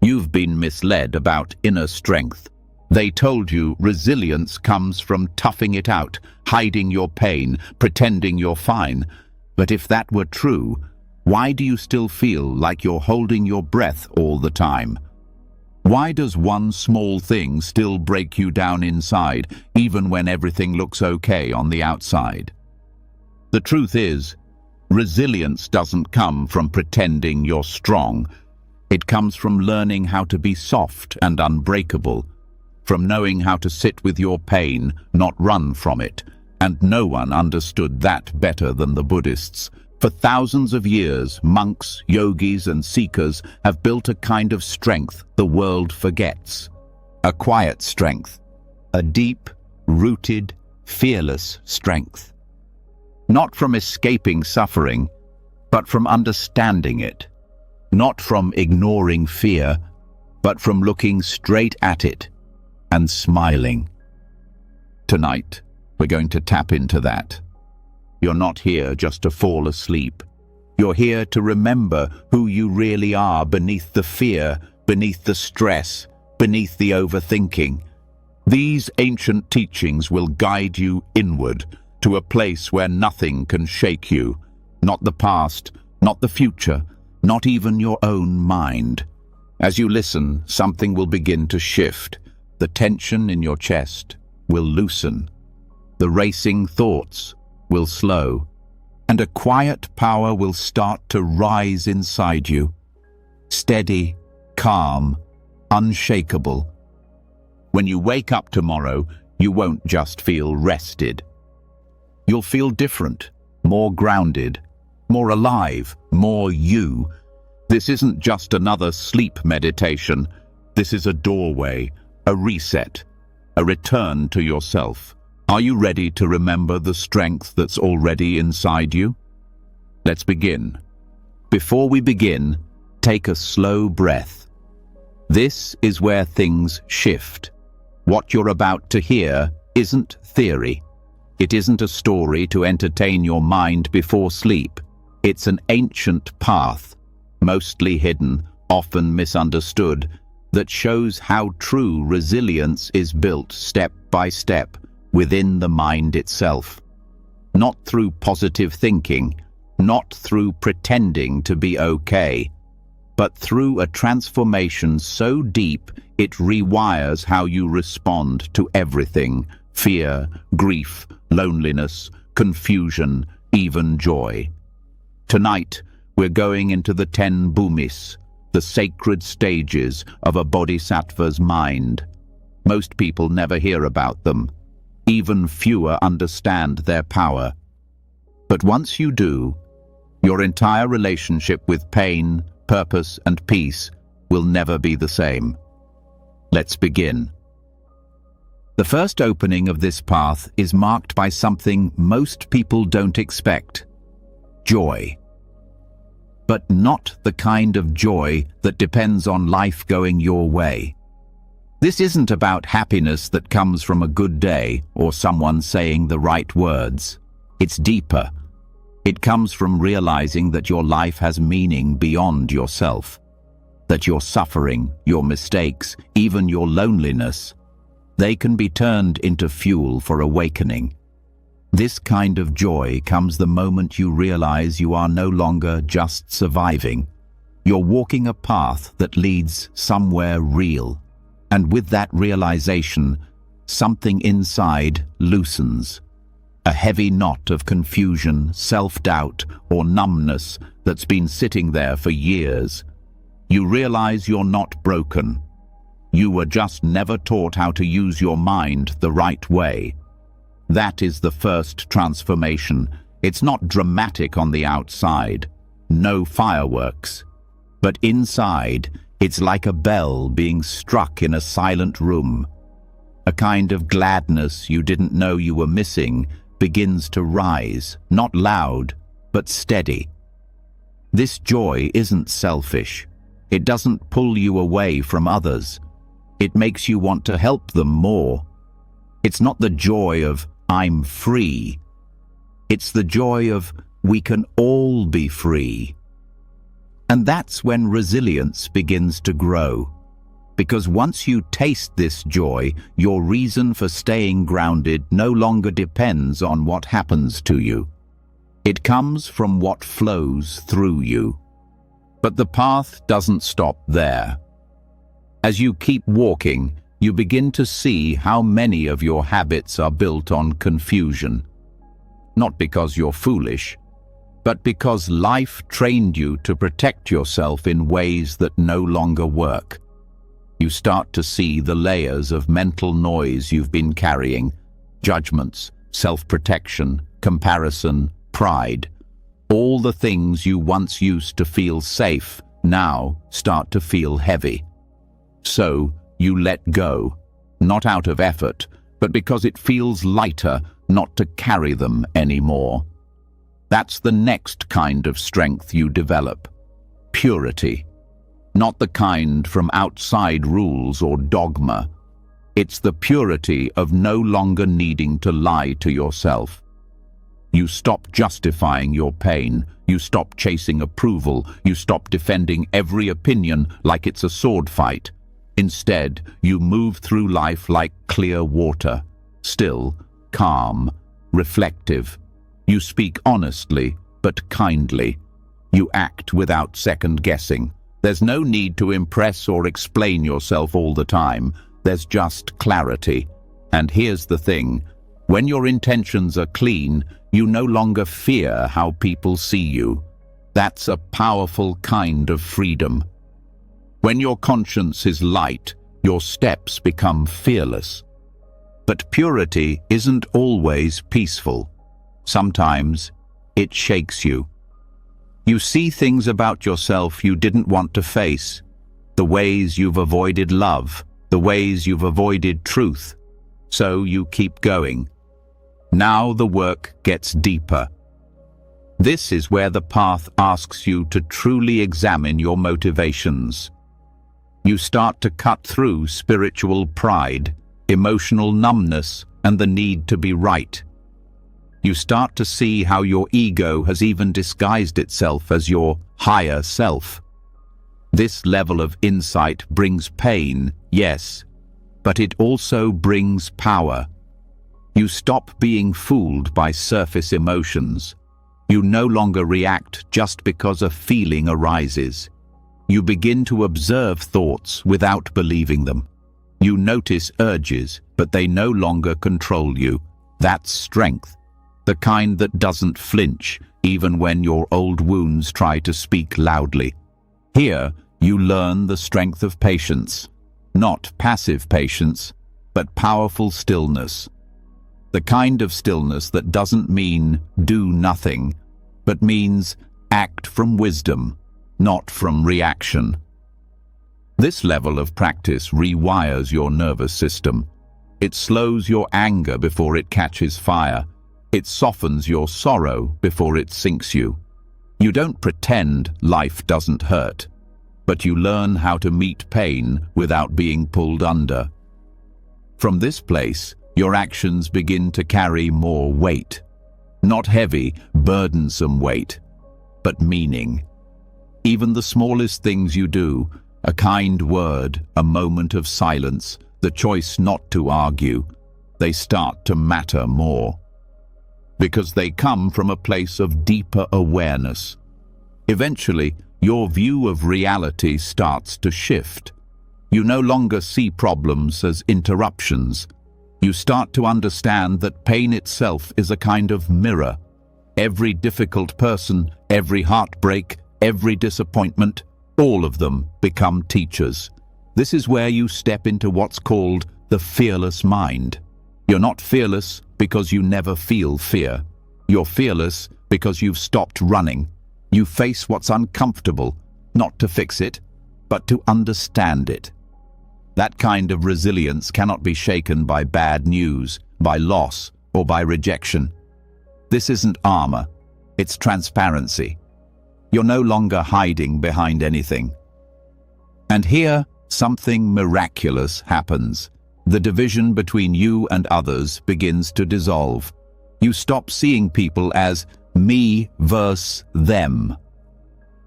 You've been misled about inner strength. They told you resilience comes from toughing it out, hiding your pain, pretending you're fine. But if that were true, why do you still feel like you're holding your breath all the time? Why does one small thing still break you down inside, even when everything looks okay on the outside? The truth is, resilience doesn't come from pretending you're strong. It comes from learning how to be soft and unbreakable, from knowing how to sit with your pain, not run from it. And no one understood that better than the Buddhists. For thousands of years, monks, yogis, and seekers have built a kind of strength the world forgets. A quiet strength, a deep, rooted, fearless strength. Not from escaping suffering, but from understanding it. Not from ignoring fear, but from looking straight at it and smiling. Tonight, we're going to tap into that. You're not here just to fall asleep. You're here to remember who you really are beneath the fear, beneath the stress, beneath the overthinking. These ancient teachings will guide you inward to a place where nothing can shake you. Not the past, not the future, not even your own mind. As you listen, something will begin to shift. The tension in your chest will loosen. The racing thoughts will slow, and a quiet power will start to rise inside you. Steady, calm, unshakable. When you wake up tomorrow, you won't just feel rested. You'll feel different, more grounded, more alive, more you. This isn't just another sleep meditation. This is a doorway, a reset, a return to yourself. Are you ready to remember the strength that's already inside you? Let's begin. Before we begin, take a slow breath. This is where things shift. What you're about to hear isn't theory. It isn't a story to entertain your mind before sleep. It's an ancient path, mostly hidden, often misunderstood, that shows how true resilience is built step by step within the mind itself. Not through positive thinking, not through pretending to be okay, but through a transformation so deep it rewires how you respond to everything: fear, grief, loneliness, confusion, even joy. Tonight, we're going into the 10 bhumis, the sacred stages of a bodhisattva's mind. Most people never hear about them. Even fewer understand their power. But once you do, your entire relationship with pain, purpose, and peace will never be the same. Let's begin. The first opening of this path is marked by something most people don't expect: joy. But not the kind of joy that depends on life going your way. This isn't about happiness that comes from a good day or someone saying the right words. It's deeper. It comes from realizing that your life has meaning beyond yourself, that your suffering, your mistakes, even your loneliness, they can be turned into fuel for awakening. This kind of joy comes the moment you realize you are no longer just surviving. You're walking a path that leads somewhere real. And with that realization, something inside loosens. A heavy knot of confusion, self-doubt, or numbness that's been sitting there for years. You realize you're not broken. You were just never taught how to use your mind the right way. That is the first transformation. It's not dramatic on the outside. No fireworks. But inside, it's like a bell being struck in a silent room. A kind of gladness you didn't know you were missing begins to rise, not loud, but steady. This joy isn't selfish. It doesn't pull you away from others. It makes you want to help them more. It's not the joy of "I'm free." It's the joy of "we can all be free." And that's when resilience begins to grow. Because once you taste this joy, your reason for staying grounded no longer depends on what happens to you. It comes from what flows through you. But the path doesn't stop there. As you keep walking, you begin to see how many of your habits are built on confusion. Not because you're foolish, but because life trained you to protect yourself in ways that no longer work. You start to see the layers of mental noise you've been carrying: judgments, self-protection, comparison, pride. All the things you once used to feel safe now start to feel heavy. So you let go, not out of effort, but because it feels lighter not to carry them anymore. That's the next kind of strength you develop: purity. Not the kind from outside rules or dogma. It's the purity of no longer needing to lie to yourself. You stop justifying your pain. You stop chasing approval. You stop defending every opinion like it's a sword fight. Instead, you move through life like clear water, still, calm, reflective. You speak honestly, but kindly. You act without second-guessing. There's no need to impress or explain yourself all the time. There's just clarity. And here's the thing: when your intentions are clean, you no longer fear how people see you. That's a powerful kind of freedom. When your conscience is light, your steps become fearless. But purity isn't always peaceful. Sometimes it shakes you. You see things about yourself you didn't want to face, the ways you've avoided love, the ways you've avoided truth. So you keep going. Now the work gets deeper. This is where the path asks you to truly examine your motivations. You start to cut through spiritual pride, emotional numbness, and the need to be right. You start to see how your ego has even disguised itself as your higher self. This level of insight brings pain, yes, but it also brings power. You stop being fooled by surface emotions. You no longer react just because a feeling arises. You begin to observe thoughts without believing them. You notice urges, but they no longer control you. That's strength. The kind that doesn't flinch, even when your old wounds try to speak loudly. Here, you learn the strength of patience. Not passive patience, but powerful stillness. The kind of stillness that doesn't mean do nothing, but means act from wisdom, not from reaction. This level of practice rewires your nervous system. It slows your anger before it catches fire. It softens your sorrow before it sinks you. You don't pretend life doesn't hurt, but you learn how to meet pain without being pulled under. From this place, your actions begin to carry more weight. Not heavy, burdensome weight, but meaning. Even the smallest things you do, a kind word, a moment of silence, the choice not to argue, they start to matter more. Because they come from a place of deeper awareness. Eventually, your view of reality starts to shift. You no longer see problems as interruptions. You start to understand that pain itself is a kind of mirror. Every difficult person, every heartbreak, every disappointment, all of them become teachers. This is where you step into what's called the fearless mind. You're not fearless because you never feel fear. You're fearless because you've stopped running. You face what's uncomfortable, not to fix it, but to understand it. That kind of resilience cannot be shaken by bad news, by loss, or by rejection. This isn't armor, it's transparency. You're no longer hiding behind anything. And here, something miraculous happens. The division between you and others begins to dissolve. You stop seeing people as me versus them.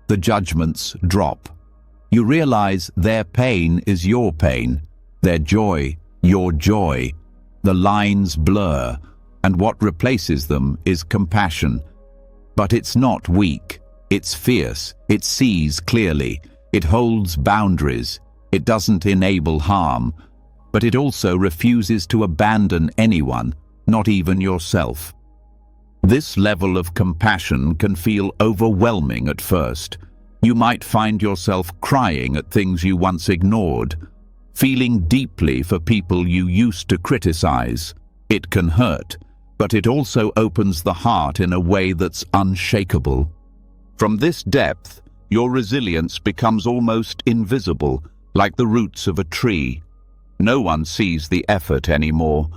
The judgments drop. You realize their pain is your pain, their joy, your joy. The lines blur, and what replaces them is compassion. But it's not weak, it's fierce, it sees clearly, it holds boundaries, it doesn't enable harm, but it also refuses to abandon anyone, not even yourself. This level of compassion can feel overwhelming at first. You might find yourself crying at things you once ignored, feeling deeply for people you used to criticize. It can hurt, but it also opens the heart in a way that's unshakable. From this depth, your resilience becomes almost invisible, like the roots of a tree. No one sees the effort anymore,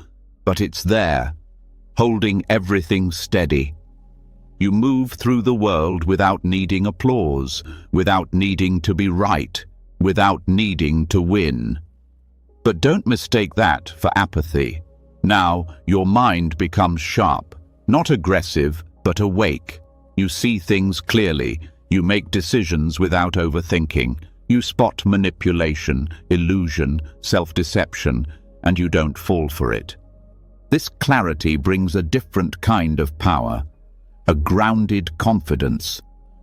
but it's there, holding everything steady. You move through the world without needing applause, without needing to be right, without needing to win. But don't mistake that for apathy. Now, your mind becomes sharp, not aggressive, but awake. You see things clearly, you make decisions without overthinking, you spot manipulation, illusion, self-deception, and you don't fall for it. This clarity brings a different kind of power, a grounded confidence,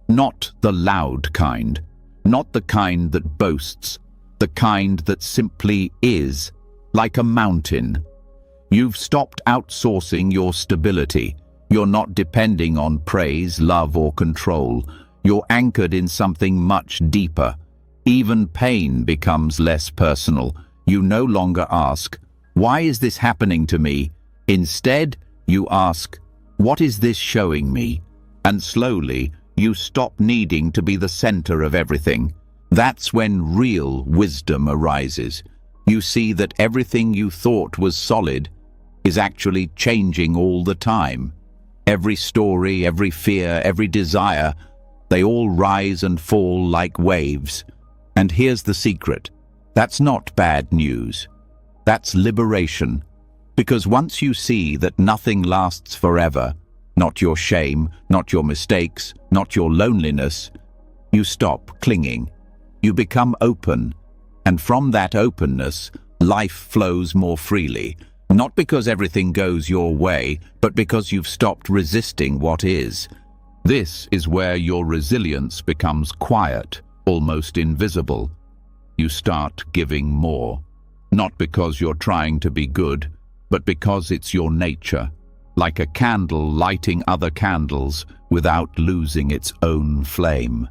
not the loud kind, not the kind that boasts, the kind that simply is, like a mountain. You've stopped outsourcing your stability. You're not depending on praise, love, or control. You're anchored in something much deeper. Even pain becomes less personal. You no longer ask, "Why is this happening to me?" Instead, you ask, "What is this showing me?" And slowly, you stop needing to be the center of everything. That's when real wisdom arises. You see that everything you thought was solid is actually changing all the time. Every story, every fear, every desire, they all rise and fall like waves. And here's the secret. That's not bad news. That's liberation. Because once you see that nothing lasts forever, not your shame, not your mistakes, not your loneliness, you stop clinging. You become open. And from that openness, life flows more freely. Not because everything goes your way, but because you've stopped resisting what is. This is where your resilience becomes quiet, almost invisible. You start giving more. Not because you're trying to be good, but because it's your nature, like a candle lighting other candles without losing its own flame.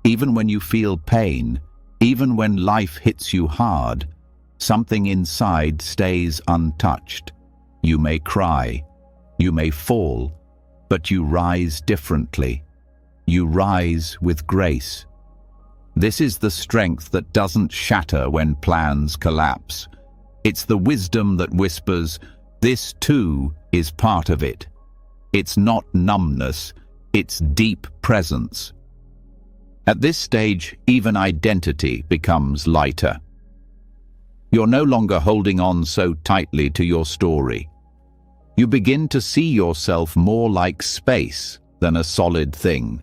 Even when you feel pain, even when life hits you hard, something inside stays untouched. You may cry, you may fall, but you rise differently. You rise with grace. This is the strength that doesn't shatter when plans collapse. It's the wisdom that whispers, "This too is part of it." It's not numbness, it's deep presence. At this stage, even identity becomes lighter. You're no longer holding on so tightly to your story. You begin to see yourself more like space than a solid thing.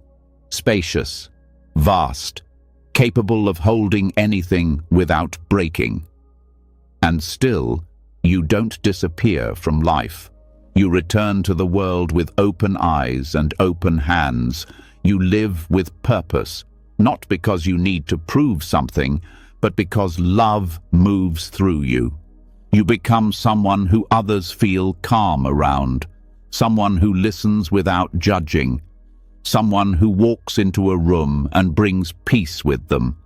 Spacious, vast, capable of holding anything without breaking. And still, you don't disappear from life. You return to the world with open eyes and open hands. You live with purpose, not because you need to prove something, but because love moves through you. You become someone who others feel calm around, someone who listens without judging, someone who walks into a room and brings peace with them,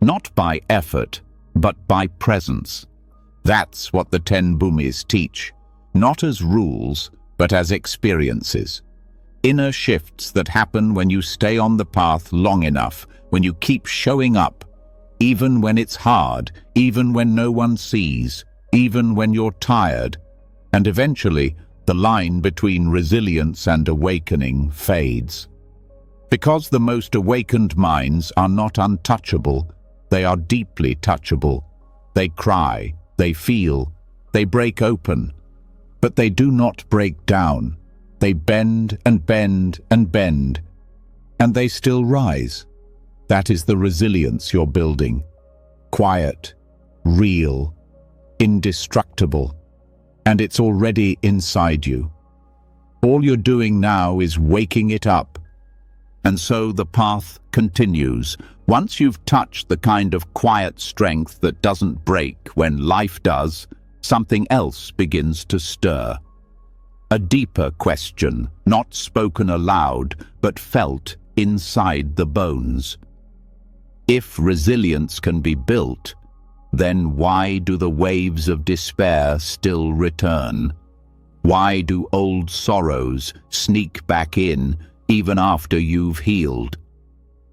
not by effort, but by presence. That's what the 10 Bhumis teach, not as rules, but as experiences. Inner shifts that happen when you stay on the path long enough, when you keep showing up, even when it's hard, even when no one sees, even when you're tired, and eventually the line between resilience and awakening fades. Because the most awakened minds are not untouchable, they are deeply touchable. They cry, they feel, they break open, but they do not break down. They bend and bend and bend, and they still rise. That is the resilience you're building. Quiet, real, indestructible, and it's already inside you. All you're doing now is waking it up. And so the path continues. Once you've touched the kind of quiet strength that doesn't break when life does, something else begins to stir. A deeper question, not spoken aloud, but felt inside the bones. If resilience can be built, then why do the waves of despair still return? Why do old sorrows sneak back in even after you've healed?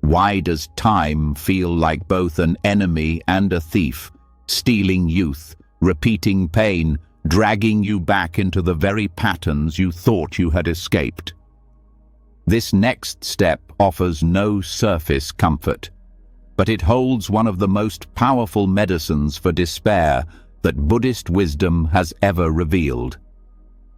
Why does time feel like both an enemy and a thief, stealing youth, repeating pain, dragging you back into the very patterns you thought you had escaped? This next step offers no surface comfort, but it holds one of the most powerful medicines for despair that Buddhist wisdom has ever revealed.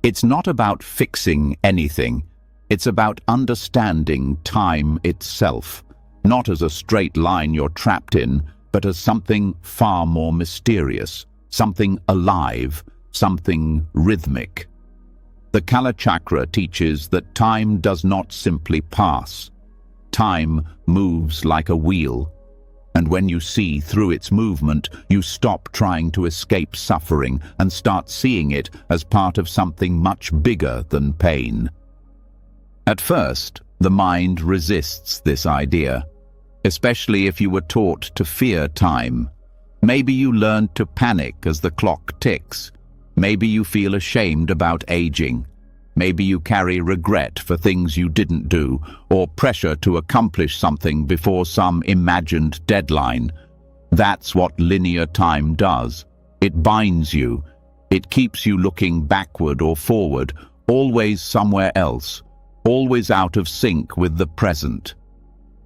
It's not about fixing anything. It's about understanding time itself, not as a straight line you're trapped in, but as something far more mysterious, something alive, something rhythmic. The Kalachakra teaches that time does not simply pass. Time moves like a wheel, and when you see through its movement, you stop trying to escape suffering and start seeing it as part of something much bigger than pain. At first, the mind resists this idea, especially if you were taught to fear time. Maybe you learned to panic as the clock ticks. Maybe you feel ashamed about aging. Maybe you carry regret for things you didn't do, or pressure to accomplish something before some imagined deadline. That's what linear time does. It binds you. It keeps you looking backward or forward, always somewhere else, always out of sync with the present.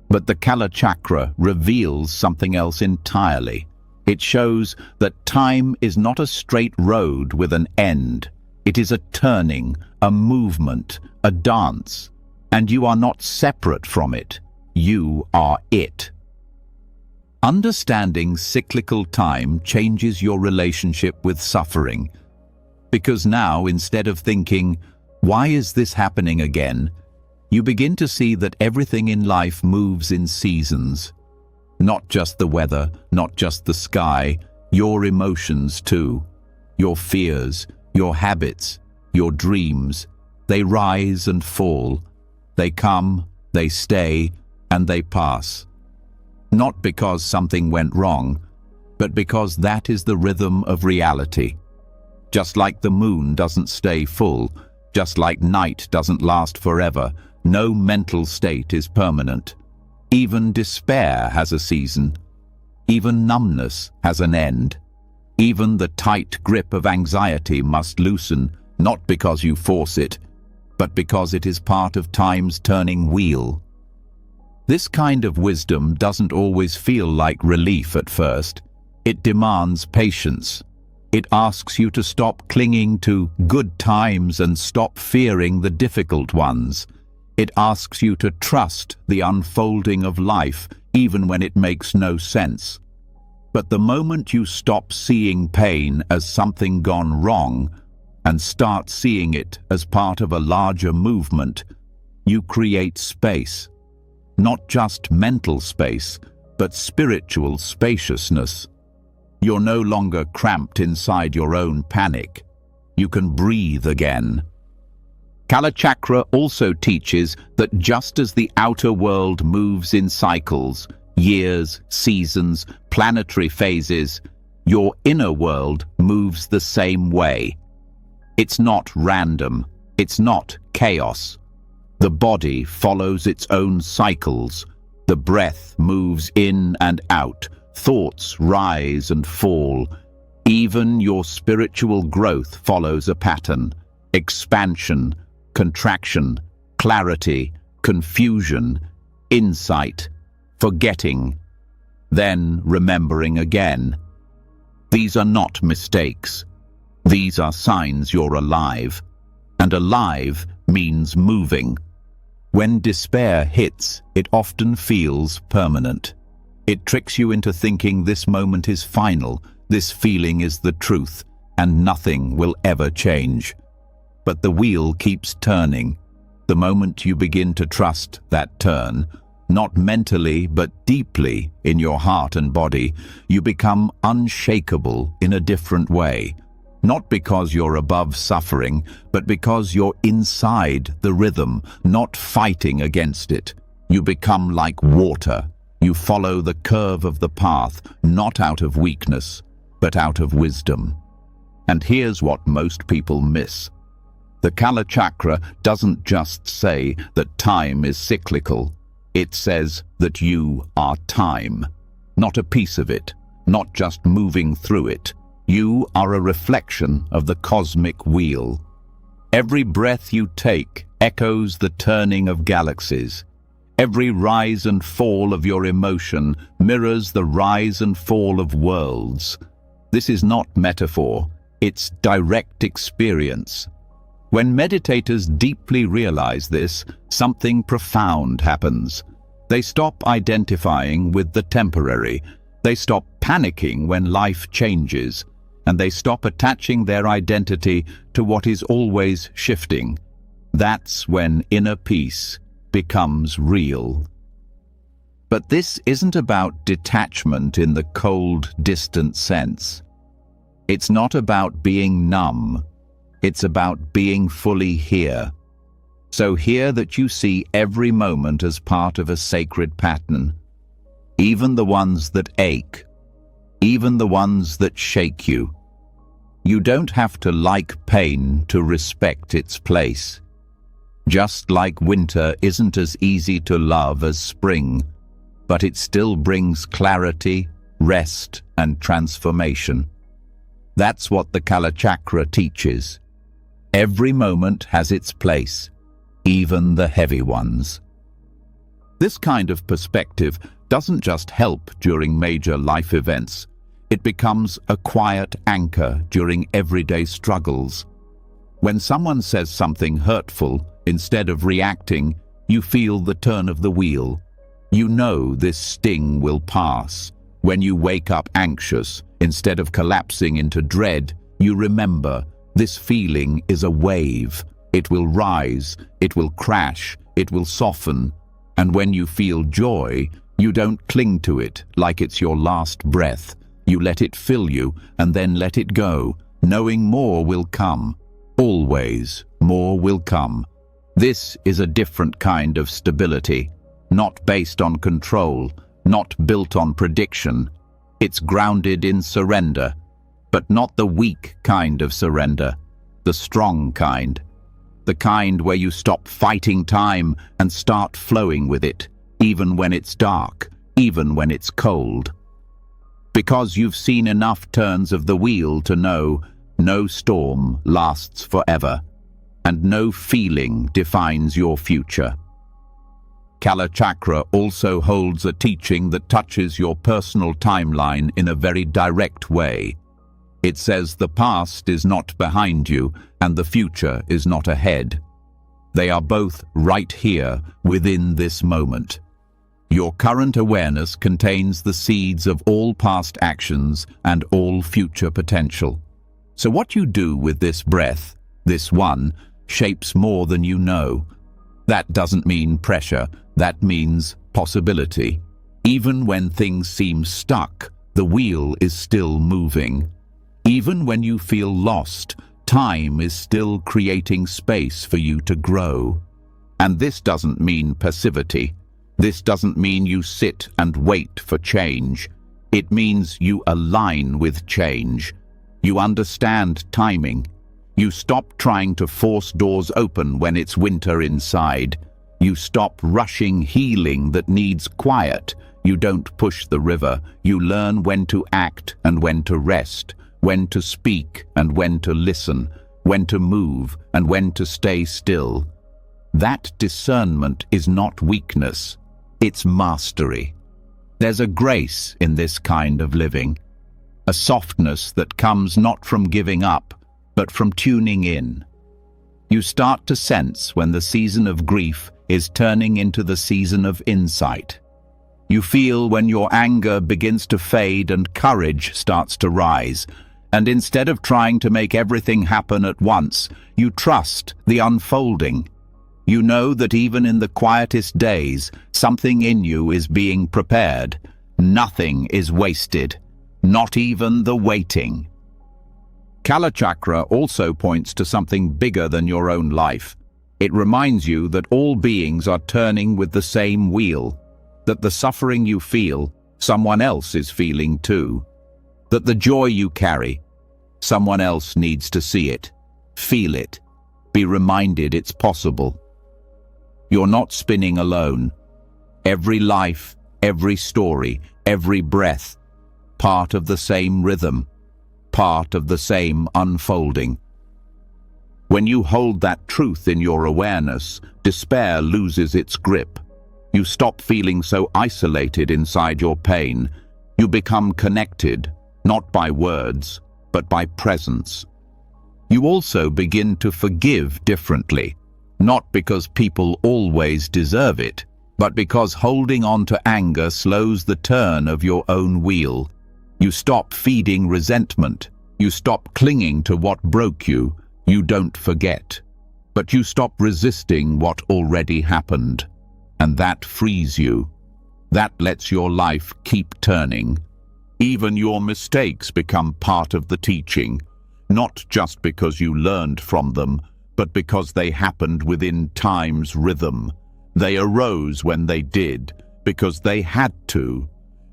But the Kalachakra reveals something else entirely. It shows that time is not a straight road with an end. It is a turning, a movement, a dance, and you are not separate from it. You are it. Understanding cyclical time changes your relationship with suffering, because now, instead of thinking, "Why is this happening again?" you begin to see that everything in life moves in seasons. Not just the weather, not just the sky, your emotions too, your fears, your habits, your dreams. They rise and fall. They come, they stay, and they pass. Not because something went wrong, but because that is the rhythm of reality. Just like the moon doesn't stay full, just like night doesn't last forever, no mental state is permanent. Even despair has a season. Even numbness has an end. Even the tight grip of anxiety must loosen, not because you force it, but because it is part of time's turning wheel. This kind of wisdom doesn't always feel like relief at first. It demands patience. It asks you to stop clinging to good times and stop fearing the difficult ones. It asks you to trust the unfolding of life, even when it makes no sense. But the moment you stop seeing pain as something gone wrong and start seeing it as part of a larger movement, you create space. Not just mental space, but spiritual spaciousness. You're no longer cramped inside your own panic. You can breathe again. Kalachakra also teaches that just as the outer world moves in cycles, years, seasons, planetary phases, your inner world moves the same way. It's not random. It's not chaos. The body follows its own cycles. The breath moves in and out. Thoughts rise and fall. Even your spiritual growth follows a pattern. Expansion, contraction, clarity, confusion, insight, forgetting, then remembering again. These are not mistakes. These are signs you're alive, and alive means moving. When despair hits, it often feels permanent. It tricks you into thinking this moment is final, this feeling is the truth, and nothing will ever change. But the wheel keeps turning. The moment you begin to trust that turn, not mentally but deeply in your heart and body, you become unshakable in a different way. Not because you're above suffering, but because you're inside the rhythm, not fighting against it. You become like water. You follow the curve of the path, not out of weakness, but out of wisdom. And here's what most people miss. The Kala Chakra doesn't just say that time is cyclical. It says that you are time, not a piece of it, not just moving through it. You are a reflection of the cosmic wheel. Every breath you take echoes the turning of galaxies. Every rise and fall of your emotion mirrors the rise and fall of worlds. This is not metaphor, it's direct experience. When meditators deeply realize this, something profound happens. They stop identifying with the temporary. They stop panicking when life changes. And they stop attaching their identity to what is always shifting. That's when inner peace becomes real. But this isn't about detachment in the cold, distant sense. It's not about being numb. It's about being fully here. So here that you see every moment as part of a sacred pattern, even the ones that ache, even the ones that shake you. You don't have to like pain to respect its place. Just like winter isn't as easy to love as spring, but it still brings clarity, rest, and transformation. That's what the Kala Chakra teaches. Every moment has its place, even the heavy ones. This kind of perspective doesn't just help during major life events. It becomes a quiet anchor during everyday struggles. When someone says something hurtful, instead of reacting, you feel the turn of the wheel. You know this sting will pass. When you wake up anxious, instead of collapsing into dread, you remember this feeling is a wave. It will rise, it will crash, it will soften. And when you feel joy, you don't cling to it like it's your last breath. You let it fill you and then let it go, knowing more will come. Always, more will come. This is a different kind of stability, not based on control, not built on prediction. It's grounded in surrender, but not the weak kind of surrender, the strong kind. The kind where you stop fighting time and start flowing with it, even when it's dark, even when it's cold. Because you've seen enough turns of the wheel to know no storm lasts forever, and no feeling defines your future. Kala Chakra also holds a teaching that touches your personal timeline in a very direct way. It says the past is not behind you and the future is not ahead. They are both right here within this moment. Your current awareness contains the seeds of all past actions and all future potential. So what you do with this breath, this one, shapes more than you know. That doesn't mean pressure, that means possibility. Even when things seem stuck, the wheel is still moving. Even when you feel lost, time is still creating space for you to grow. And this doesn't mean passivity. This doesn't mean you sit and wait for change. It means you align with change. You understand timing. You stop trying to force doors open when it's winter inside. You stop rushing healing that needs quiet. You don't push the river. You learn when to act and when to rest, when to speak and when to listen, when to move and when to stay still. That discernment is not weakness. It's mastery. There's a grace in this kind of living, a softness that comes not from giving up, but from tuning in. You start to sense when the season of grief is turning into the season of insight. You feel when your anger begins to fade and courage starts to rise, and instead of trying to make everything happen at once, you trust the unfolding. You know that even in the quietest days, something in you is being prepared. Nothing is wasted, not even the waiting. Kalachakra also points to something bigger than your own life. It reminds you that all beings are turning with the same wheel, that the suffering you feel, someone else is feeling too, that the joy you carry, someone else needs to see it, feel it, be reminded it's possible. You're not spinning alone. Every life, every story, every breath, part of the same rhythm, part of the same unfolding. When you hold that truth in your awareness, despair loses its grip. You stop feeling so isolated inside your pain. You become connected, not by words, but by presence. You also begin to forgive differently, not because people always deserve it, but because holding on to anger slows the turn of your own wheel. You stop feeding resentment. You stop clinging to what broke you. You don't forget, but you stop resisting what already happened. And that frees you. That lets your life keep turning. Even your mistakes become part of the teaching, not just because you learned from them, but because they happened within time's rhythm. They arose when they did, because they had to.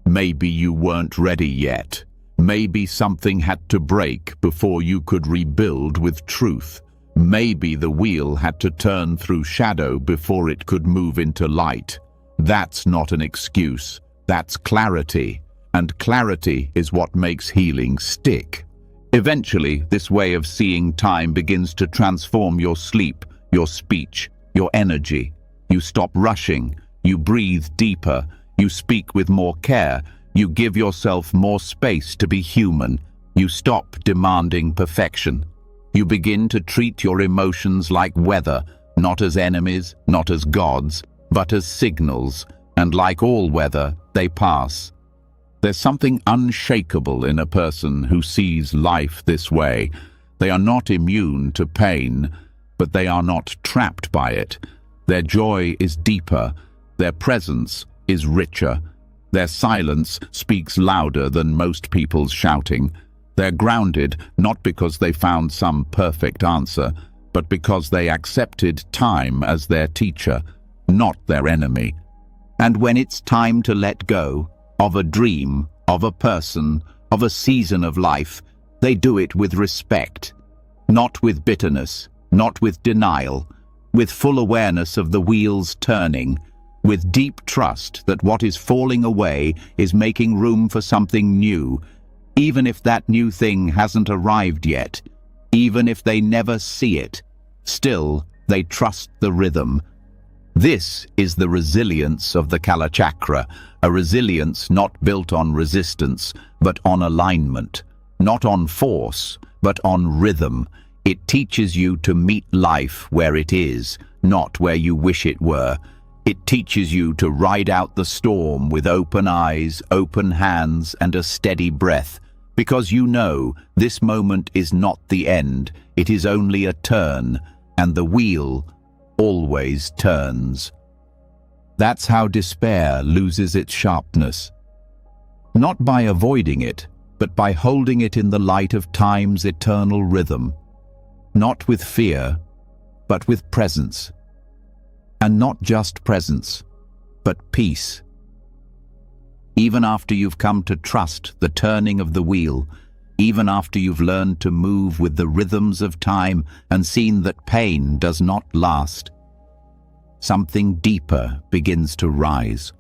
Maybe you weren't ready yet. Maybe something had to break before you could rebuild with truth. Maybe the wheel had to turn through shadow before it could move into light. That's not an excuse. That's clarity. And clarity is what makes healing stick. Eventually, this way of seeing time begins to transform your sleep, your speech, your energy. You stop rushing. You breathe deeper. You speak with more care. You give yourself more space to be human. You stop demanding perfection. You begin to treat your emotions like weather, not as enemies, not as gods, but as signals, and like all weather, they pass. There's something unshakable in a person who sees life this way. They are not immune to pain, but they are not trapped by it. Their joy is deeper, their presence is richer, their silence speaks louder than most people's shouting. They're grounded not because they found some perfect answer, but because they accepted time as their teacher, not their enemy. And when it's time to let go of a dream, of a person, of a season of life, they do it with respect, not with bitterness, not with denial, with full awareness of the wheels turning, with deep trust that what is falling away is making room for something new, even if that new thing hasn't arrived yet, even if they never see it. Still, they trust the rhythm. This is the resilience of the Kalachakra, a resilience not built on resistance, but on alignment, not on force, but on rhythm. It teaches you to meet life where it is, not where you wish it were. It teaches you to ride out the storm with open eyes, open hands, and a steady breath, because you know this moment is not the end, it is only a turn, and the wheel always turns. That's how despair loses its sharpness. Not by avoiding it, but by holding it in the light of time's eternal rhythm. Not with fear, but with presence. And not just presence, but peace. Even after you've come to trust the turning of the wheel, even after you've learned to move with the rhythms of time and seen that pain does not last, something deeper begins to rise.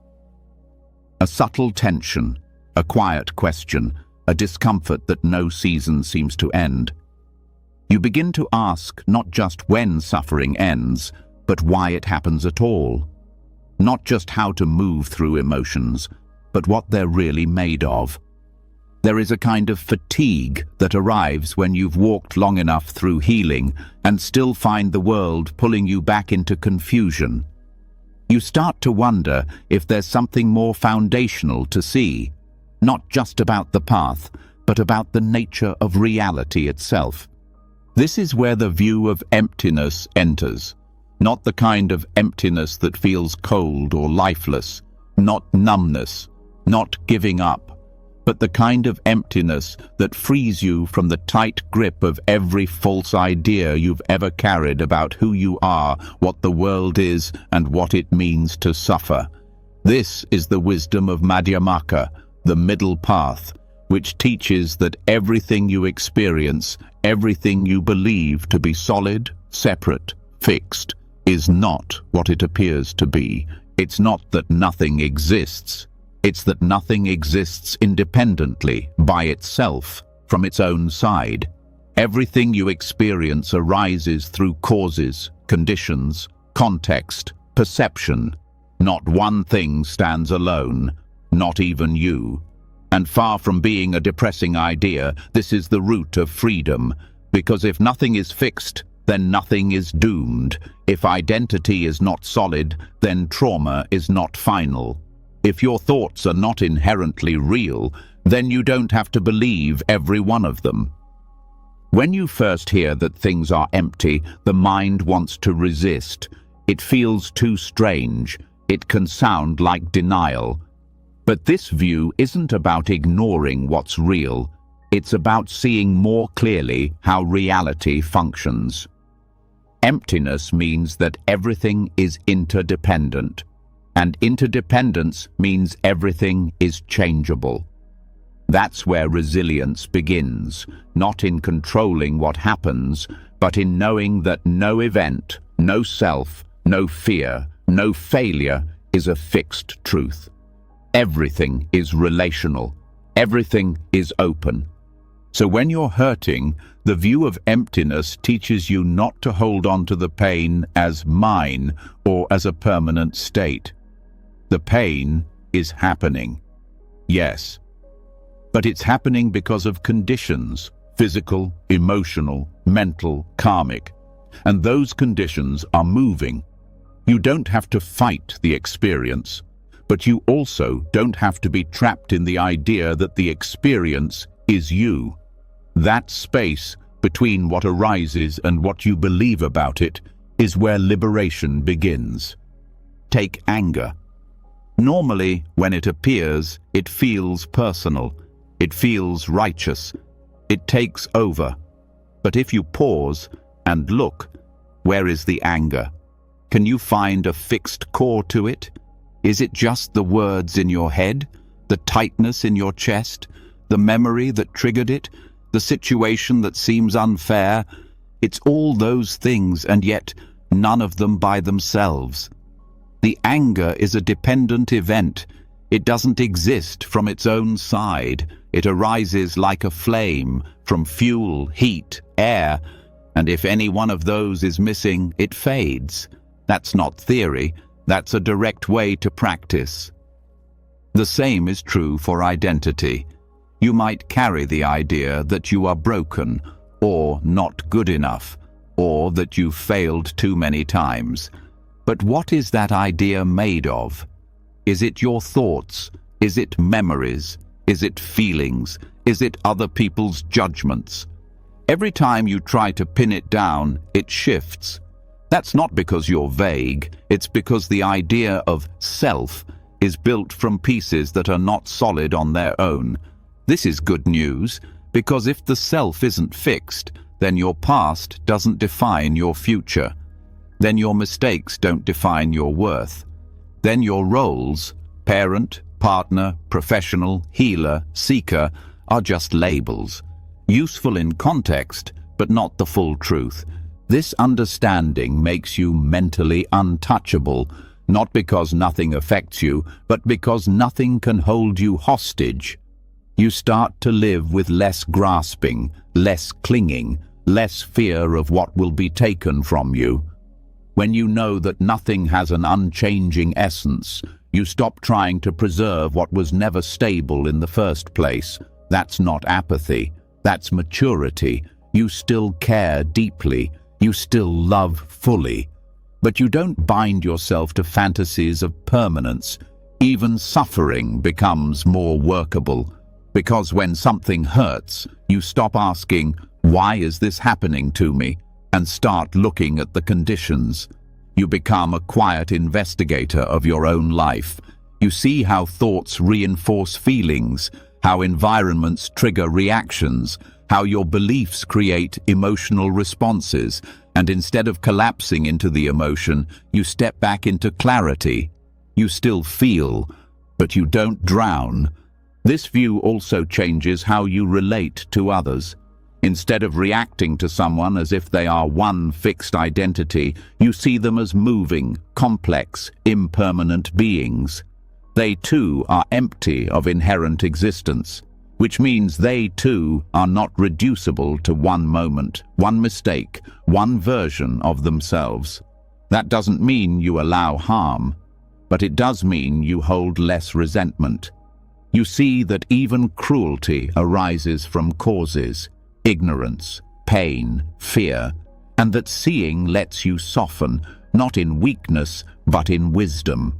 A subtle tension, a quiet question, a discomfort that no season seems to end. You begin to ask not just when suffering ends, but why it happens at all. Not just how to move through emotions, but what they're really made of. There is a kind of fatigue that arrives when you've walked long enough through healing and still find the world pulling you back into confusion. You start to wonder if there's something more foundational to see, not just about the path, but about the nature of reality itself. This is where the view of emptiness enters, not the kind of emptiness that feels cold or lifeless, not numbness, not giving up, but the kind of emptiness that frees you from the tight grip of every false idea you've ever carried about who you are, what the world is, and what it means to suffer. This is the wisdom of Madhyamaka, the middle path, which teaches that everything you experience, everything you believe to be solid, separate, fixed, is not what it appears to be. It's not that nothing exists. It's that nothing exists independently, by itself, from its own side. Everything you experience arises through causes, conditions, context, perception. Not one thing stands alone, not even you. And far from being a depressing idea, this is the root of freedom, because if nothing is fixed, then nothing is doomed. If identity is not solid, then trauma is not final. If your thoughts are not inherently real, then you don't have to believe every one of them. When you first hear that things are empty, the mind wants to resist. It feels too strange. It can sound like denial. But this view isn't about ignoring what's real. It's about seeing more clearly how reality functions. Emptiness means that everything is interdependent. And interdependence means everything is changeable. That's where resilience begins, not in controlling what happens, but in knowing that no event, no self, no fear, no failure is a fixed truth. Everything is relational. Everything is open. So when you're hurting, the view of emptiness teaches you not to hold on to the pain as mine or as a permanent state. The pain is happening, yes, but it's happening because of conditions, physical, emotional, mental, karmic, and those conditions are moving. You don't have to fight the experience, but you also don't have to be trapped in the idea that the experience is you. That space between what arises and what you believe about it is where liberation begins. Take anger. Normally, when it appears, it feels personal. It feels righteous. It takes over. But if you pause and look, where is the anger? Can you find a fixed core to it? Is it just the words in your head, the tightness in your chest, the memory that triggered it, the situation that seems unfair? It's all those things, and yet none of them by themselves. The anger is a dependent event. It doesn't exist from its own side. It arises like a flame from fuel, heat, air, and if any one of those is missing, it fades. That's not theory. That's a direct way to practice. The same is true for identity. You might carry the idea that you are broken, or not good enough, or that you've failed too many times. But what is that idea made of? Is it your thoughts? Is it memories? Is it feelings? Is it other people's judgments? Every time you try to pin it down, it shifts. That's not because you're vague. It's because the idea of self is built from pieces that are not solid on their own. This is good news, because if the self isn't fixed, then your past doesn't define your future. Then your mistakes don't define your worth. Then your roles, parent, partner, professional, healer, seeker, are just labels, useful in context, but not the full truth. This understanding makes you mentally untouchable, not because nothing affects you, but because nothing can hold you hostage. You start to live with less grasping, less clinging, less fear of what will be taken from you. When you know that nothing has an unchanging essence, you stop trying to preserve what was never stable in the first place. That's not apathy. That's maturity. You still care deeply. You still love fully. But you don't bind yourself to fantasies of permanence. Even suffering becomes more workable. Because when something hurts, you stop asking, "Why is this happening to me?" and start looking at the conditions. You become a quiet investigator of your own life. You see how thoughts reinforce feelings, how environments trigger reactions, how your beliefs create emotional responses, and instead of collapsing into the emotion, you step back into clarity. You still feel, but you don't drown. This view also changes how you relate to others. Instead of reacting to someone as if they are one fixed identity, you see them as moving, complex, impermanent beings. They too are empty of inherent existence, which means they too are not reducible to one moment, one mistake, one version of themselves. That doesn't mean you allow harm, but it does mean you hold less resentment. You see that even cruelty arises from causes, ignorance, pain, fear, and that seeing lets you soften, not in weakness, but in wisdom.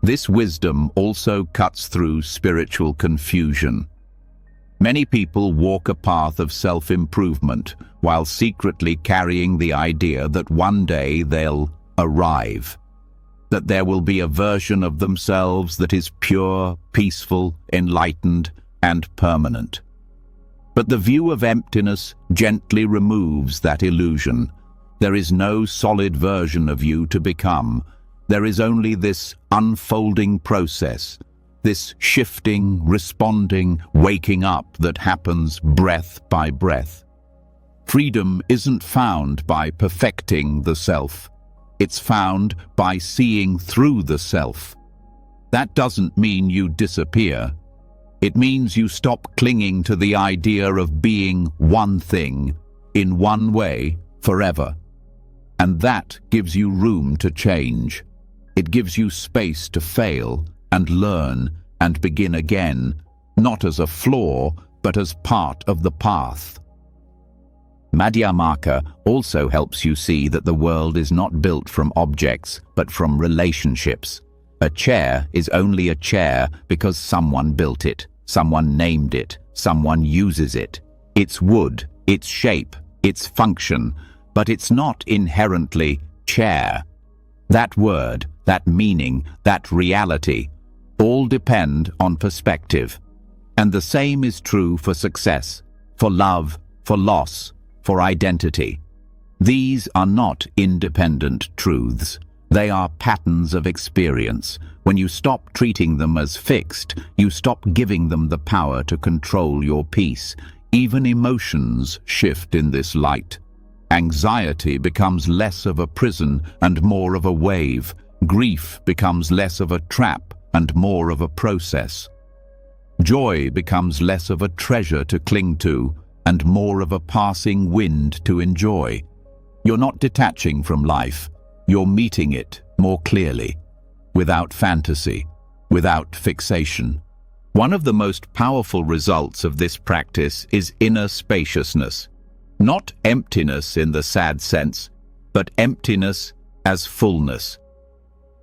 This wisdom also cuts through spiritual confusion. Many people walk a path of self-improvement while secretly carrying the idea that one day they'll arrive, that there will be a version of themselves that is pure, peaceful, enlightened, and permanent. But the view of emptiness gently removes that illusion. There is no solid version of you to become. There is only this unfolding process, this shifting, responding, waking up that happens breath by breath. Freedom isn't found by perfecting the self. It's found by seeing through the self. That doesn't mean you disappear. It means you stop clinging to the idea of being one thing, in one way, forever. And that gives you room to change. It gives you space to fail and learn and begin again, not as a flaw, but as part of the path. Madhyamaka also helps you see that the world is not built from objects, but from relationships. A chair is only a chair because someone built it. Someone named it, someone uses it. It's wood, its shape, its function, but it's not inherently chair. That word, that meaning, that reality, all depend on perspective. And the same is true for success, for love, for loss, for identity. These are not independent truths. They are patterns of experience. When you stop treating them as fixed, you stop giving them the power to control your peace. Even emotions shift in this light. Anxiety becomes less of a prison and more of a wave. Grief becomes less of a trap and more of a process. Joy becomes less of a treasure to cling to and more of a passing wind to enjoy. You're not detaching from life. You're meeting it more clearly, without fantasy, without fixation. One of the most powerful results of this practice is inner spaciousness. Not emptiness in the sad sense, but emptiness as fullness.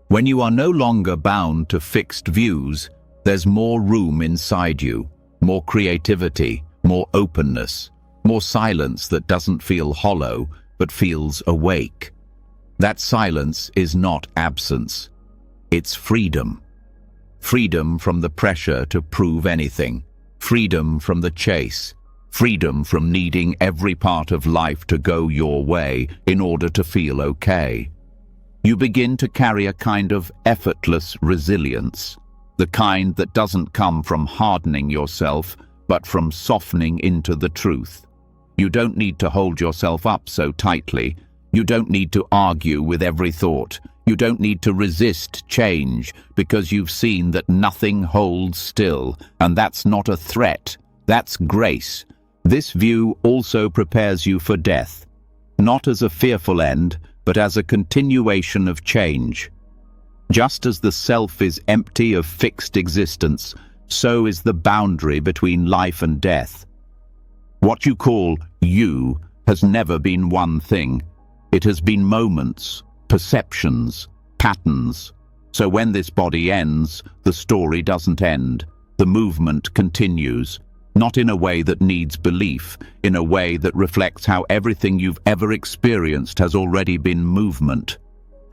When you are no longer bound to fixed views, there's more room inside you, more creativity, more openness, more silence that doesn't feel hollow, but feels awake. That silence is not absence. It's freedom. Freedom from the pressure to prove anything. Freedom from the chase. Freedom from needing every part of life to go your way in order to feel okay. You begin to carry a kind of effortless resilience, the kind that doesn't come from hardening yourself, but from softening into the truth. You don't need to hold yourself up so tightly. You don't need to argue with every thought. You don't need to resist change because you've seen that nothing holds still, and that's not a threat. That's grace. This view also prepares you for death, not as a fearful end, but as a continuation of change. Just as the self is empty of fixed existence, so is the boundary between life and death. What you call you has never been one thing. It has been moments, perceptions, patterns. So when this body ends, the story doesn't end. The movement continues, not in a way that needs belief, in a way that reflects how everything you've ever experienced has already been movement.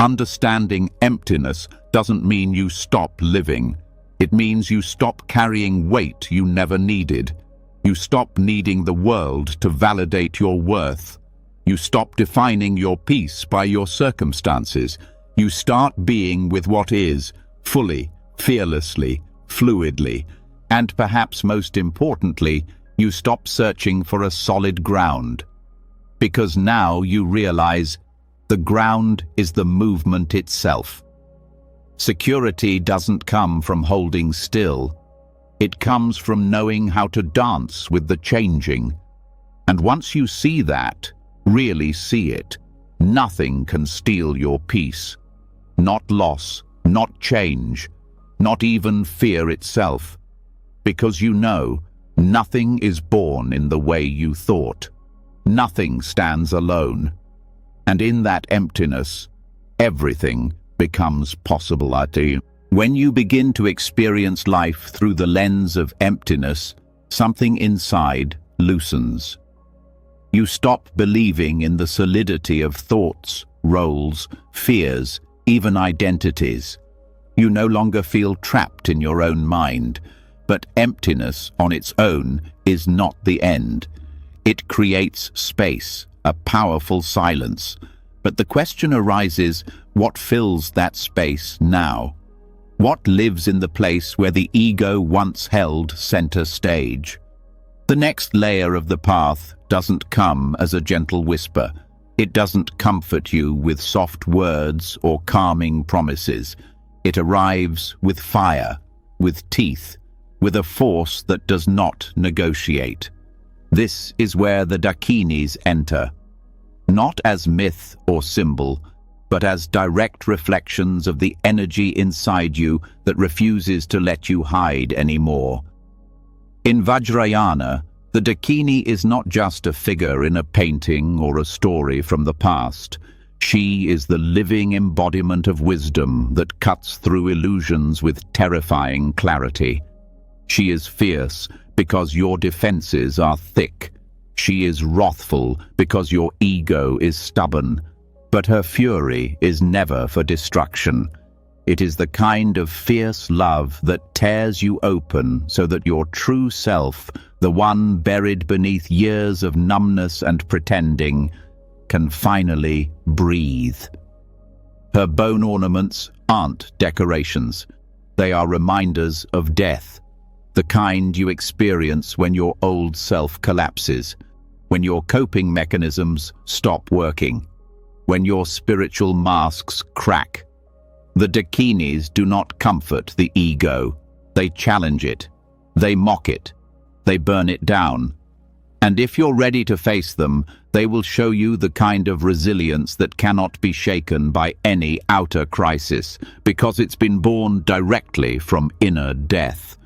Understanding emptiness doesn't mean you stop living. It means you stop carrying weight you never needed. You stop needing the world to validate your worth. You stop defining your peace by your circumstances. You start being with what is, fully, fearlessly, fluidly, and perhaps most importantly, you stop searching for a solid ground. Because now you realize the ground is the movement itself. Security doesn't come from holding still. It comes from knowing how to dance with the changing. And once you see that, really see it, nothing can steal your peace. Not loss, not change, not even fear itself. Because you know, nothing is born in the way you thought. Nothing stands alone. And in that emptiness, everything becomes possibility. When you begin to experience life through the lens of emptiness, something inside loosens. You stop believing in the solidity of thoughts, roles, fears, even identities. You no longer feel trapped in your own mind, but emptiness on its own is not the end. It creates space, a powerful silence. But the question arises, what fills that space now? What lives in the place where the ego once held center stage? The next layer of the path doesn't come as a gentle whisper. It doesn't comfort you with soft words or calming promises. It arrives with fire, with teeth, with a force that does not negotiate. This is where the Dakinis enter, not as myth or symbol, but as direct reflections of the energy inside you that refuses to let you hide anymore. In Vajrayana, the Dakini is not just a figure in a painting or a story from the past. She is the living embodiment of wisdom that cuts through illusions with terrifying clarity. She is fierce because your defenses are thick. She is wrathful because your ego is stubborn. But her fury is never for destruction. It is the kind of fierce love that tears you open so that your true self, the one buried beneath years of numbness and pretending, can finally breathe. Her bone ornaments aren't decorations. They are reminders of death, the kind you experience when your old self collapses, when your coping mechanisms stop working, when your spiritual masks crack. The Dakinis do not comfort the ego. They challenge it. They mock it. They burn it down. And if you're ready to face them, they will show you the kind of resilience that cannot be shaken by any outer crisis, because it's been born directly from inner death.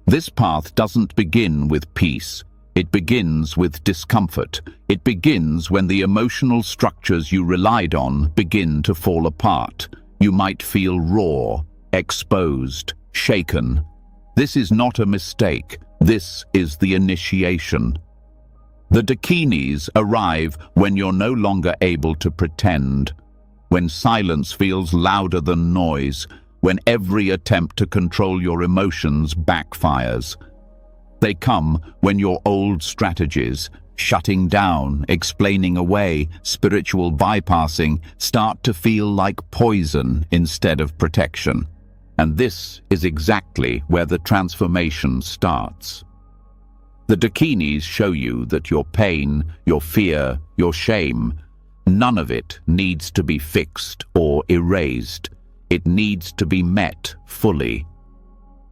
This path doesn't begin with peace. It begins with discomfort. It begins when the emotional structures you relied on begin to fall apart. You might feel raw, exposed, shaken. This is not a mistake. This is the initiation. The Dakinis arrive when you're no longer able to pretend, when silence feels louder than noise, when every attempt to control your emotions backfires. They come when your old strategies, shutting down, explaining away, spiritual bypassing, start to feel like poison instead of protection. And this is exactly where the transformation starts. The Dakinis show you that your pain, your fear, your shame, none of it needs to be fixed or erased. It needs to be met fully.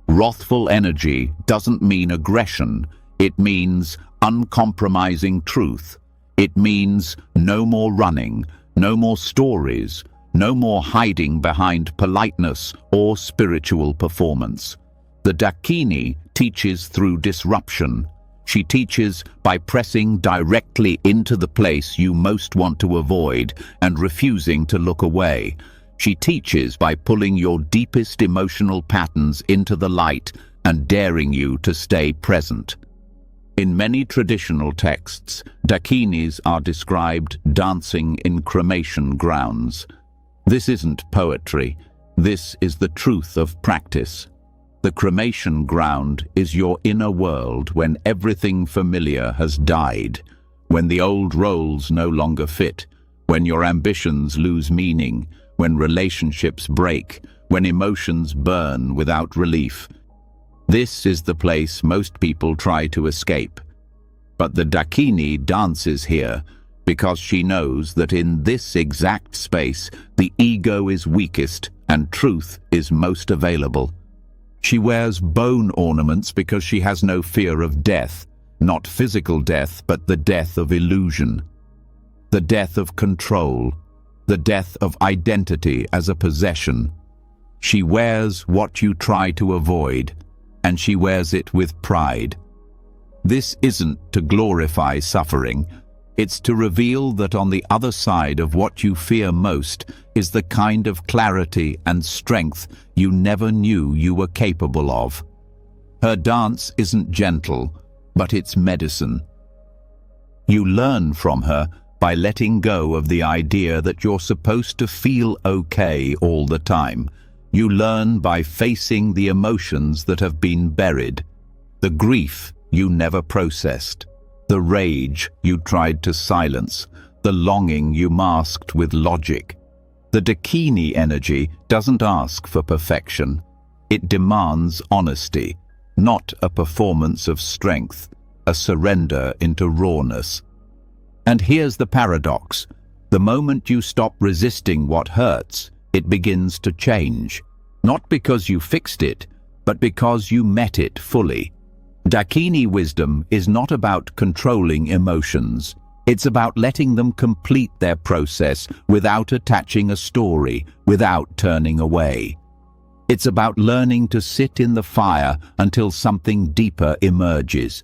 Wrathful energy doesn't mean aggression. It means uncompromising truth. It means no more running, no more stories, no more hiding behind politeness or spiritual performance. The Dakini teaches through disruption. She teaches by pressing directly into the place you most want to avoid and refusing to look away. She teaches by pulling your deepest emotional patterns into the light and daring you to stay present. In many traditional texts, Dakinis are described dancing in cremation grounds. This isn't poetry. This is the truth of practice. The cremation ground is your inner world when everything familiar has died, when the old roles no longer fit, when your ambitions lose meaning, when relationships break, when emotions burn without relief. This is the place most people try to escape. But the Dakini dances here because she knows that in this exact space the ego is weakest and truth is most available. She wears bone ornaments because she has no fear of death, not physical death, but the death of illusion, the death of control, the death of identity as a possession. She wears what you try to avoid, and she wears it with pride. This isn't to glorify suffering. It's to reveal that on the other side of what you fear most is the kind of clarity and strength you never knew you were capable of. Her dance isn't gentle, but it's medicine. You learn from her by letting go of the idea that you're supposed to feel okay all the time. You learn by facing the emotions that have been buried, the grief you never processed, the rage you tried to silence, the longing you masked with logic. The Dakini energy doesn't ask for perfection. It demands honesty, not a performance of strength, a surrender into rawness. And here's the paradox. The moment you stop resisting what hurts, it begins to change. Not because you fixed it, but because you met it fully. Dakini wisdom is not about controlling emotions. It's about letting them complete their process without attaching a story, without turning away. It's about learning to sit in the fire until something deeper emerges.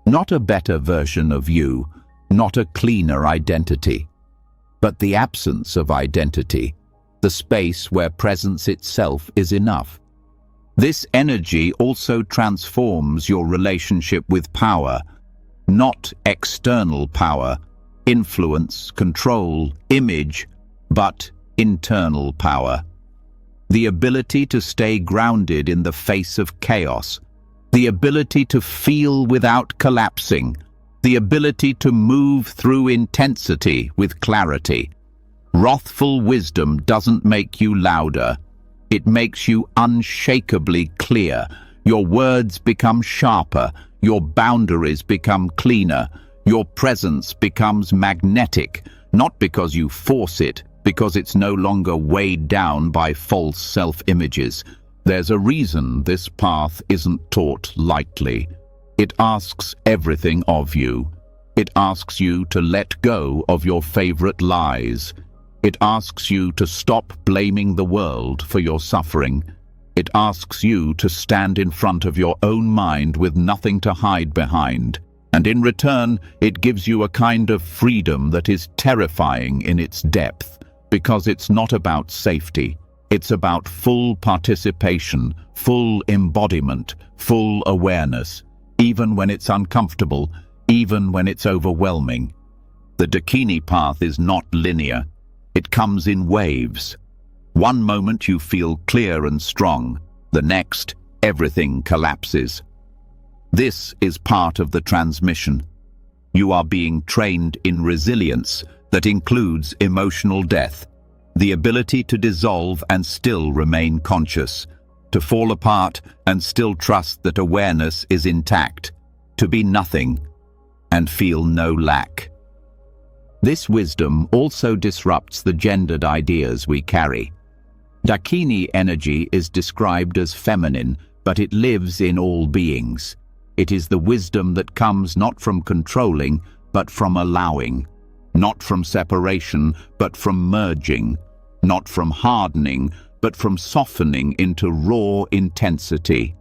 Not a better version of you, not a cleaner identity, but the absence of identity, the space where presence itself is enough. This energy also transforms your relationship with power, not external power, influence, control, image, but internal power. The ability to stay grounded in the face of chaos, the ability to feel without collapsing, the ability to move through intensity with clarity. Wrathful wisdom doesn't make you louder. It makes you unshakably clear. Your words become sharper. Your boundaries become cleaner. Your presence becomes magnetic, not because you force it, because it's no longer weighed down by false self-images. There's a reason this path isn't taught lightly. It asks everything of you. It asks you to let go of your favorite lies. It asks you to stop blaming the world for your suffering. It asks you to stand in front of your own mind with nothing to hide behind. And in return, it gives you a kind of freedom that is terrifying in its depth, because it's not about safety. It's about full participation, full embodiment, full awareness, even when it's uncomfortable, even when it's overwhelming. The Dakini path is not linear. It comes in waves. One moment you feel clear and strong. The next, everything collapses. This is part of the transmission. You are being trained in resilience that includes emotional death, the ability to dissolve and still remain conscious, to fall apart and still trust that awareness is intact, to be nothing and feel no lack. This wisdom also disrupts the gendered ideas we carry. Dakini energy is described as feminine, but it lives in all beings. It is the wisdom that comes not from controlling, but from allowing, not from separation, but from merging, not from hardening, but from softening into raw intensity.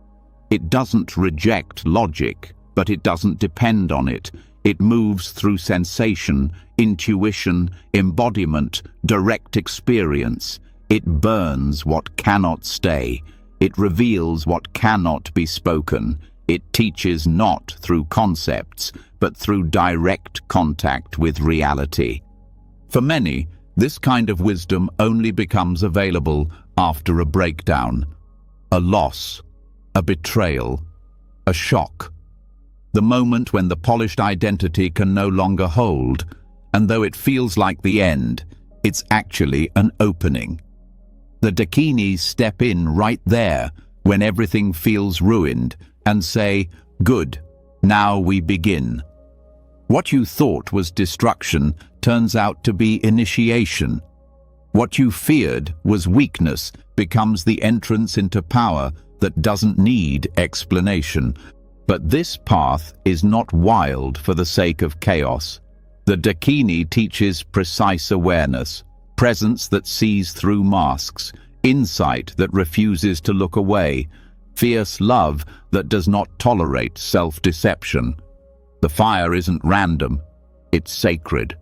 It doesn't reject logic, but it doesn't depend on it. It moves through sensation, intuition, embodiment, direct experience. It burns what cannot stay. It reveals what cannot be spoken. It teaches not through concepts, but through direct contact with reality. For many, this kind of wisdom only becomes available after a breakdown, a loss, a betrayal, a shock. The moment when the polished identity can no longer hold, and though it feels like the end, it's actually an opening. The Dakinis step in right there when everything feels ruined and say, "Good, now we begin." What you thought was destruction turns out to be initiation. What you feared was weakness becomes the entrance into power that doesn't need explanation. But this path is not wild for the sake of chaos. The Dakini teaches precise awareness, presence that sees through masks, insight that refuses to look away, fierce love that does not tolerate self-deception. The fire isn't random, it's sacred,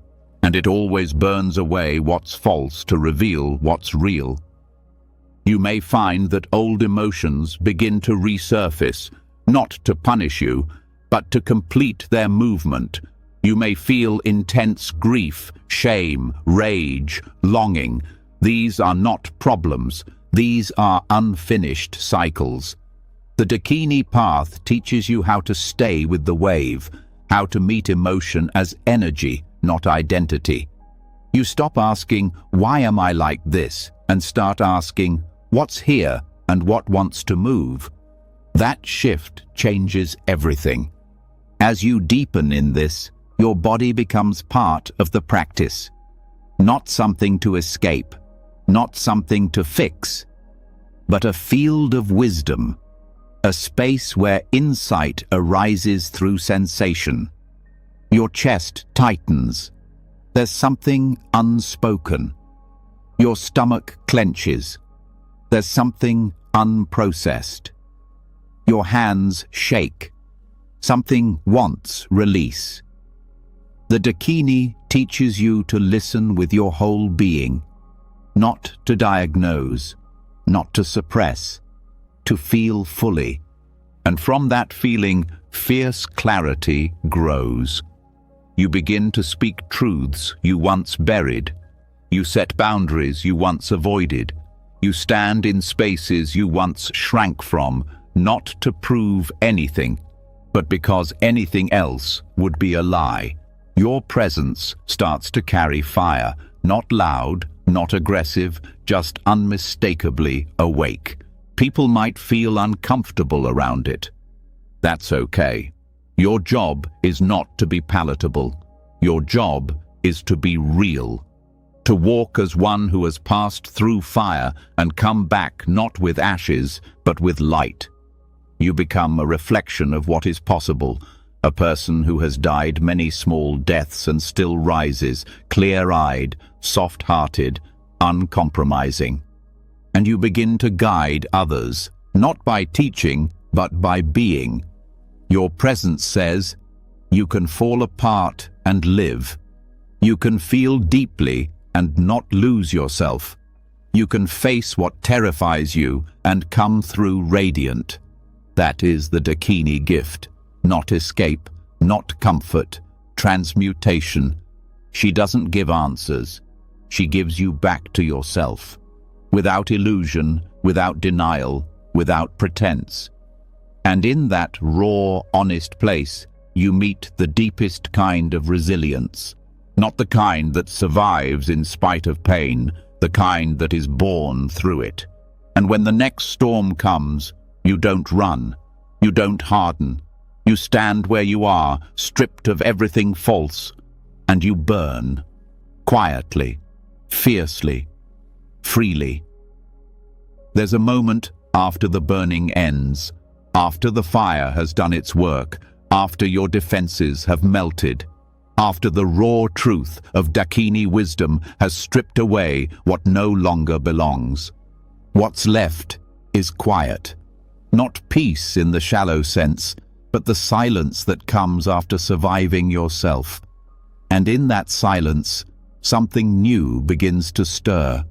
and it always burns away what's false to reveal what's real. You may find that old emotions begin to resurface, not to punish you, but to complete their movement. You may feel intense grief, shame, rage, longing. These are not problems. These are unfinished cycles. The Dakini path teaches you how to stay with the wave, how to meet emotion as energy, not identity. You stop asking, "Why am I like this?" and start asking, "What's here and what wants to move?" That shift changes everything. As you deepen in this, your body becomes part of the practice. Not something to escape, not something to fix, but a field of wisdom, a space where insight arises through sensation. Your chest tightens. There's something unspoken. Your stomach clenches. There's something unprocessed. Your hands shake. Something wants release. The Dakini teaches you to listen with your whole being, not to diagnose, not to suppress, to feel fully. And from that feeling, fierce clarity grows. You begin to speak truths you once buried. You set boundaries you once avoided. You stand in spaces you once shrank from, not to prove anything, but because anything else would be a lie. Your presence starts to carry fire, not loud, not aggressive, just unmistakably awake. People might feel uncomfortable around it. That's okay. Your job is not to be palatable. Your job is to be real. To walk as one who has passed through fire and come back not with ashes, but with light. You become a reflection of what is possible, a person who has died many small deaths and still rises, clear-eyed, soft-hearted, uncompromising. And you begin to guide others, not by teaching, but by being. Your presence says, you can fall apart and live. You can feel deeply and not lose yourself. You can face what terrifies you and come through radiant. That is the Dakini gift. Not escape, not comfort, transmutation. She doesn't give answers. She gives you back to yourself. Without illusion, without denial, without pretense. And in that raw, honest place, you meet the deepest kind of resilience. Not the kind that survives in spite of pain, the kind that is born through it. And when the next storm comes, you don't run, you don't harden. You stand where you are, stripped of everything false, and you burn, quietly, fiercely, freely. There's a moment after the burning ends, after the fire has done its work, after your defenses have melted, after the raw truth of Dakini wisdom has stripped away what no longer belongs. What's left is quiet. Not peace in the shallow sense, but the silence that comes after surviving yourself. And in that silence, something new begins to stir.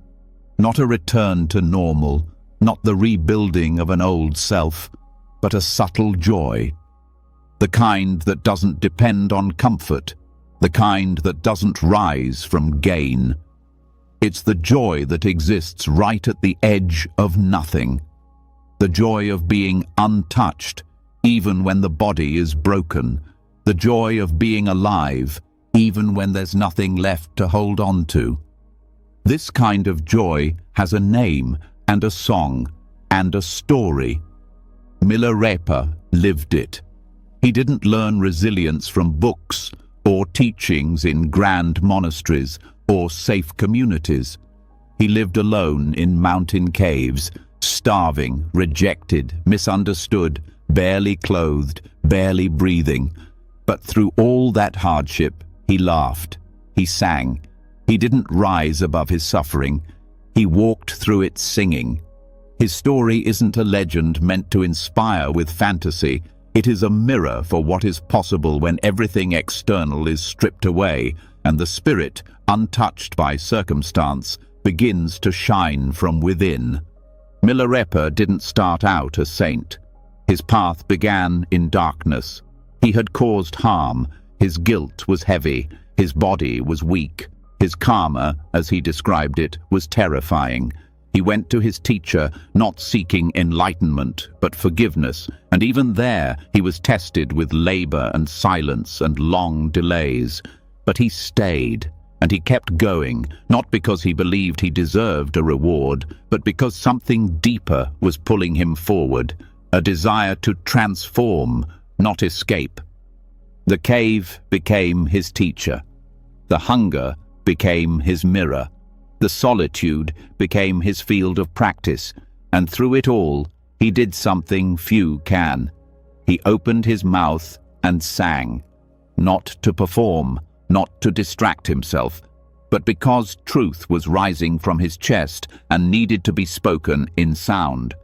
Not a return to normal, not the rebuilding of an old self, but a subtle joy. The kind that doesn't depend on comfort, the kind that doesn't rise from gain. It's the joy that exists right at the edge of nothing. The joy of being untouched, even when the body is broken. The joy of being alive, even when there's nothing left to hold on to. This kind of joy has a name and a song and a story. Milarepa lived it. He didn't learn resilience from books or teachings in grand monasteries or safe communities. He lived alone in mountain caves, starving, rejected, misunderstood, barely clothed, barely breathing. But through all that hardship, he laughed, he sang. He didn't rise above his suffering. He walked through it singing. His story isn't a legend meant to inspire with fantasy. It is a mirror for what is possible when everything external is stripped away and the spirit, untouched by circumstance, begins to shine from within. Milarepa didn't start out a saint. His path began in darkness. He had caused harm. His guilt was heavy. His body was weak. His karma, as he described it, was terrifying. He went to his teacher, not seeking enlightenment, but forgiveness, and even there he was tested with labor and silence and long delays. But he stayed, and he kept going, not because he believed he deserved a reward, but because something deeper was pulling him forward, a desire to transform, not escape. The cave became his teacher. The hunger became his mirror. The solitude became his field of practice, and through it all, he did something few can. He opened his mouth and sang, not to perform, not to distract himself, but because truth was rising from his chest and needed to be spoken in sound.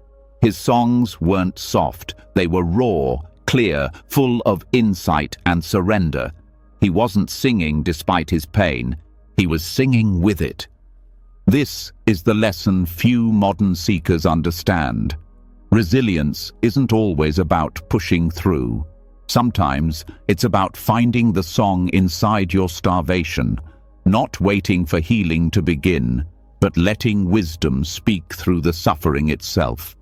His songs weren't soft, they were raw, clear, full of insight and surrender. He wasn't singing despite his pain, he was singing with it. This is the lesson few modern seekers understand. Resilience isn't always about pushing through. Sometimes it's about finding the song inside your starvation, not waiting for healing to begin, but letting wisdom speak through the suffering itself.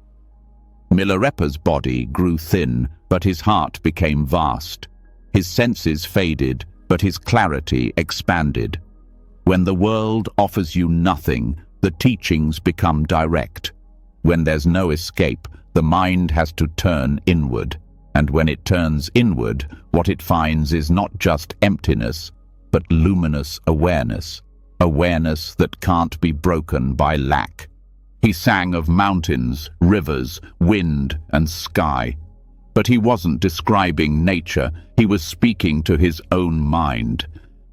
Milarepa's body grew thin, but his heart became vast. His senses faded, but his clarity expanded. When the world offers you nothing, the teachings become direct. When there's no escape, the mind has to turn inward. And when it turns inward, what it finds is not just emptiness, but luminous awareness. Awareness that can't be broken by lack. He sang of mountains, rivers, wind, and sky. But he wasn't describing nature, he was speaking to his own mind.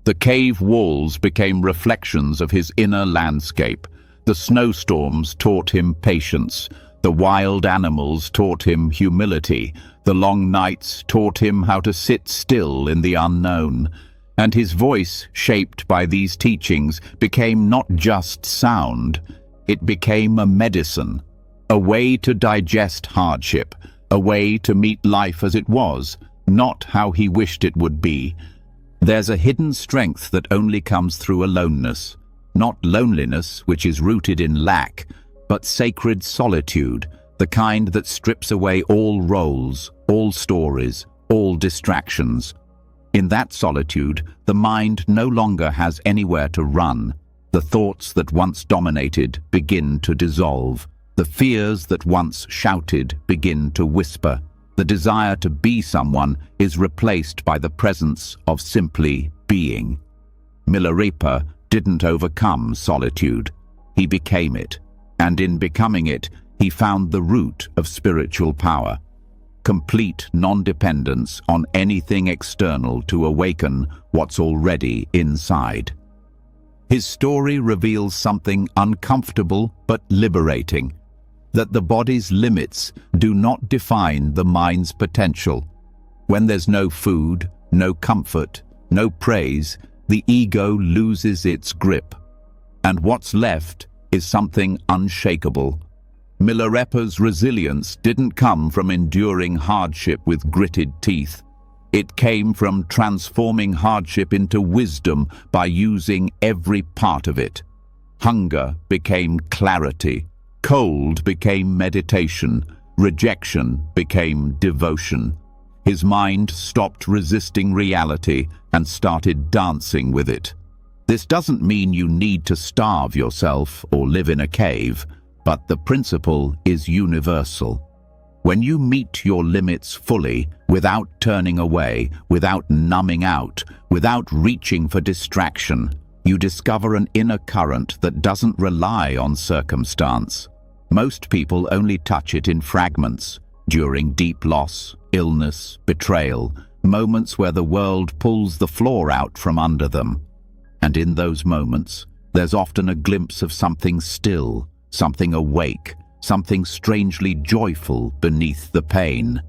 The cave walls became reflections of his inner landscape. The snowstorms taught him patience. The wild animals taught him humility. The long nights taught him how to sit still in the unknown. And his voice, shaped by these teachings, became not just sound. It became a medicine, a way to digest hardship, a way to meet life as it was, not how he wished it would be. There's a hidden strength that only comes through aloneness, not loneliness, which is rooted in lack, but sacred solitude, the kind that strips away all roles, all stories, all distractions. In that solitude, the mind no longer has anywhere to run. The thoughts that once dominated begin to dissolve. The fears that once shouted begin to whisper. The desire to be someone is replaced by the presence of simply being. Milarepa didn't overcome solitude. He became it. And in becoming it, he found the root of spiritual power. Complete non-dependence on anything external to awaken what's already inside. His story reveals something uncomfortable but liberating. that the body's limits do not define the mind's potential. When there's no food, no comfort, no praise, the ego loses its grip. And what's left is something unshakable. Milarepa's resilience didn't come from enduring hardship with gritted teeth. It came from transforming hardship into wisdom by using every part of it. Hunger became clarity. Cold became meditation. Rejection became devotion. His mind stopped resisting reality and started dancing with it. This doesn't mean you need to starve yourself or live in a cave, but the principle is universal. When you meet your limits fully, without turning away, without numbing out, without reaching for distraction, you discover an inner current that doesn't rely on circumstance. Most people only touch it in fragments, during deep loss, illness, betrayal, moments where the world pulls the floor out from under them. And in those moments, there's often a glimpse of something still, something awake, something strangely joyful beneath the pain.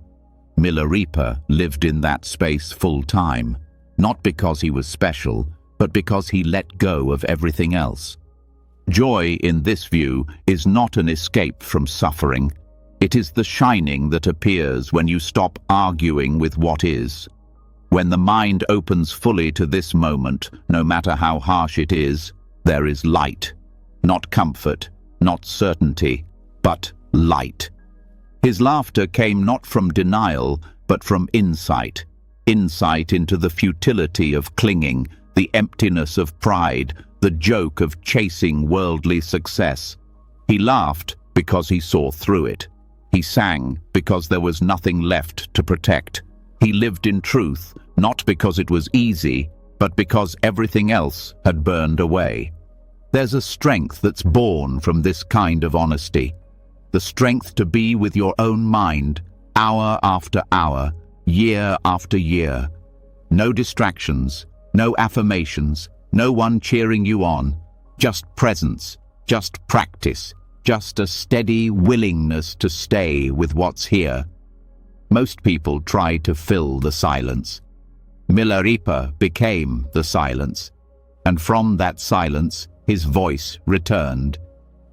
Milarepa lived in that space full time, not because he was special, but because he let go of everything else. Joy, in this view, is not an escape from suffering. It is the shining that appears when you stop arguing with what is. When the mind opens fully to this moment, no matter how harsh it is, there is light. Not comfort, not certainty, but light. His laughter came not from denial, but from insight. Insight into the futility of clinging, the emptiness of pride, the joke of chasing worldly success. He laughed because he saw through it. He sang because there was nothing left to protect. He lived in truth, not because it was easy, but because everything else had burned away. There's a strength that's born from this kind of honesty. The strength to be with your own mind, hour after hour, year after year. No distractions, no affirmations, no one cheering you on. Just presence, just practice, just a steady willingness to stay with what's here. Most people try to fill the silence. Milarepa became the silence, and from that silence his voice returned,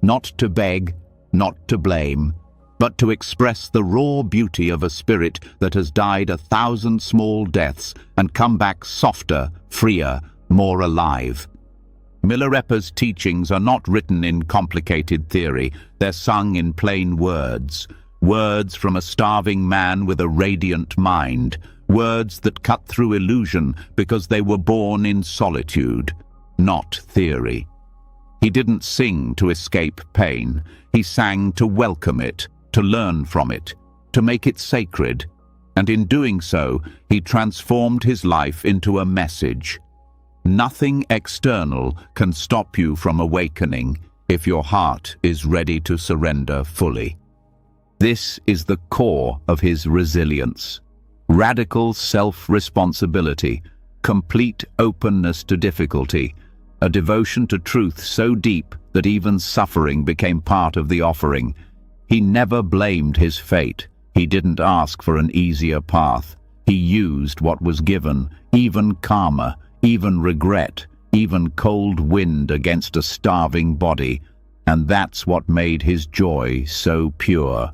not to beg, not to blame, but to express the raw beauty of a spirit that has died 1,000 small deaths and come back softer, freer, more alive. Milarepa's teachings are not written in complicated theory, they're sung in plain words. Words from a starving man with a radiant mind. Words that cut through illusion because they were born in solitude, not theory. He didn't sing to escape pain. He sang to welcome it, to learn from it, to make it sacred. And in doing so, he transformed his life into a message. Nothing external can stop you from awakening if your heart is ready to surrender fully. This is the core of his resilience. Radical self-responsibility, complete openness to difficulty, a devotion to truth so deep that even suffering became part of the offering. He never blamed his fate. He didn't ask for an easier path. He used what was given, even karma, even regret, even cold wind against a starving body, and that's what made his joy so pure.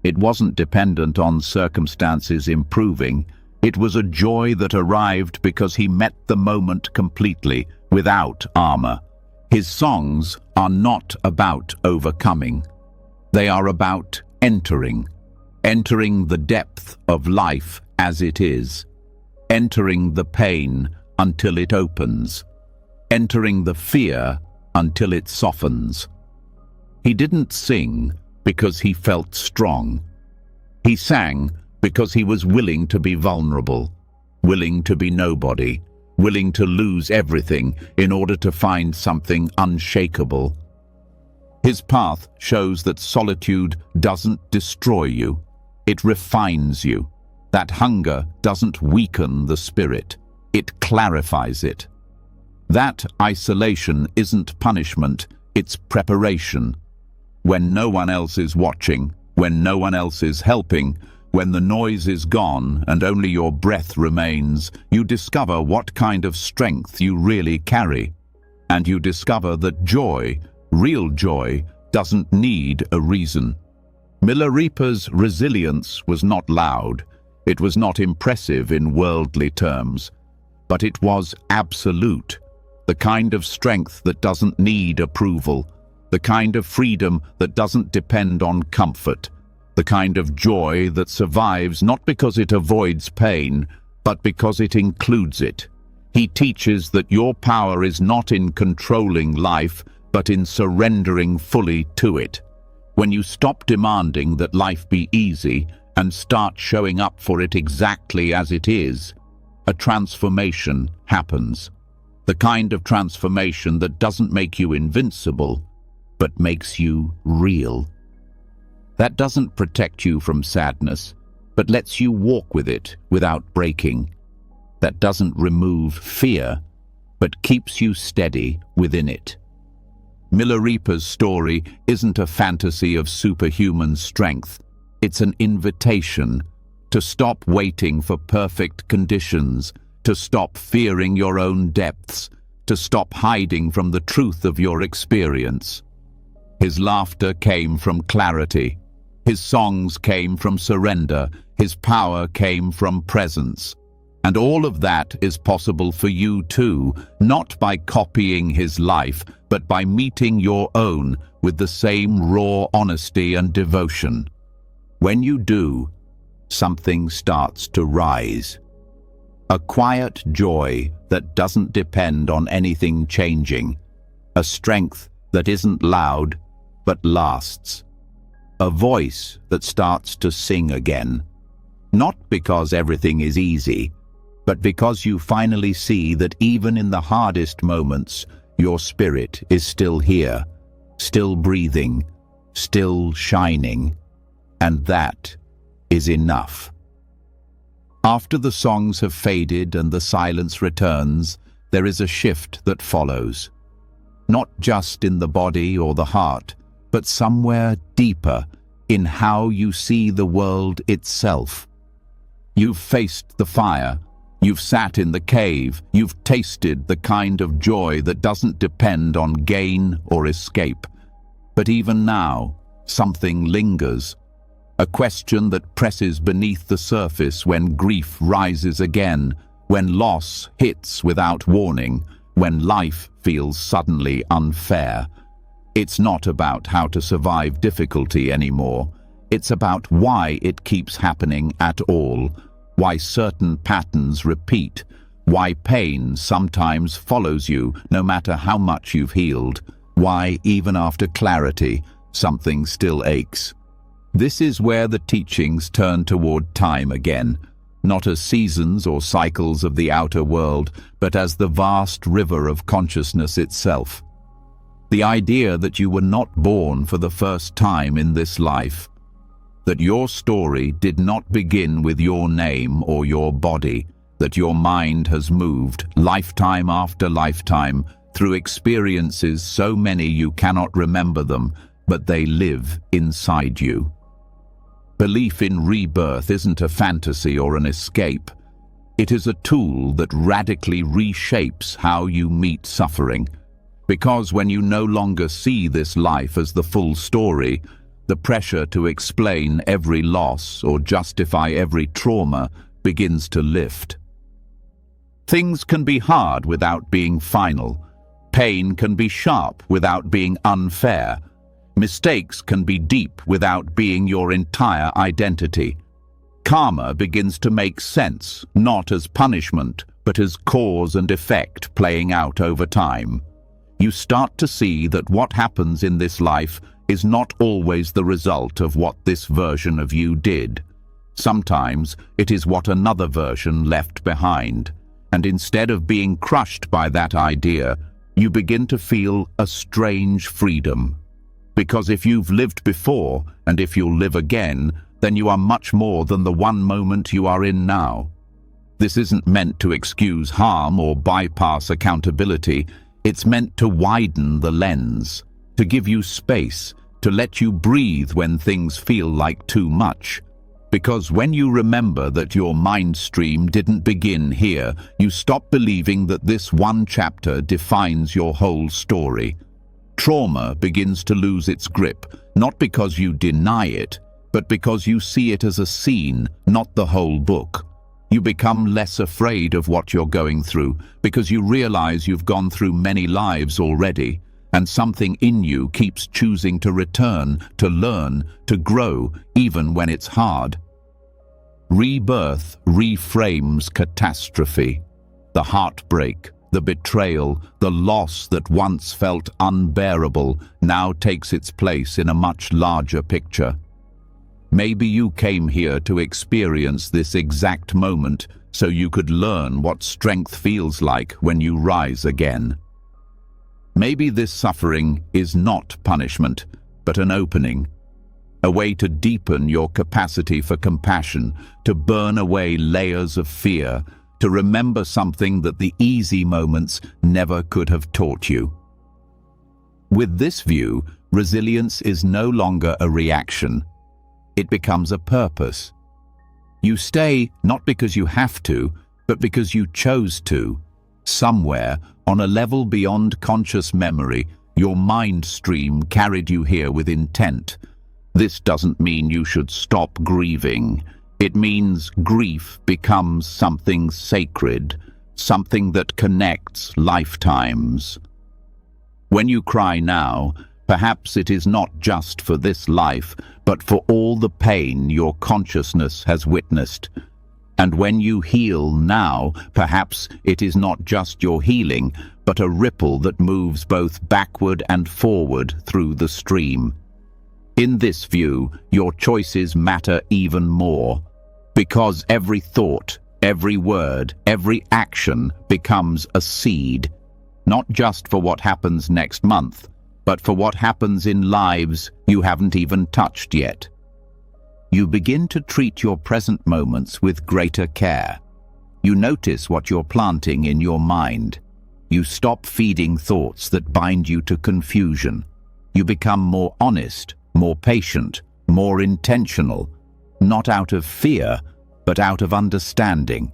It wasn't dependent on circumstances improving. It was a joy that arrived because he met the moment completely, without armor. His songs are not about overcoming. They are about entering the depth of life as it is, entering the pain until it opens, entering the fear until it softens. He didn't sing because he felt strong. He sang because he was willing to be vulnerable, willing to be nobody, willing to lose everything in order to find something unshakable. His path shows that solitude doesn't destroy you, it refines you. That hunger doesn't weaken the spirit, it clarifies it. That isolation isn't punishment, it's preparation. When no one else is watching, when no one else is helping, when the noise is gone and only your breath remains, you discover what kind of strength you really carry. And you discover that joy, real joy, doesn't need a reason. Milarepa's resilience was not loud. It was not impressive in worldly terms. But it was absolute. The kind of strength that doesn't need approval. The kind of freedom that doesn't depend on comfort. The kind of joy that survives not because it avoids pain, but because it includes it. He teaches that your power is not in controlling life, but in surrendering fully to it. When you stop demanding that life be easy and start showing up for it exactly as it is, a transformation happens. The kind of transformation that doesn't make you invincible, but makes you real. That doesn't protect you from sadness, but lets you walk with it without breaking. That doesn't remove fear, but keeps you steady within it. Milarepa's story isn't a fantasy of superhuman strength. It's an invitation to stop waiting for perfect conditions, to stop fearing your own depths, to stop hiding from the truth of your experience. His laughter came from clarity. His songs came from surrender. His power came from presence. And all of that is possible for you too, not by copying his life, but by meeting your own with the same raw honesty and devotion. When you do, something starts to rise. A quiet joy that doesn't depend on anything changing. A strength that isn't loud, but lasts. A voice that starts to sing again. Not because everything is easy, but because you finally see that even in the hardest moments, your spirit is still here, still breathing, still shining, and that is enough. After the songs have faded and the silence returns, there is a shift that follows. Not just in the body or the heart, but somewhere deeper in how you see the world itself. You've faced the fire. You've sat in the cave. You've tasted the kind of joy that doesn't depend on gain or escape. But even now, something lingers. A question that presses beneath the surface when grief rises again, when loss hits without warning, when life feels suddenly unfair. It's not about how to survive difficulty anymore. It's about why it keeps happening at all. Why certain patterns repeat, why pain sometimes follows you no matter how much you've healed, why even after clarity, something still aches. This is where the teachings turn toward time again, not as seasons or cycles of the outer world, but as the vast river of consciousness itself. The idea that you were not born for the first time in this life, that your story did not begin with your name or your body, that your mind has moved lifetime after lifetime through experiences so many you cannot remember them, but they live inside you. Belief in rebirth isn't a fantasy or an escape. It is a tool that radically reshapes how you meet suffering. Because when you no longer see this life as the full story, the pressure to explain every loss or justify every trauma begins to lift. Things can be hard without being final. Pain can be sharp without being unfair. Mistakes can be deep without being your entire identity. Karma begins to make sense, not as punishment, but as cause and effect playing out over time. You start to see that what happens in this life is not always the result of what this version of you did. Sometimes it is what another version left behind. And instead of being crushed by that idea, you begin to feel a strange freedom. Because if you've lived before, and if you'll live again, then you are much more than the one moment you are in now. This isn't meant to excuse harm or bypass accountability. It's meant to widen the lens, to give you space, to let you breathe when things feel like too much. Because when you remember that your mind stream didn't begin here, you stop believing that this one chapter defines your whole story. Trauma begins to lose its grip, not because you deny it, but because you see it as a scene, not the whole book. You become less afraid of what you're going through because you realize you've gone through many lives already, and something in you keeps choosing to return, to learn, to grow, even when it's hard. Rebirth reframes catastrophe. The heartbreak, the betrayal, the loss that once felt unbearable now takes its place in a much larger picture. Maybe you came here to experience this exact moment so you could learn what strength feels like when you rise again. Maybe this suffering is not punishment, but an opening, a way to deepen your capacity for compassion, to burn away layers of fear, to remember something that the easy moments never could have taught you. With this view, resilience is no longer a reaction. It becomes a purpose. You stay not because you have to, but because you chose to. Somewhere, on a level beyond conscious memory, your mind stream carried you here with intent. This doesn't mean you should stop grieving. It means grief becomes something sacred, something that connects lifetimes. When you cry now, perhaps it is not just for this life, but for all the pain your consciousness has witnessed. And when you heal now, perhaps it is not just your healing, but a ripple that moves both backward and forward through the stream. In this view, your choices matter even more, because every thought, every word, every action becomes a seed, not just for what happens next month, but for what happens in lives you haven't even touched yet. You begin to treat your present moments with greater care. You notice what you're planting in your mind. You stop feeding thoughts that bind you to confusion. You become more honest, more patient, more intentional, not out of fear, but out of understanding.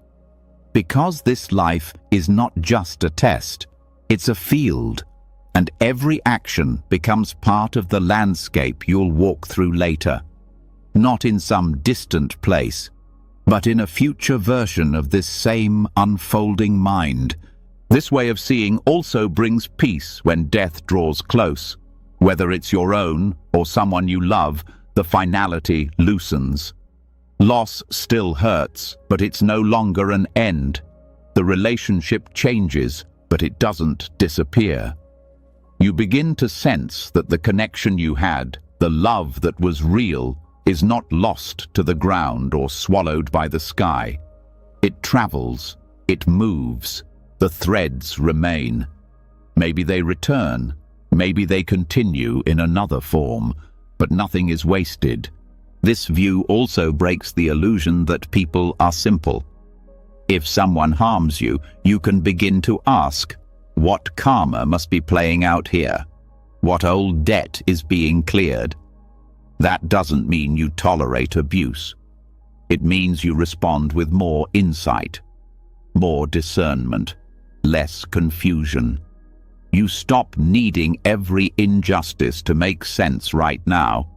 Because this life is not just a test, it's a field, and every action becomes part of the landscape you'll walk through later. Not in some distant place, but in a future version of this same unfolding mind. This way of seeing also brings peace when death draws close. Whether it's your own or someone you love, the finality loosens. Loss still hurts, but it's no longer an end. The relationship changes, but it doesn't disappear. You begin to sense that the connection you had, the love that was real, is not lost to the ground or swallowed by the sky. It travels, it moves, the threads remain. Maybe they return, maybe they continue in another form, but nothing is wasted. This view also breaks the illusion that people are simple. If someone harms you, you can begin to ask, what karma must be playing out here? What old debt is being cleared? That doesn't mean you tolerate abuse. It means you respond with more insight, more discernment, less confusion. You stop needing every injustice to make sense right now.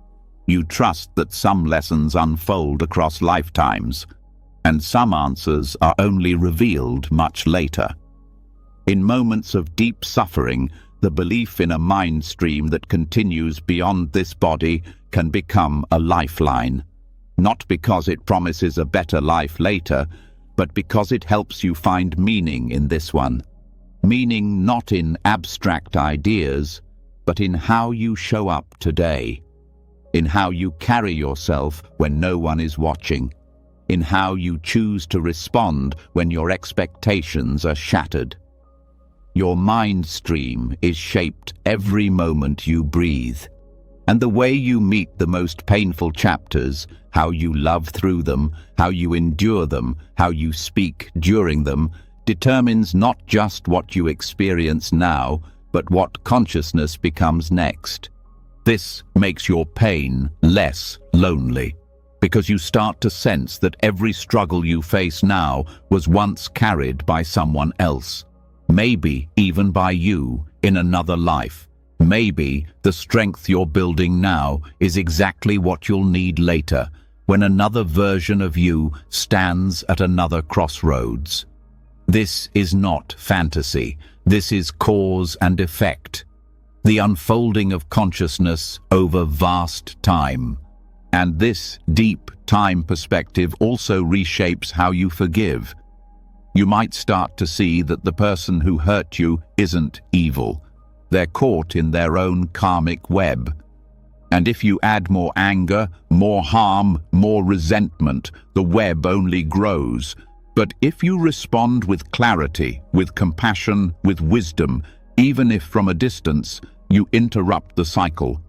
You trust that some lessons unfold across lifetimes, and some answers are only revealed much later. In moments of deep suffering, the belief in a mind stream that continues beyond this body can become a lifeline, not because it promises a better life later, but because it helps you find meaning in this one. Meaning not in abstract ideas, but in how you show up today, in how you carry yourself when no one is watching, in how you choose to respond when your expectations are shattered. Your mind stream is shaped every moment you breathe, and the way you meet the most painful chapters, how you love through them, how you endure them, how you speak during them, determines not just what you experience now, but what consciousness becomes next. This makes your pain less lonely, because you start to sense that every struggle you face now was once carried by someone else, maybe even by you in another life. Maybe the strength you're building now is exactly what you'll need later, when another version of you stands at another crossroads. This is not fantasy. This is cause and effect. The unfolding of consciousness over vast time. And this deep time perspective also reshapes how you forgive. You might start to see that the person who hurt you isn't evil. They're caught in their own karmic web. And if you add more anger, more harm, more resentment, the web only grows. But if you respond with clarity, with compassion, with wisdom, even if from a distance, you interrupt the cycle.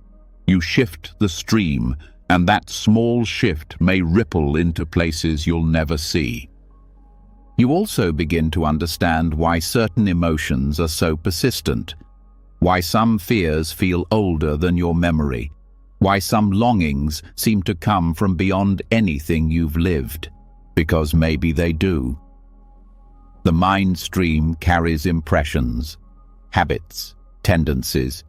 You shift the stream, and that small shift may ripple into places you'll never see. You also begin to understand why certain emotions are so persistent, why some fears feel older than your memory, why some longings seem to come from beyond anything you've lived, because maybe they do. The mind stream carries impressions, habits, tendencies,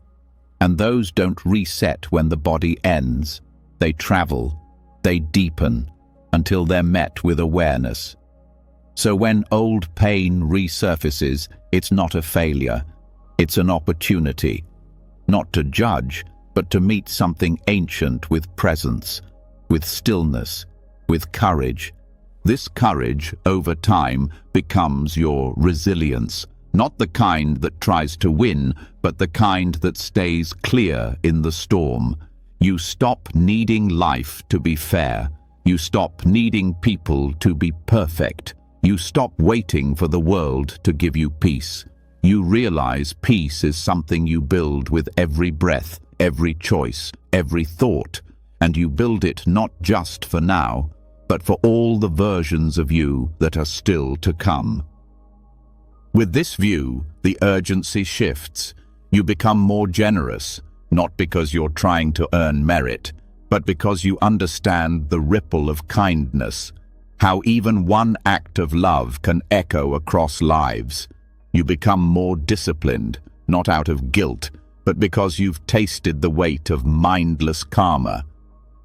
and those don't reset when the body ends. They travel, they deepen, until they're met with awareness. So when old pain resurfaces, it's not a failure. It's an opportunity, not to judge, but to meet something ancient with presence, with stillness, with courage. This courage, over time, becomes your resilience, not the kind that tries to win, but the kind that stays clear in the storm. You stop needing life to be fair. You stop needing people to be perfect. You stop waiting for the world to give you peace. You realize peace is something you build with every breath, every choice, every thought, and you build it not just for now, but for all the versions of you that are still to come. With this view, the urgency shifts. You become more generous, not because you're trying to earn merit, but because you understand the ripple of kindness, how even one act of love can echo across lives. You become more disciplined, not out of guilt, but because you've tasted the weight of mindless karma.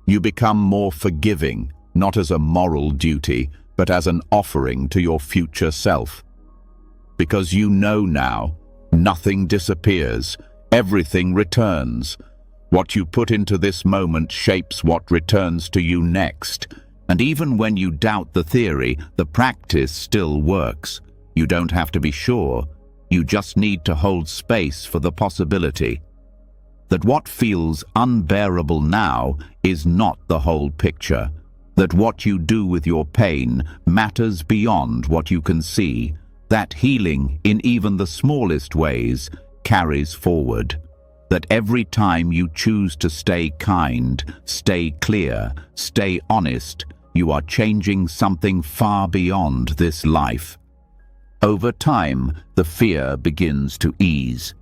You become more forgiving, not as a moral duty, but as an offering to your future self. Because you know now, nothing disappears, everything returns. What you put into this moment shapes what returns to you next. And even when you doubt the theory, the practice still works. You don't have to be sure. You just need to hold space for the possibility that what feels unbearable now is not the whole picture, that what you do with your pain matters beyond what you can see, that healing, in even the smallest ways, carries forward, that every time you choose to stay kind, stay clear, stay honest, you are changing something far beyond this life. Over time, the fear begins to ease.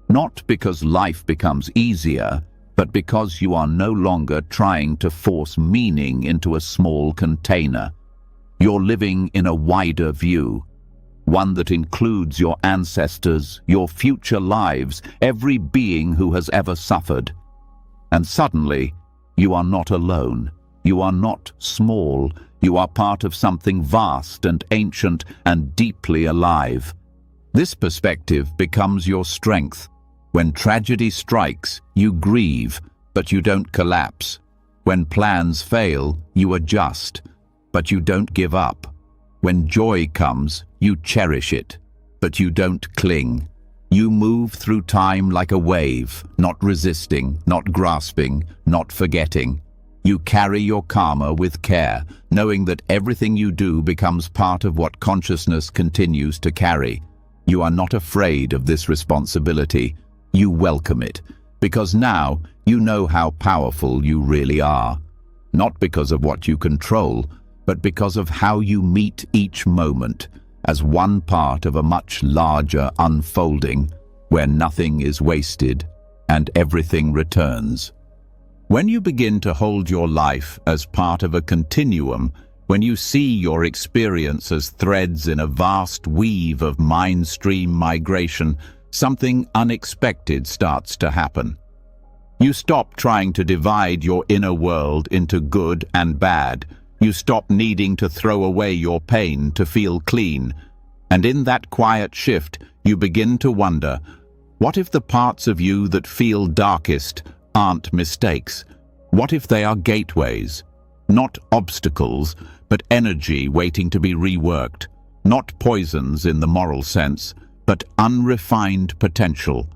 Not because life becomes easier, but because you are no longer trying to force meaning into a small container. You're living in a wider view, one that includes your ancestors, your future lives, every being who has ever suffered. And suddenly, you are not alone. You are not small. You are part of something vast and ancient and deeply alive. This perspective becomes your strength. When tragedy strikes, you grieve, but you don't collapse. When plans fail, you adjust, but you don't give up. When joy comes, you cherish it, but you don't cling. You move through time like a wave, not resisting, not grasping, not forgetting. You carry your karma with care, knowing that everything you do becomes part of what consciousness continues to carry. You are not afraid of this responsibility. You welcome it, because now you know how powerful you really are. Not because of what you control, but because of how you meet each moment as one part of a much larger unfolding where nothing is wasted, and everything returns. When you begin to hold your life as part of a continuum, when you see your experience as threads in a vast weave of mind stream migration, something unexpected starts to happen. You stop trying to divide your inner world into good and bad. You stop needing to throw away your pain to feel clean. And in that quiet shift, you begin to wonder, what if the parts of you that feel darkest aren't mistakes? What if they are gateways? Not obstacles, but energy waiting to be reworked. Not poisons in the moral sense, but unrefined potential.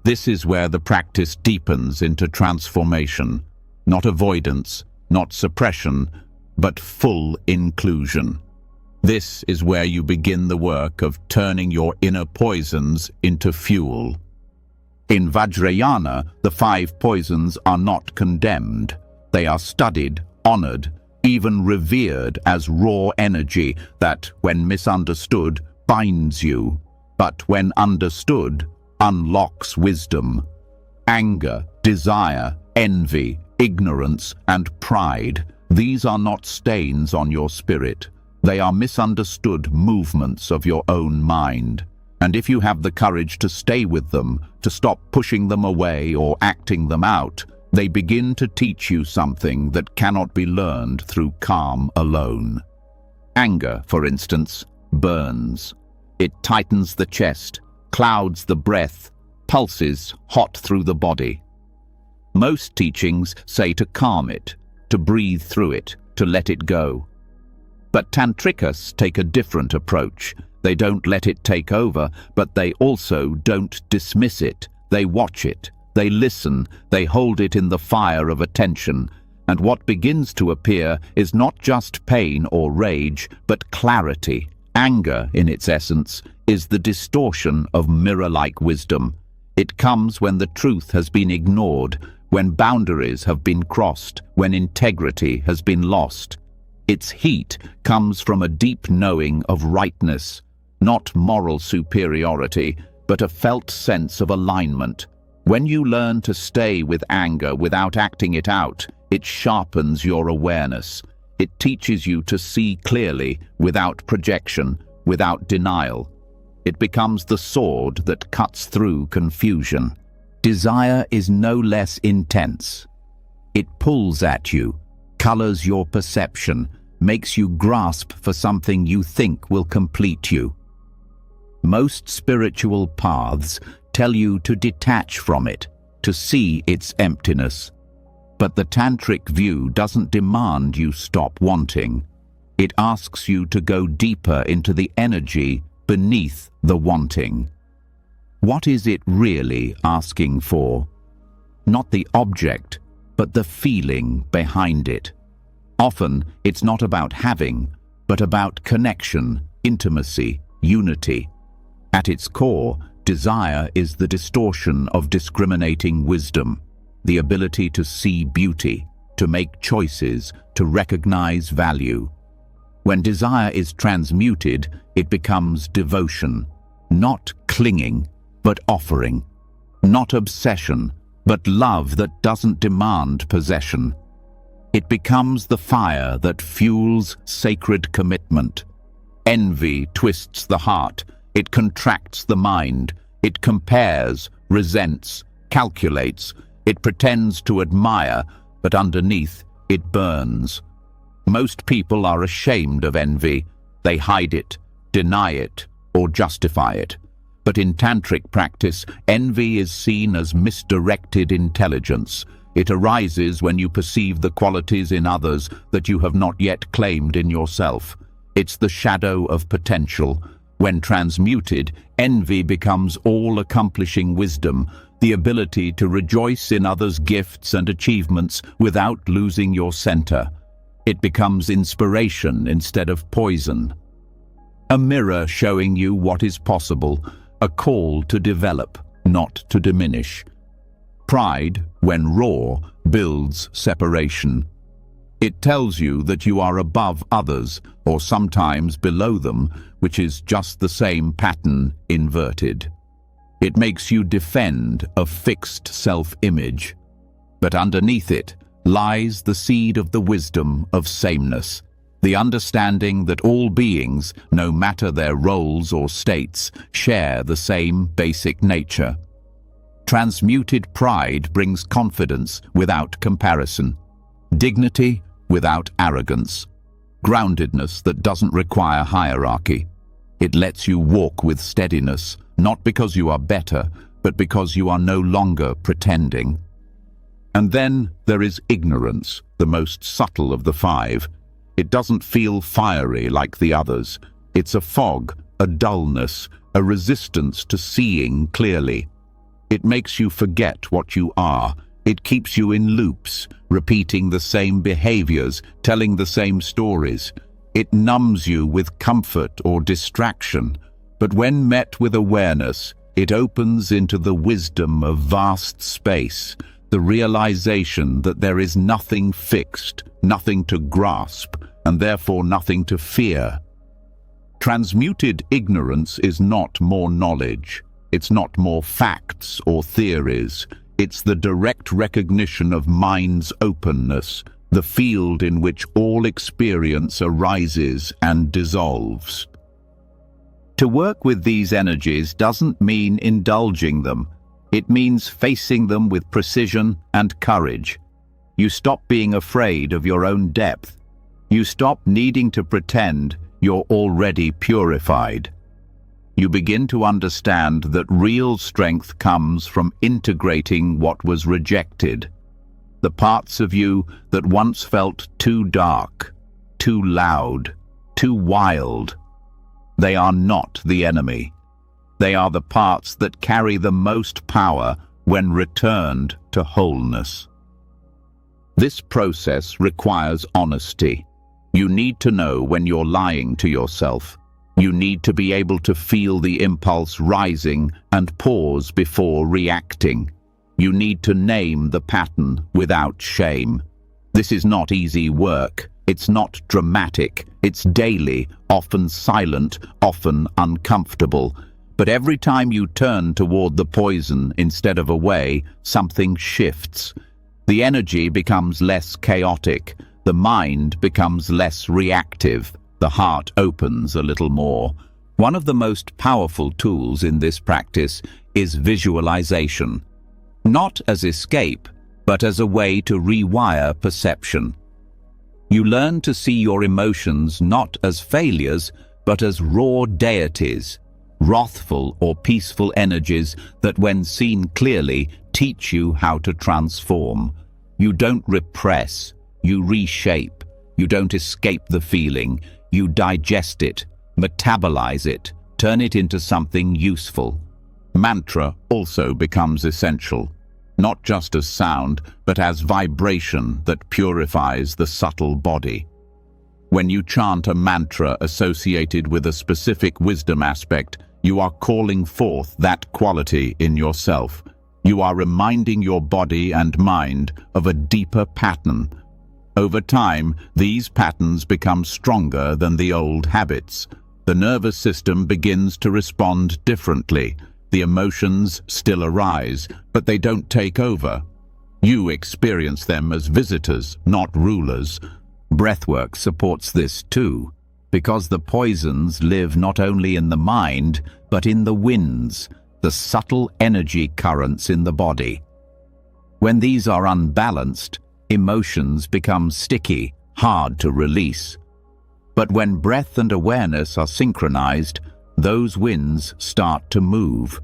This is where the practice deepens into transformation. Not avoidance, not suppression, but full inclusion. This is where you begin the work of turning your inner poisons into fuel. In Vajrayana, the 5 poisons are not condemned. They are studied, honored, even revered as raw energy that, when misunderstood, binds you, but when understood, unlocks wisdom. Anger, desire, envy, ignorance, and pride, these are not stains on your spirit. They are misunderstood movements of your own mind. And if you have the courage to stay with them, to stop pushing them away or acting them out, they begin to teach you something that cannot be learned through calm alone. Anger, for instance, burns. It tightens the chest, clouds the breath, pulses hot through the body. Most teachings say to calm it, to breathe through it, to let it go. But Tantrikas take a different approach. They don't let it take over, but they also don't dismiss it. They watch it, they listen, they hold it in the fire of attention. And what begins to appear is not just pain or rage, but clarity. Anger, in its essence, is the distortion of mirror-like wisdom. It comes when the truth has been ignored, when boundaries have been crossed, when integrity has been lost. Its heat comes from a deep knowing of rightness, not moral superiority, but a felt sense of alignment. When you learn to stay with anger without acting it out, it sharpens your awareness. It teaches you to see clearly, without projection, without denial. It becomes the sword that cuts through confusion. Desire is no less intense. It pulls at you, colors your perception, makes you grasp for something you think will complete you. Most spiritual paths tell you to detach from it, to see its emptiness. But the tantric view doesn't demand you stop wanting. It asks you to go deeper into the energy beneath the wanting. What is it really asking for? Not the object, but the feeling behind it. Often, it's not about having, but about connection, intimacy, unity. At its core, desire is the distortion of discriminating wisdom, the ability to see beauty, to make choices, to recognize value. When desire is transmuted, it becomes devotion, not clinging, but offering, not obsession, but love that doesn't demand possession. It becomes the fire that fuels sacred commitment. Envy twists the heart, it contracts the mind, it compares, resents, calculates, it pretends to admire, but underneath it burns. Most people are ashamed of envy. They hide it, deny it, or justify it. But in tantric practice, envy is seen as misdirected intelligence. It arises when you perceive the qualities in others that you have not yet claimed in yourself. It's the shadow of potential. When transmuted, envy becomes all-accomplishing wisdom, the ability to rejoice in others' gifts and achievements without losing your center. It becomes inspiration instead of poison. A mirror showing you what is possible, a call to develop, not to diminish. Pride, when raw, builds separation. It tells you that you are above others, or sometimes below them, which is just the same pattern inverted. It makes you defend a fixed self-image. But underneath it lies the seed of the wisdom of sameness, the understanding that all beings, no matter their roles or states, share the same basic nature. Transmuted pride brings confidence without comparison, dignity without arrogance, groundedness that doesn't require hierarchy. It lets you walk with steadiness, not because you are better, but because you are no longer pretending. And then there is ignorance, the most subtle of the five. It doesn't feel fiery like the others. It's a fog, a dullness, a resistance to seeing clearly. It makes you forget what you are. It keeps you in loops, repeating the same behaviors, telling the same stories. It numbs you with comfort or distraction. But when met with awareness, it opens into the wisdom of vast space, the realization that there is nothing fixed, nothing to grasp, and therefore nothing to fear. Transmuted ignorance is not more knowledge. It's not more facts or theories. It's the direct recognition of mind's openness, the field in which all experience arises and dissolves. To work with these energies doesn't mean indulging them. It means facing them with precision and courage. You stop being afraid of your own depth. You stop needing to pretend you're already purified. You begin to understand that real strength comes from integrating what was rejected. The parts of you that once felt too dark, too loud, too wild. They are not the enemy. They are the parts that carry the most power when returned to wholeness. This process requires honesty. You need to know when you're lying to yourself. You need to be able to feel the impulse rising and pause before reacting. You need to name the pattern without shame. This is not easy work. It's not dramatic. It's daily, often silent, often uncomfortable. But every time you turn toward the poison instead of away, something shifts. The energy becomes less chaotic. The mind becomes less reactive. The heart opens a little more. One of the most powerful tools in this practice is visualization. Not as escape, but as a way to rewire perception. You learn to see your emotions not as failures, but as raw deities, wrathful or peaceful energies that, when seen clearly, teach you how to transform. You don't repress, you reshape. You don't escape the feeling. You digest it, metabolize it, turn it into something useful. Mantra also becomes essential, not just as sound, but as vibration that purifies the subtle body. When you chant a mantra associated with a specific wisdom aspect, you are calling forth that quality in yourself. You are reminding your body and mind of a deeper pattern. Over time, these patterns become stronger than the old habits. The nervous system begins to respond differently. The emotions still arise, but they don't take over. You experience them as visitors, not rulers. Breathwork supports this too, because the poisons live not only in the mind, but in the winds, the subtle energy currents in the body. When these are unbalanced, emotions become sticky, hard to release. But when breath and awareness are synchronized, those winds start to move.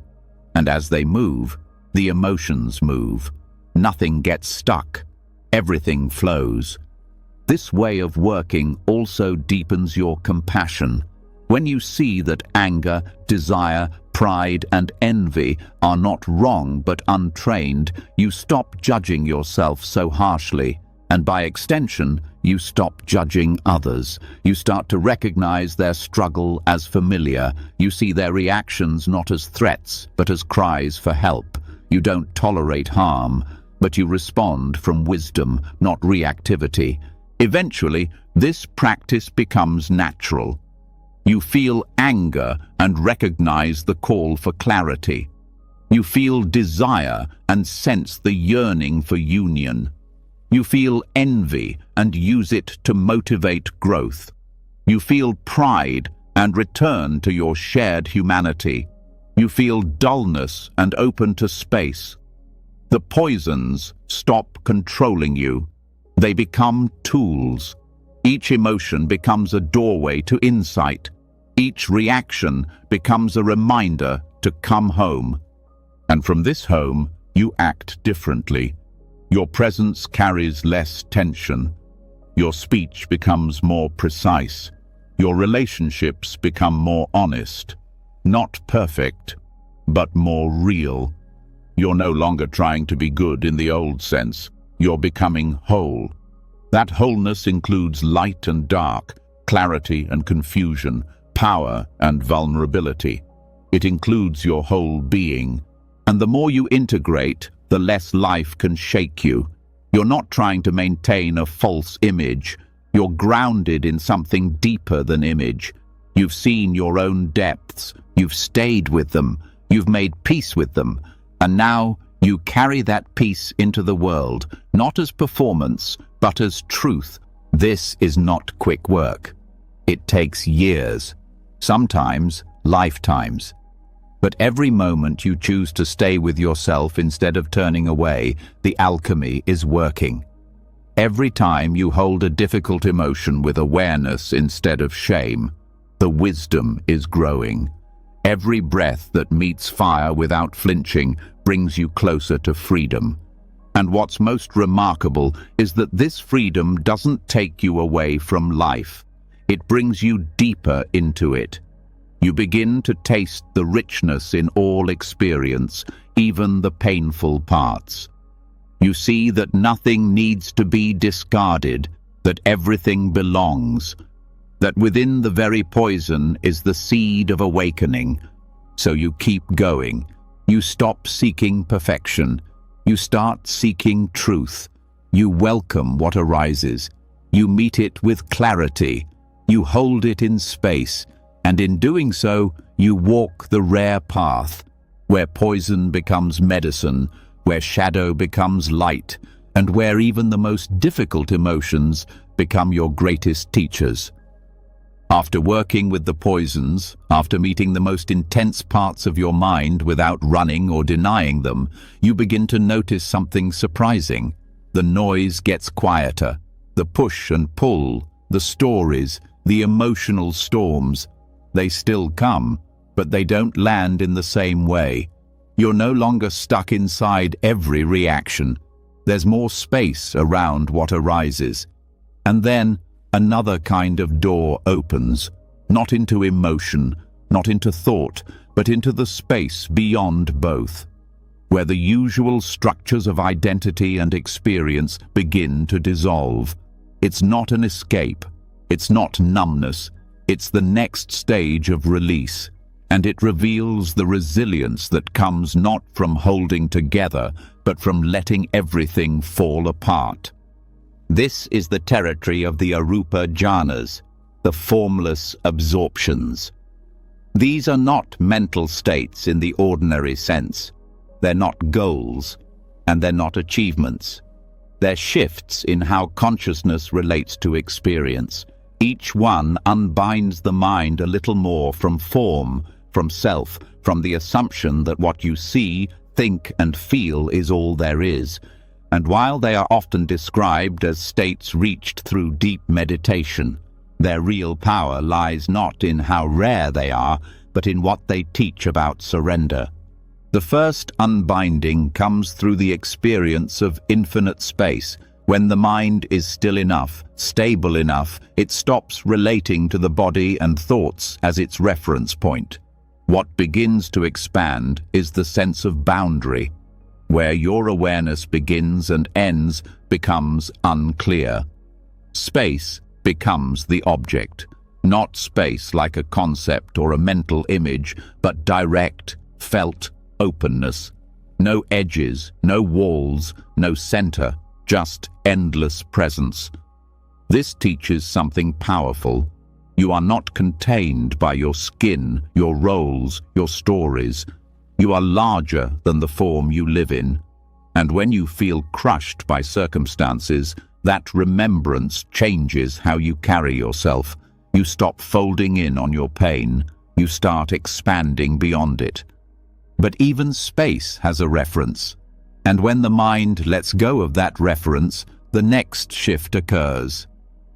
And as they move, the emotions move. Nothing gets stuck. Everything flows. This way of working also deepens your compassion. When you see that anger, desire, pride, and envy are not wrong but untrained, you stop judging yourself so harshly, and by extension, you stop judging others. You start to recognize their struggle as familiar. You see their reactions not as threats, but as cries for help. You don't tolerate harm, but you respond from wisdom, not reactivity. Eventually, this practice becomes natural. You feel anger and recognize the call for clarity. You feel desire and sense the yearning for union. You feel envy and use it to motivate growth. You feel pride and return to your shared humanity. You feel dullness and open to space. The poisons stop controlling you. They become tools. Each emotion becomes a doorway to insight. Each reaction becomes a reminder to come home. And from this home, you act differently. Your presence carries less tension. Your speech becomes more precise. Your relationships become more honest. Not perfect, but more real. You're no longer trying to be good in the old sense. You're becoming whole. That wholeness includes light and dark, clarity and confusion, power and vulnerability. It includes your whole being. And the more you integrate, the less life can shake you. You're not trying to maintain a false image. You're grounded in something deeper than image. You've seen your own depths. You've stayed with them. You've made peace with them. And now you carry that peace into the world, not as performance, but as truth. This is not quick work. It takes years, sometimes lifetimes. But every moment you choose to stay with yourself instead of turning away, the alchemy is working. Every time you hold a difficult emotion with awareness instead of shame, the wisdom is growing. Every breath that meets fire without flinching brings you closer to freedom. And what's most remarkable is that this freedom doesn't take you away from life. It brings you deeper into it. You begin to taste the richness in all experience, even the painful parts. You see that nothing needs to be discarded, that everything belongs, that within the very poison is the seed of awakening. So you keep going. You stop seeking perfection. You start seeking truth. You welcome what arises. You meet it with clarity. You hold it in space. And in doing so, you walk the rare path, where poison becomes medicine, where shadow becomes light, and where even the most difficult emotions become your greatest teachers. After working with the poisons, after meeting the most intense parts of your mind without running or denying them, you begin to notice something surprising. The noise gets quieter. The push and pull, the stories, the emotional storms, they still come, but they don't land in the same way. You're no longer stuck inside every reaction. There's more space around what arises. And then another kind of door opens, not into emotion, not into thought, but into the space beyond both, where the usual structures of identity and experience begin to dissolve. It's not an escape. It's not numbness. It's the next stage of release, and it reveals the resilience that comes not from holding together, but from letting everything fall apart. This is the territory of the arupa jhanas, the formless absorptions. These are not mental states in the ordinary sense. They're not goals, and they're not achievements. They're shifts in how consciousness relates to experience. Each one unbinds the mind a little more from form, from self, from the assumption that what you see, think, and feel is all there is. And while they are often described as states reached through deep meditation, their real power lies not in how rare they are, but in what they teach about surrender. The first unbinding comes through the experience of infinite space. When the mind is still enough, stable enough, it stops relating to the body and thoughts as its reference point. What begins to expand is the sense of boundary, where your awareness begins and ends becomes unclear. Space becomes the object, not space like a concept or a mental image, but direct, felt openness. No edges, no walls, no center, just endless presence. This teaches something powerful. You are not contained by your skin, your roles, your stories. You are larger than the form you live in. And when you feel crushed by circumstances, that remembrance changes how you carry yourself. You stop folding in on your pain. You start expanding beyond it. But even space has a reference. And when the mind lets go of that reference, the next shift occurs.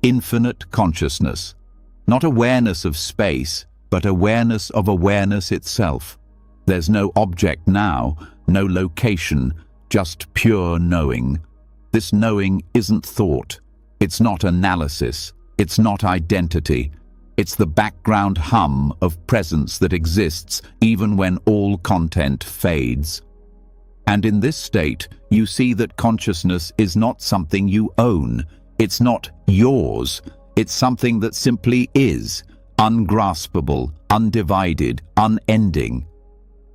Infinite consciousness. Not awareness of space, but awareness of awareness itself. There's no object now, no location, just pure knowing. This knowing isn't thought. It's not analysis. It's not identity. It's the background hum of presence that exists even when all content fades. And in this state, you see that consciousness is not something you own. It's not yours. It's something that simply is, ungraspable, undivided, unending.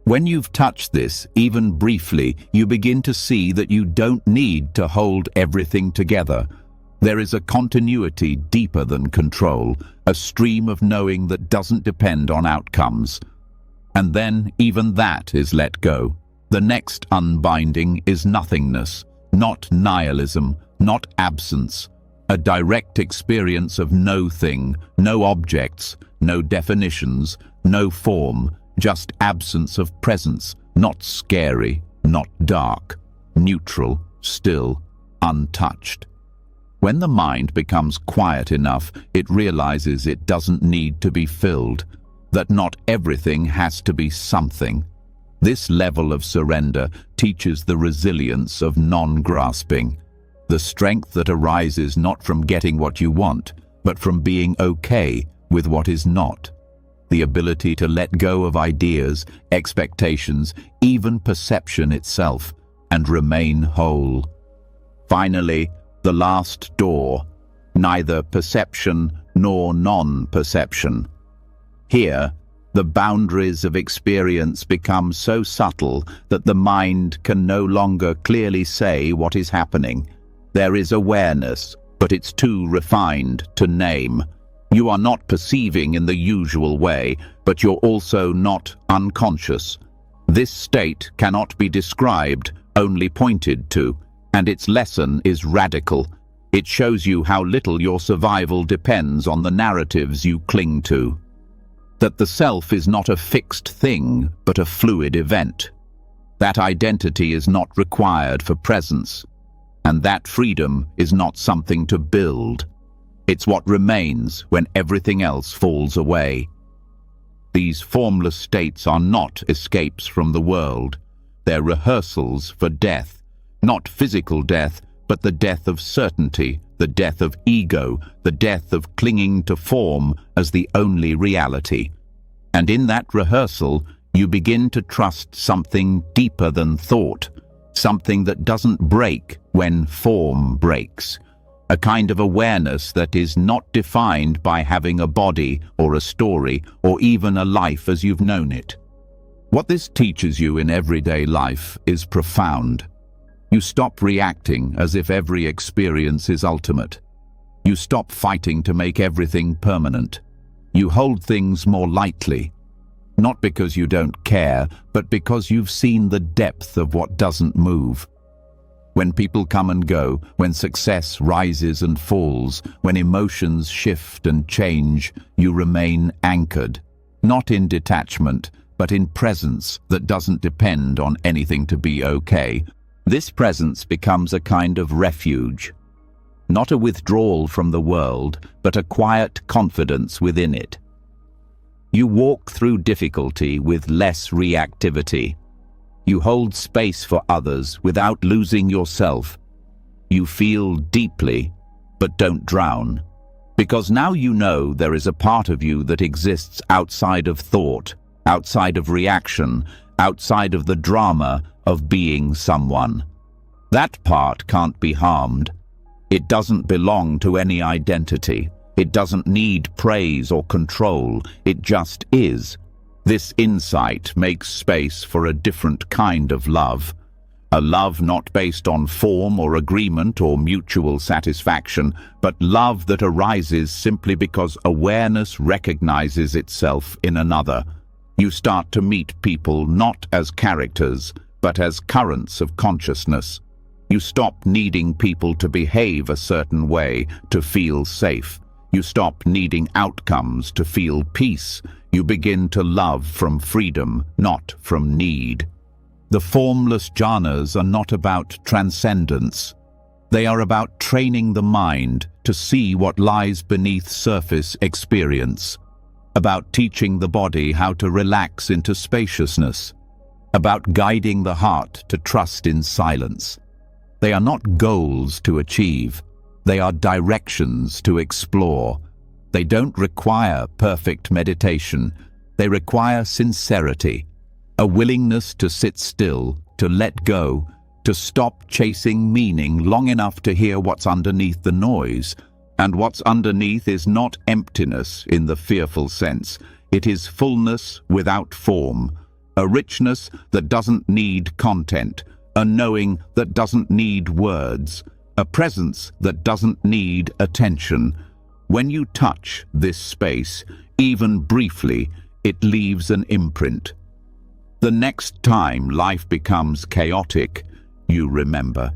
When you've touched this, even briefly, you begin to see that you don't need to hold everything together. There is a continuity deeper than control, a stream of knowing that doesn't depend on outcomes. And then even that is let go. The next unbinding is nothingness, not nihilism, not absence. A direct experience of no thing, no objects, no definitions, no form, just absence of presence, not scary, not dark, neutral, still, untouched. When the mind becomes quiet enough, it realizes it doesn't need to be filled, that not everything has to be something. This level of surrender teaches the resilience of non-grasping, the strength that arises not from getting what you want, but from being okay with what is not. The ability to let go of ideas, expectations, even perception itself, and remain whole. Finally, the last door, neither perception nor non-perception. Here, the boundaries of experience become so subtle that the mind can no longer clearly say what is happening. There is awareness, but it's too refined to name. You are not perceiving in the usual way, but you're also not unconscious. This state cannot be described, only pointed to, and its lesson is radical. It shows you how little your survival depends on the narratives you cling to. That the self is not a fixed thing, but a fluid event. That identity is not required for presence, and that freedom is not something to build. It's what remains when everything else falls away. These formless states are not escapes from the world. They're rehearsals for death, not physical death, but the death of certainty, the death of ego, the death of clinging to form as the only reality. And in that rehearsal, you begin to trust something deeper than thought, something that doesn't break when form breaks. A kind of awareness that is not defined by having a body or a story or even a life as you've known it. What this teaches you in everyday life is profound. You stop reacting as if every experience is ultimate. You stop fighting to make everything permanent. You hold things more lightly, not because you don't care, but because you've seen the depth of what doesn't move. When people come and go, when success rises and falls, when emotions shift and change, you remain anchored, not in detachment, but in presence that doesn't depend on anything to be okay. This presence becomes a kind of refuge, not a withdrawal from the world, but a quiet confidence within it. You walk through difficulty with less reactivity. You hold space for others without losing yourself. You feel deeply, but don't drown. Because now you know there is a part of you that exists outside of thought, outside of reaction, outside of the drama of being someone. That part can't be harmed. It doesn't belong to any identity. It doesn't need praise or control. It just is. This insight makes space for a different kind of love. A love not based on form or agreement or mutual satisfaction, but love that arises simply because awareness recognizes itself in another. You start to meet people not as characters, but as currents of consciousness. You stop needing people to behave a certain way to feel safe. You stop needing outcomes to feel peace. You begin to love from freedom, not from need. The formless jhanas are not about transcendence. They are about training the mind to see what lies beneath surface experience, about teaching the body how to relax into spaciousness, about guiding the heart to trust in silence. They are not goals to achieve. They are directions to explore. They don't require perfect meditation. They require sincerity, a willingness to sit still, to let go, to stop chasing meaning long enough to hear what's underneath the noise. And what's underneath is not emptiness in the fearful sense. It is fullness without form, a richness that doesn't need content, a knowing that doesn't need words, a presence that doesn't need attention. When you touch this space, even briefly, it leaves an imprint. The next time life becomes chaotic, you remember.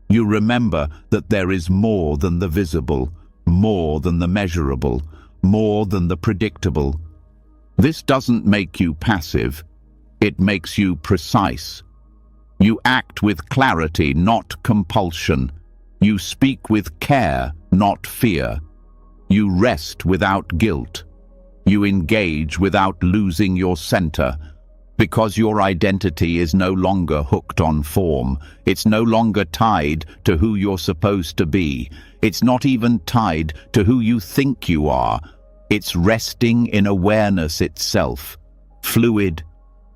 You remember that there is more than the visible, more than the measurable, more than the predictable. This doesn't make you passive. It makes you precise. You act with clarity, not compulsion. You speak with care, not fear. You rest without guilt. You engage without losing your center, because your identity is no longer hooked on form. It's no longer tied to who you're supposed to be. It's not even tied to who you think you are. It's resting in awareness itself, fluid,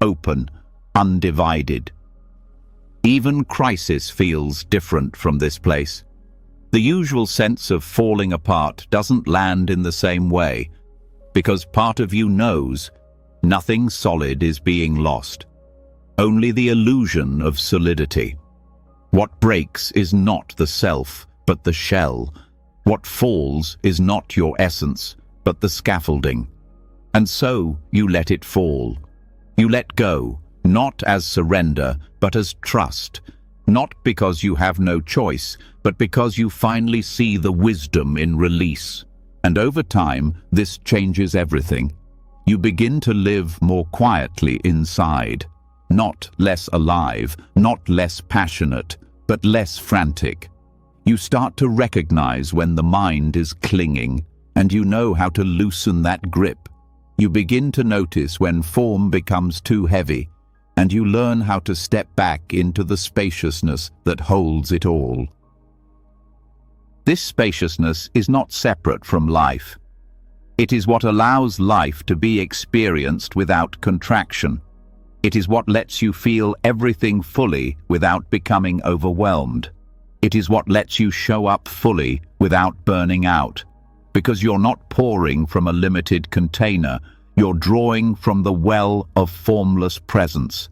open, undivided. Even crisis feels different from this place. The usual sense of falling apart doesn't land in the same way, because part of you knows nothing solid is being lost, only the illusion of solidity. What breaks is not the self, but the shell. What falls is not your essence, but the scaffolding. And so you let it fall. You let go, not as surrender, but as trust, not because you have no choice, but because you finally see the wisdom in release. And over time, this changes everything. You begin to live more quietly inside, not less alive, not less passionate, but less frantic. You start to recognize when the mind is clinging, and you know how to loosen that grip. You begin to notice when form becomes too heavy, and you learn how to step back into the spaciousness that holds it all. This spaciousness is not separate from life. It is what allows life to be experienced without contraction. It is what lets you feel everything fully without becoming overwhelmed. It is what lets you show up fully without burning out, because you're not pouring from a limited container, you're drawing from the well of formless presence.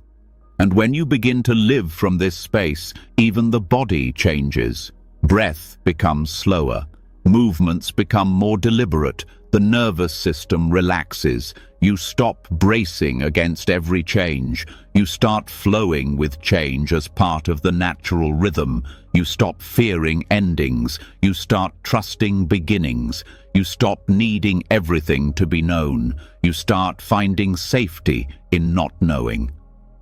And when you begin to live from this space, even the body changes. Breath becomes slower, movements become more deliberate, the nervous system relaxes. You stop bracing against every change. You start flowing with change as part of the natural rhythm. You stop fearing endings. You start trusting beginnings. You stop needing everything to be known. You start finding safety in not knowing.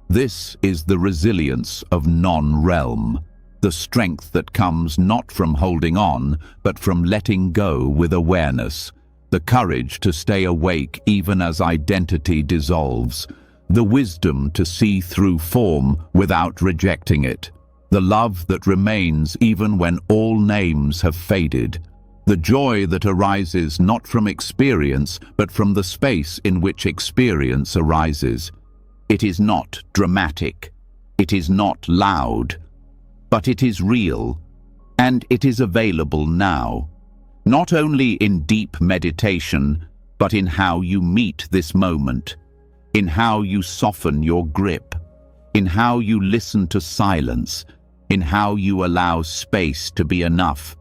This is the resilience of non-realm, the strength that comes not from holding on, but from letting go with awareness. The courage to stay awake even as identity dissolves, the wisdom to see through form without rejecting it, the love that remains even when all names have faded, the joy that arises not from experience but from the space in which experience arises. It is not dramatic, it is not loud, but it is real, and it is available now. Not only in deep meditation, but in how you meet this moment, in how you soften your grip, in how you listen to silence, in how you allow space to be enough.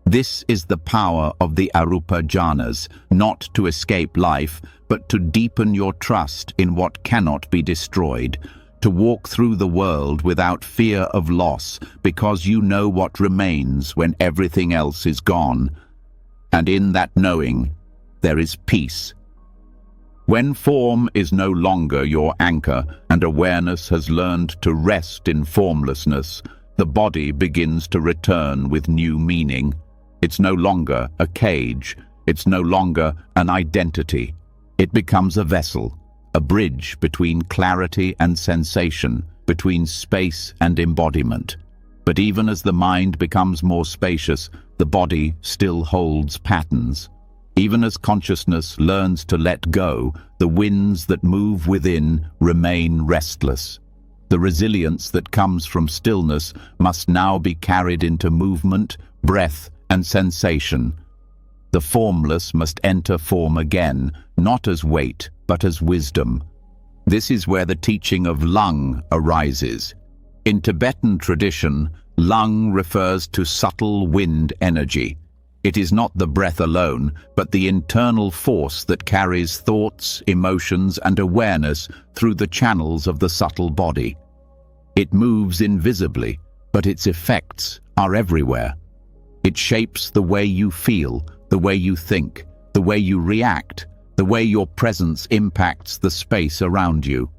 This is the power of the Arupa jhanas, not to escape life, but to deepen your trust in what cannot be destroyed, to walk through the world without fear of loss, because you know what remains when everything else is gone. And in that knowing, there is peace. When form is no longer your anchor and awareness has learned to rest in formlessness, the body begins to return with new meaning. It's no longer a cage. It's no longer an identity. It becomes a vessel, a bridge between clarity and sensation, between space and embodiment. But even as the mind becomes more spacious, the body still holds patterns. Even as consciousness learns to let go, the winds that move within remain restless. The resilience that comes from stillness must now be carried into movement, breath, and sensation. The formless must enter form again, not as weight, but as wisdom. This is where the teaching of lung arises. In Tibetan tradition, lung refers to subtle wind energy. It is not the breath alone, but the internal force that carries thoughts, emotions, and awareness through the channels of the subtle body. It moves invisibly, but its effects are everywhere. It shapes the way you feel, the way you think, the way you react, the way your presence impacts the space around you.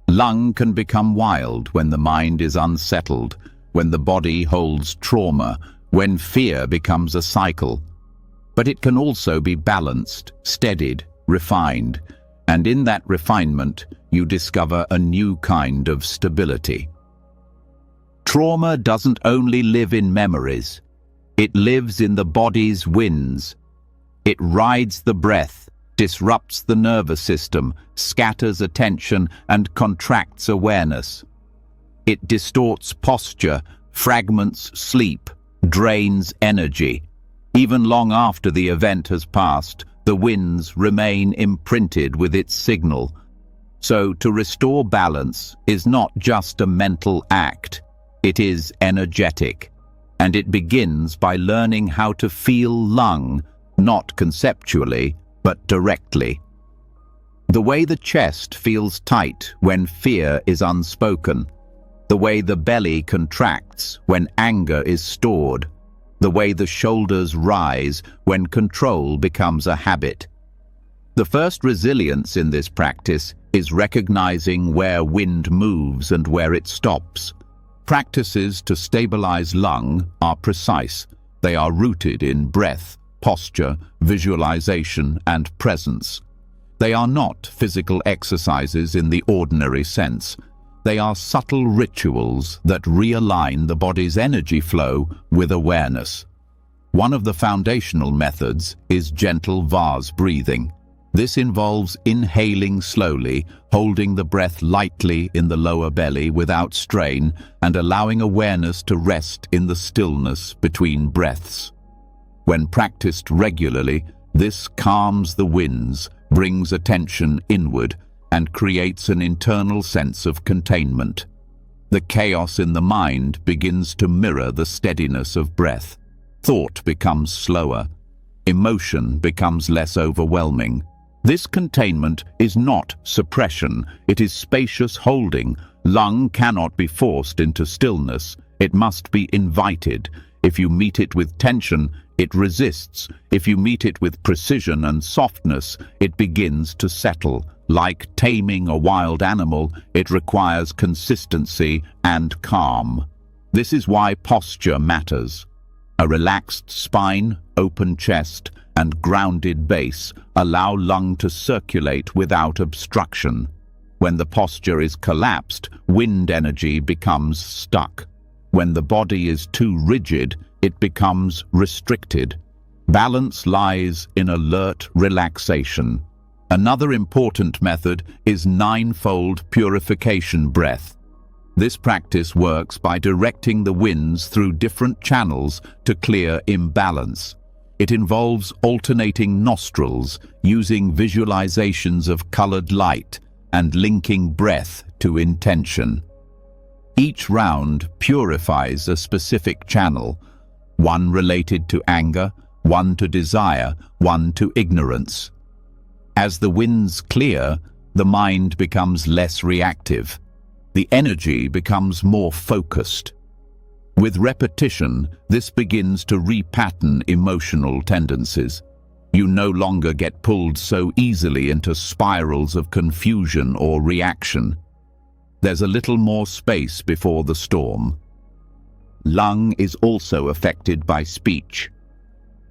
Lung can become wild when the mind is unsettled, when the body holds trauma, when fear becomes a cycle. But it can also be balanced, steadied, refined, and in that refinement, you discover a new kind of stability. Trauma doesn't only live in memories. It lives in the body's winds. It rides the breath, disrupts the nervous system, scatters attention, and contracts awareness. It distorts posture, fragments sleep, drains energy. Even long after the event has passed, the winds remain imprinted with its signal. So to restore balance is not just a mental act, it is energetic. And it begins by learning how to feel lung, not conceptually, but directly. The way the chest feels tight when fear is unspoken, the way the belly contracts when anger is stored, the way the shoulders rise when control becomes a habit. The first resilience in this practice is recognizing where wind moves and where it stops. Practices to stabilize lung are precise. They are rooted in breath, posture, visualization, and presence. They are not physical exercises in the ordinary sense. They are subtle rituals that realign the body's energy flow with awareness. One of the foundational methods is gentle vase breathing. This involves inhaling slowly, holding the breath lightly in the lower belly without strain, and allowing awareness to rest in the stillness between breaths. When practiced regularly, this calms the winds, brings attention inward, and creates an internal sense of containment. The chaos in the mind begins to mirror the steadiness of breath. Thought becomes slower. Emotion becomes less overwhelming. This containment is not suppression, it is spacious holding. Lung cannot be forced into stillness, it must be invited. If you meet it with tension, it resists. If you meet it with precision and softness, it begins to settle. Like taming a wild animal, it requires consistency and calm. This is why posture matters. A relaxed spine, open chest, and grounded base allow lung to circulate without obstruction. When the posture is collapsed, wind energy becomes stuck. When the body is too rigid, it becomes restricted. Balance lies in alert relaxation. Another important method is ninefold purification breath. This practice works by directing the winds through different channels to clear imbalance. It involves alternating nostrils, using visualizations of colored light, and linking breath to intention. Each round purifies a specific channel. one related to anger, one to desire, one to ignorance. As the winds clear, the mind becomes less reactive. The energy becomes more focused. With repetition, this begins to repattern emotional tendencies. You no longer get pulled so easily into spirals of confusion or reaction. There's a little more space before the storm. Lung is also affected by speech.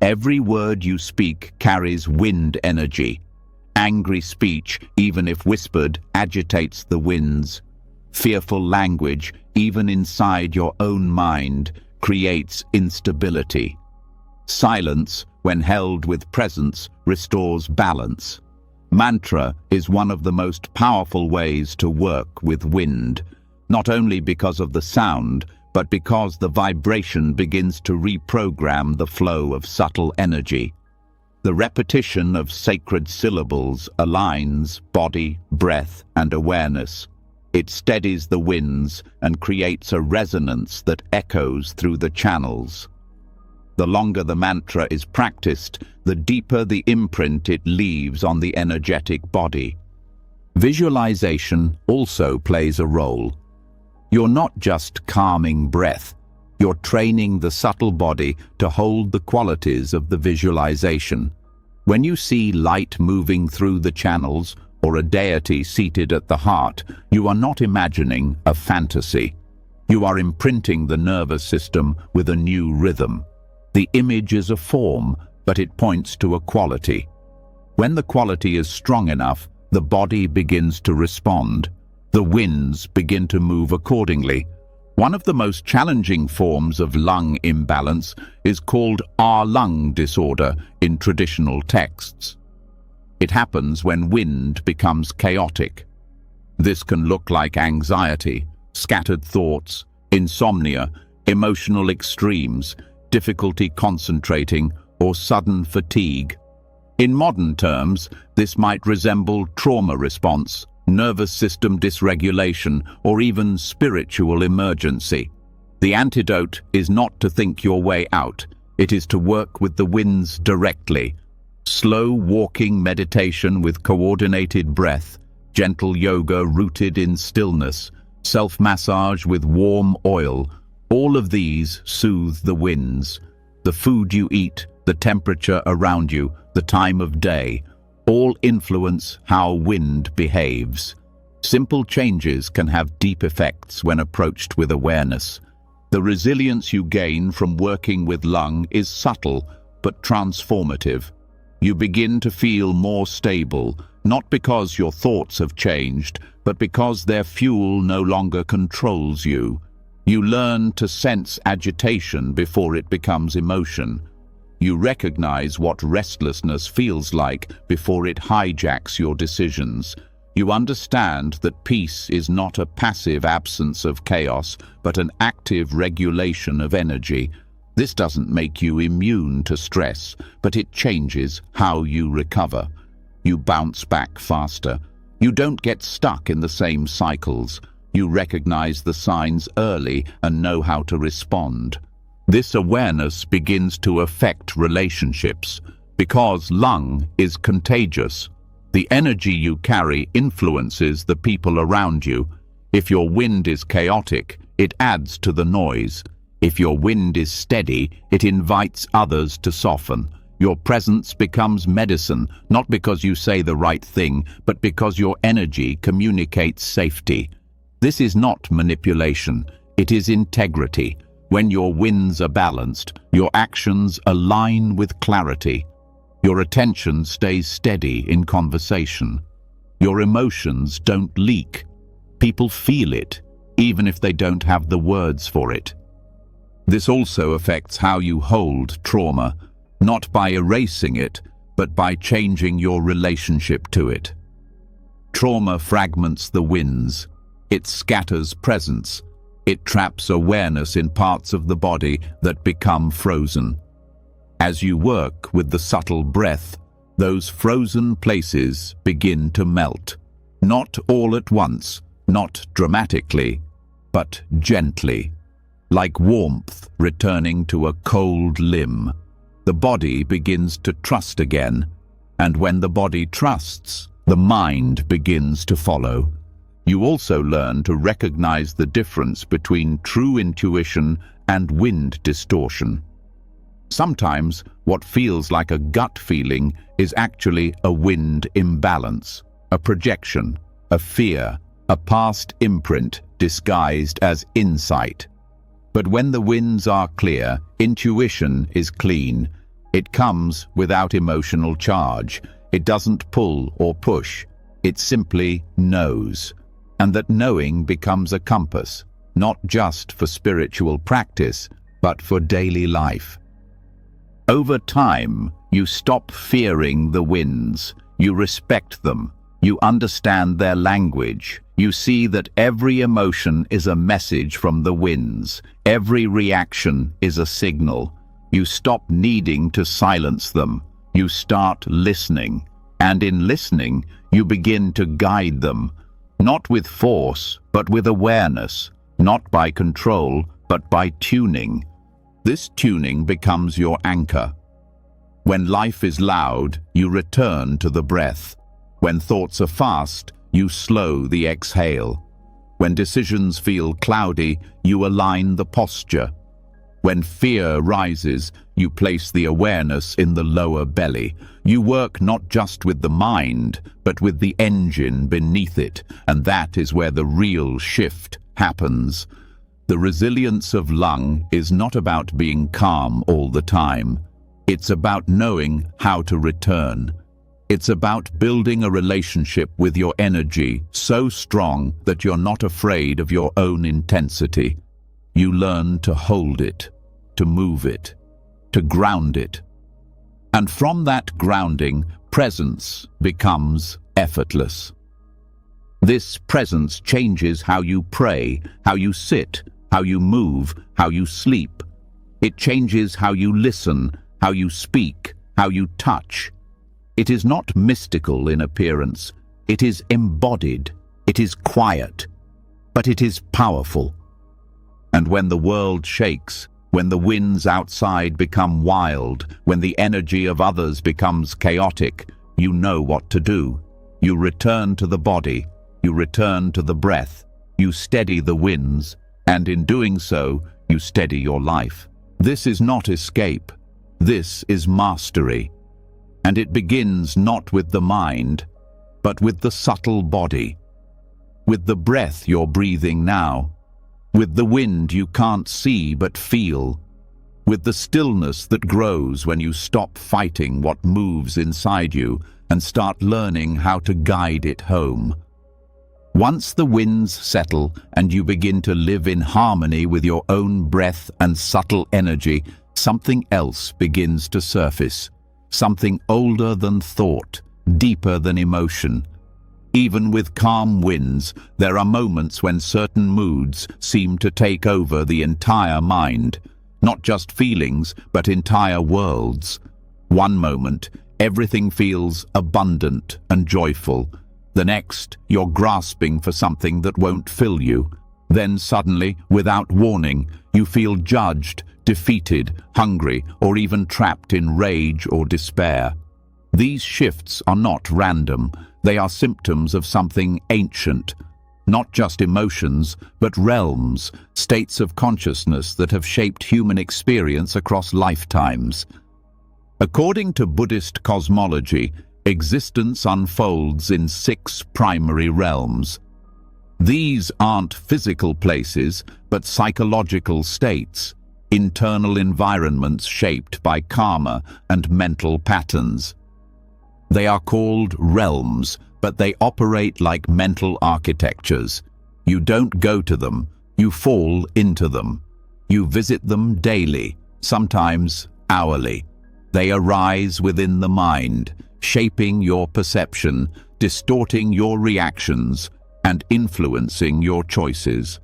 Every word you speak carries wind energy. Angry speech, even if whispered, agitates the winds. Fearful language, even inside your own mind, creates instability. Silence, when held with presence, restores balance. Mantra is one of the most powerful ways to work with wind, not only because of the sound, but because the vibration begins to reprogram the flow of subtle energy. The repetition of sacred syllables aligns body, breath, and awareness. It steadies the winds and creates a resonance that echoes through the channels. The longer the mantra is practiced, the deeper the imprint it leaves on the energetic body. Visualization also plays a role. You're not just calming breath, you're training the subtle body to hold the qualities of the visualization. When you see light moving through the channels or a deity seated at the heart, you are not imagining a fantasy. You are imprinting the nervous system with a new rhythm. The image is a form, but it points to a quality. When the quality is strong enough, the body begins to respond. The winds begin to move accordingly. One of the most challenging forms of lung imbalance is called lung disorder in traditional texts. It happens when wind becomes chaotic. This can look like anxiety, scattered thoughts, insomnia, emotional extremes, difficulty concentrating, or sudden fatigue. In modern terms, this might resemble trauma response, nervous system dysregulation, or even spiritual emergency. The antidote is not to think your way out. It is to work with the winds directly. Slow walking meditation with coordinated breath, gentle yoga rooted in stillness, self-massage with warm oil, all of these soothe the winds. The food you eat, the temperature around you, the time of day, all influence how wind behaves. Simple changes can have deep effects when approached with awareness. The resilience you gain from working with lung is subtle but transformative. You begin to feel more stable, not because your thoughts have changed, but because their fuel no longer controls you. You learn to sense agitation before it becomes emotion. You recognize what restlessness feels like before it hijacks your decisions. You understand that peace is not a passive absence of chaos, but an active regulation of energy. This doesn't make you immune to stress, but it changes how you recover. You bounce back faster. You don't get stuck in the same cycles. You recognize the signs early and know how to respond. This awareness begins to affect relationships. Because lung is contagious, the energy you carry influences the people around you. If your wind is chaotic, it adds to the noise. If your wind is steady, it invites others to soften. Your presence becomes medicine, not because you say the right thing, but because your energy communicates safety. This is not manipulation, it is integrity. When your winds are balanced, your actions align with clarity. Your attention stays steady in conversation. Your emotions don't leak. People feel it, even if they don't have the words for it. This also affects how you hold trauma, not by erasing it, but by changing your relationship to it. Trauma fragments the winds. It scatters presence. It traps awareness in parts of the body that become frozen. As you work with the subtle breath, those frozen places begin to melt. Not all at once, not dramatically, but gently. like warmth returning to a cold limb. The body begins to trust again, and when the body trusts, the mind begins to follow. You also learn to recognize the difference between true intuition and wind distortion. Sometimes what feels like a gut feeling is actually a wind imbalance, a projection, a fear, a past imprint disguised as insight. But when the winds are clear, intuition is clean. It comes without emotional charge. It doesn't pull or push. It simply knows. And that knowing becomes a compass, not just for spiritual practice, but for daily life. Over time, you stop fearing the winds. You respect them. You understand their language. You see that every emotion is a message from the winds. Every reaction is a signal. You stop needing to silence them. You start listening. And in listening, you begin to guide them, not with force, but with awareness, not by control, but by tuning. This tuning becomes your anchor. When life is loud, you return to the breath. When thoughts are fast, you slow the exhale. When decisions feel cloudy, you align the posture. When fear rises, you place the awareness in the lower belly. You work not just with the mind, but with the engine beneath it, and that is where the real shift happens. The resilience of lung is not about being calm all the time. It's about knowing how to return. It's about building a relationship with your energy so strong that you're not afraid of your own intensity. You learn to hold it, to move it, to ground it. And from that grounding, presence becomes effortless. This presence changes how you pray, how you sit, how you move, how you sleep. It changes how you listen, how you speak, how you touch. It is not mystical in appearance. It is embodied. It is quiet. But it is powerful. And when the world shakes, when the winds outside become wild, when the energy of others becomes chaotic, you know what to do. You return to the body. You return to the breath. You steady the winds. And in doing so, you steady your life. This is not escape. This is mastery. And it begins not with the mind, but with the subtle body. With the breath you're breathing now. With the wind you can't see but feel. With the stillness that grows when you stop fighting what moves inside you and start learning how to guide it home. Once the winds settle and you begin to live in harmony with your own breath and subtle energy, something else begins to surface. Something older than thought, deeper than emotion. Even with calm winds, there are moments when certain moods seem to take over the entire mind. Not just feelings, but entire worlds. One moment, everything feels abundant and joyful. The next, you're grasping for something that won't fill you. Then suddenly, without warning, you feel judged, defeated, hungry, or even trapped in rage or despair. These shifts are not random. They are symptoms of something ancient. Not just emotions, but realms, states of consciousness that have shaped human experience across lifetimes. According to Buddhist cosmology, existence unfolds in 6 primary realms. These aren't physical places, but psychological states, internal environments shaped by karma and mental patterns. They are called realms, but they operate like mental architectures. You don't go to them, you fall into them. You visit them daily, sometimes hourly. They arise within the mind, shaping your perception, distorting your reactions, and influencing your choices.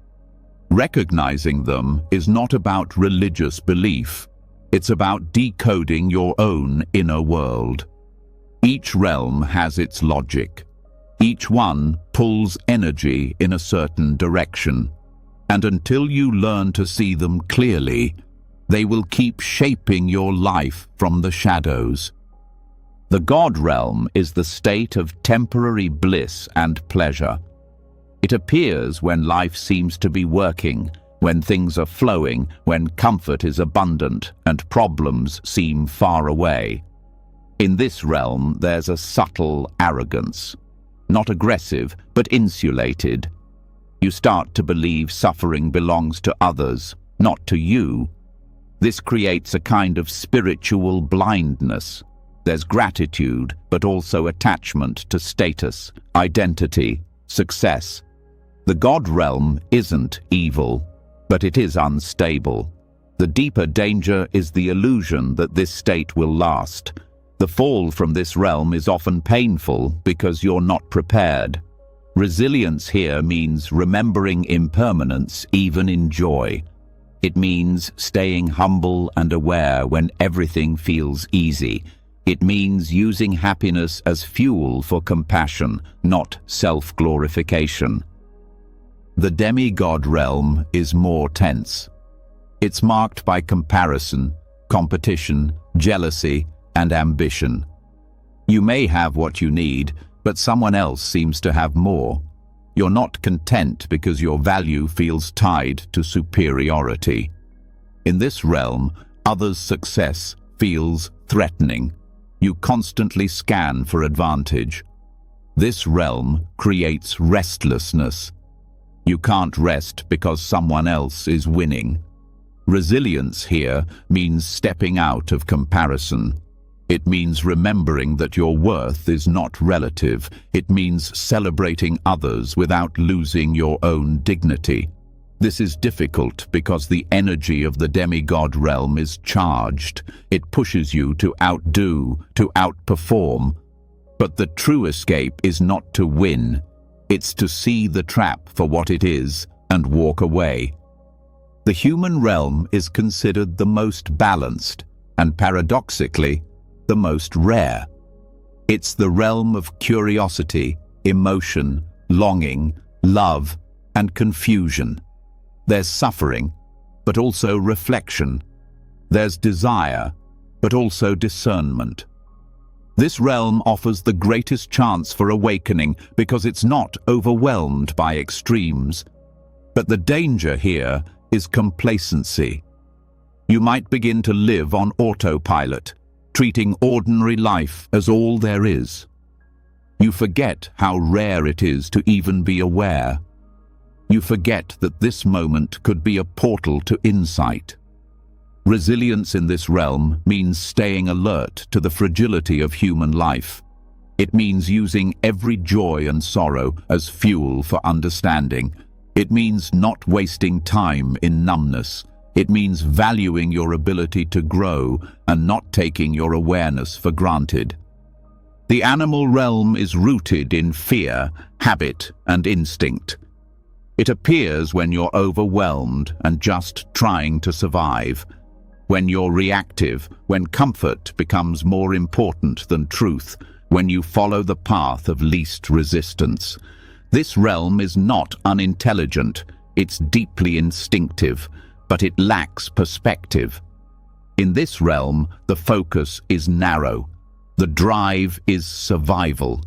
Recognizing them is not about religious belief. It's about decoding your own inner world. Each realm has its logic. Each one pulls energy in a certain direction. And until you learn to see them clearly, they will keep shaping your life from the shadows. The God realm is the state of temporary bliss and pleasure. It appears when life seems to be working, when things are flowing, when comfort is abundant and problems seem far away. In this realm, there's a subtle arrogance. Not aggressive, but insulated. You start to believe suffering belongs to others, not to you. This creates a kind of spiritual blindness. There's gratitude, but also attachment to status, identity, success. The God realm isn't evil, but it is unstable. The deeper danger is the illusion that this state will last. The fall from this realm is often painful because you're not prepared. Resilience here means remembering impermanence even in joy. It means staying humble and aware when everything feels easy. It means using happiness as fuel for compassion, not self-glorification. The demigod realm is more tense. It's marked by comparison, competition, jealousy, and ambition. You may have what you need, but someone else seems to have more. You're not content because your value feels tied to superiority. In this realm, others' success feels threatening. You constantly scan for advantage. This realm creates restlessness. You can't rest because someone else is winning. Resilience here means stepping out of comparison. It means remembering that your worth is not relative. It means celebrating others without losing your own dignity. This is difficult because the energy of the demigod realm is charged. It pushes you to outdo, to outperform. But the true escape is not to win. It's to see the trap for what it is and walk away. The human realm is considered the most balanced and, paradoxically, the most rare. It's the realm of curiosity, emotion, longing, love, and confusion. There's suffering, but also reflection. There's desire, but also discernment. This realm offers the greatest chance for awakening because it's not overwhelmed by extremes. But the danger here is complacency. You might begin to live on autopilot, treating ordinary life as all there is. You forget how rare it is to even be aware. You forget that this moment could be a portal to insight. Resilience in this realm means staying alert to the fragility of human life. It means using every joy and sorrow as fuel for understanding. It means not wasting time in numbness. It means valuing your ability to grow and not taking your awareness for granted. The animal realm is rooted in fear, habit, and instinct. It appears when you're overwhelmed and just trying to survive, when you're reactive, when comfort becomes more important than truth, when you follow the path of least resistance. This realm is not unintelligent, it's deeply instinctive, but it lacks perspective. In this realm, the focus is narrow. The drive is survival.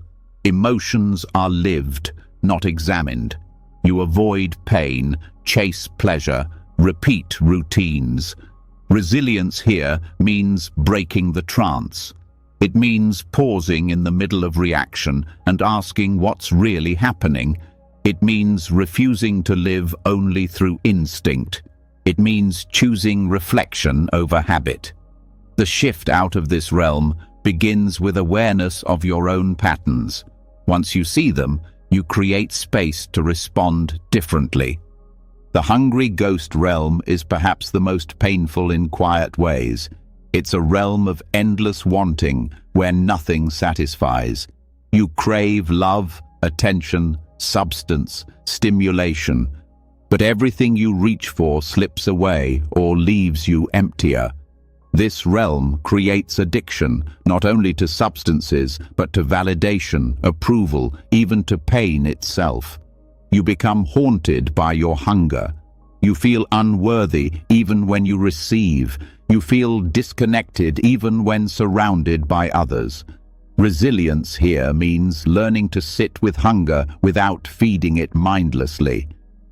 Emotions are lived, not examined. You avoid pain, chase pleasure, repeat routines. Resilience here means breaking the trance. It means pausing in the middle of reaction and asking what's really happening. It means refusing to live only through instinct. It means choosing reflection over habit. The shift out of this realm begins with awareness of your own patterns. Once you see them, you create space to respond differently. The hungry ghost realm is perhaps the most painful in quiet ways. It's a realm of endless wanting where nothing satisfies. You crave love, attention, substance, stimulation, but everything you reach for slips away or leaves you emptier. This realm creates addiction, not only to substances, but to validation, approval, even to pain itself. You become haunted by your hunger, You feel unworthy even when you receive. You feel disconnected even when surrounded by others. Resilience here means learning to sit with hunger without feeding it mindlessly.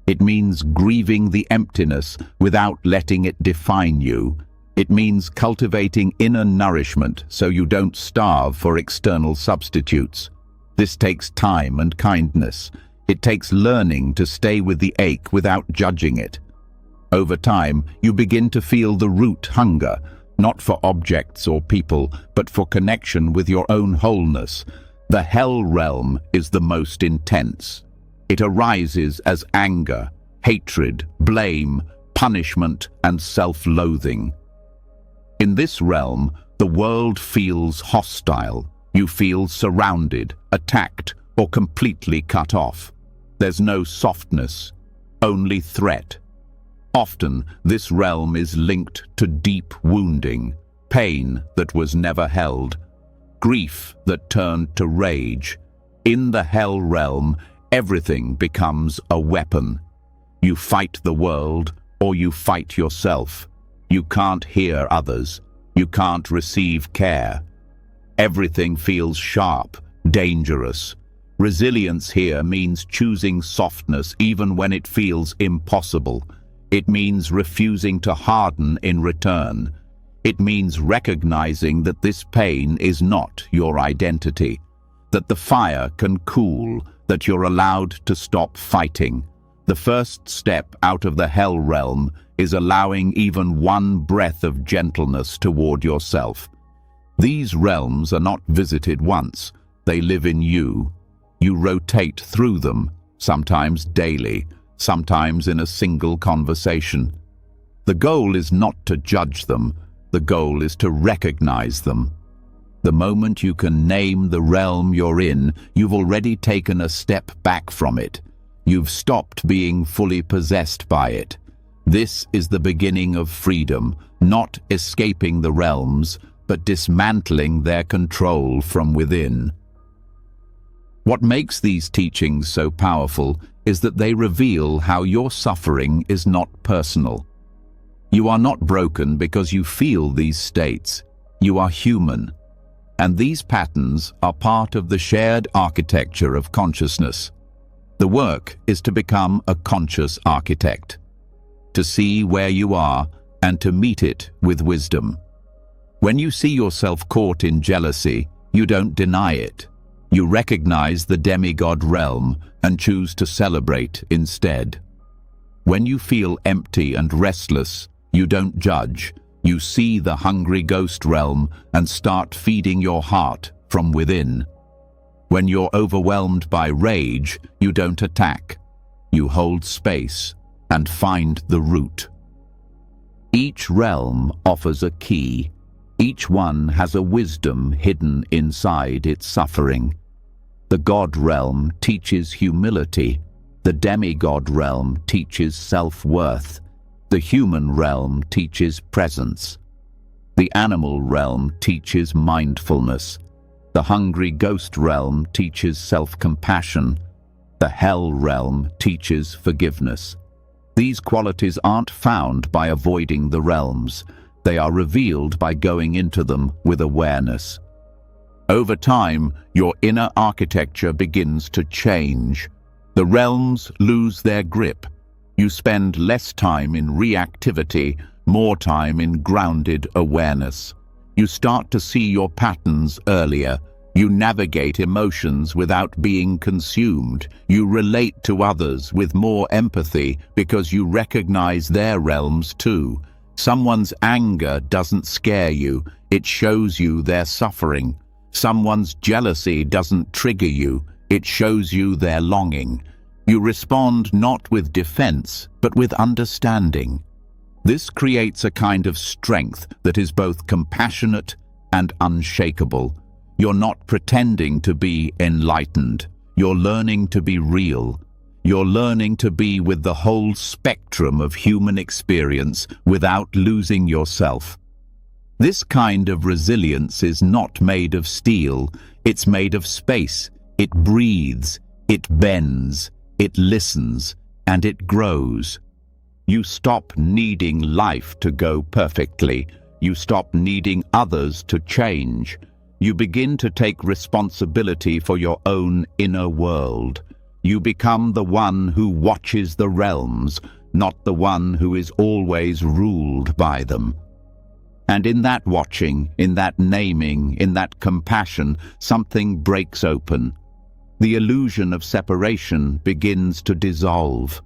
It means grieving the emptiness without letting it define you. It means cultivating inner nourishment so you don't starve for external substitutes. This takes time and kindness. It takes learning to stay with the ache without judging it. Over time, you begin to feel the root hunger, not for objects or people, but for connection with your own wholeness. The hell realm is the most intense. It arises as anger, hatred, blame, punishment, and self-loathing. In this realm, the world feels hostile. You feel surrounded, attacked, or completely cut off. There's no softness, only threat. Often, this realm is linked to deep wounding, pain that was never held, grief that turned to rage. In the hell realm, everything becomes a weapon. You fight the world, or you fight yourself. You can't hear others. You can't receive care. Everything feels sharp, dangerous. Resilience here means choosing softness even when it feels impossible. It means refusing to harden in return. It means recognizing that this pain is not your identity, that the fire can cool, that you're allowed to stop fighting. The first step out of the hell realm is allowing even one breath of gentleness toward yourself. These realms are not visited once. They live in you. You rotate through them, sometimes daily, sometimes in a single conversation. The goal is not to judge them. The goal is to recognize them. The moment you can name the realm you're in, you've already taken a step back from it. You've stopped being fully possessed by it. This is the beginning of freedom, not escaping the realms, but dismantling their control from within. What makes these teachings so powerful is that they reveal how your suffering is not personal. You are not broken because you feel these states. You are human. And these patterns are part of the shared architecture of consciousness. The work is to become a conscious architect, to see where you are and to meet it with wisdom. When you see yourself caught in jealousy, you don't deny it. You recognize the demigod realm and choose to celebrate instead. When you feel empty and restless, you don't judge. You see the hungry ghost realm and start feeding your heart from within. When you're overwhelmed by rage, you don't attack. You hold space and find the root. Each realm offers a key. Each one has a wisdom hidden inside its suffering. The God realm teaches humility. The demigod realm teaches self-worth. The human realm teaches presence. The animal realm teaches mindfulness. The hungry ghost realm teaches self-compassion. The hell realm teaches forgiveness. These qualities aren't found by avoiding the realms. They are revealed by going into them with awareness. Over time, your inner architecture begins to change. The realms lose their grip. You spend less time in reactivity, more time in grounded awareness. You start to see your patterns earlier. You navigate emotions without being consumed. You relate to others with more empathy because you recognize their realms too. Someone's anger doesn't scare you, it shows you their suffering. Someone's jealousy doesn't trigger you, it shows you their longing. You respond not with defense, but with understanding. This creates a kind of strength that is both compassionate and unshakable. You're not pretending to be enlightened. You're learning to be real. You're learning to be with the whole spectrum of human experience without losing yourself. This kind of resilience is not made of steel. It's made of space. It breathes, it bends, it listens, and it grows. You stop needing life to go perfectly. You stop needing others to change. You begin to take responsibility for your own inner world. You become the one who watches the realms, not the one who is always ruled by them. And in that watching, in that naming, in that compassion, something breaks open. The illusion of separation begins to dissolve.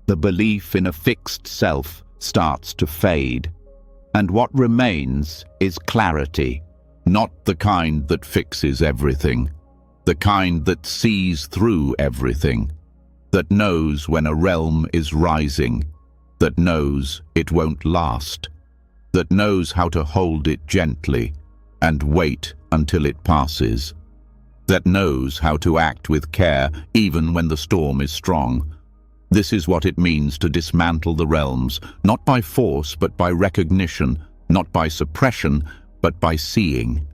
The belief in a fixed self starts to fade. And what remains is clarity, not the kind that fixes everything, the kind that sees through everything, that knows when a realm is rising, that knows it won't last, that knows how to hold it gently and wait until it passes, that knows how to act with care even when the storm is strong. This is what it means to dismantle the realms, not by force but by recognition, not by suppression but by seeing.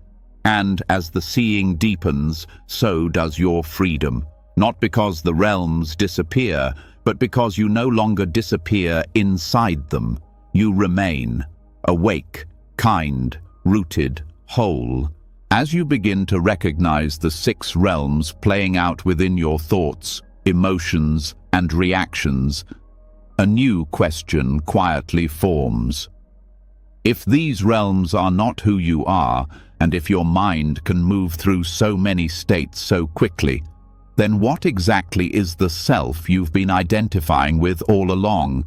And as the seeing deepens, so does your freedom, not because the realms disappear, but because you no longer disappear inside them. You remain, awake, kind, rooted, whole. As you begin to recognize the 6 realms playing out within your thoughts, emotions, and reactions, a new question quietly forms. If these realms are not who you are, and if your mind can move through so many states so quickly, then what exactly is the self you've been identifying with all along?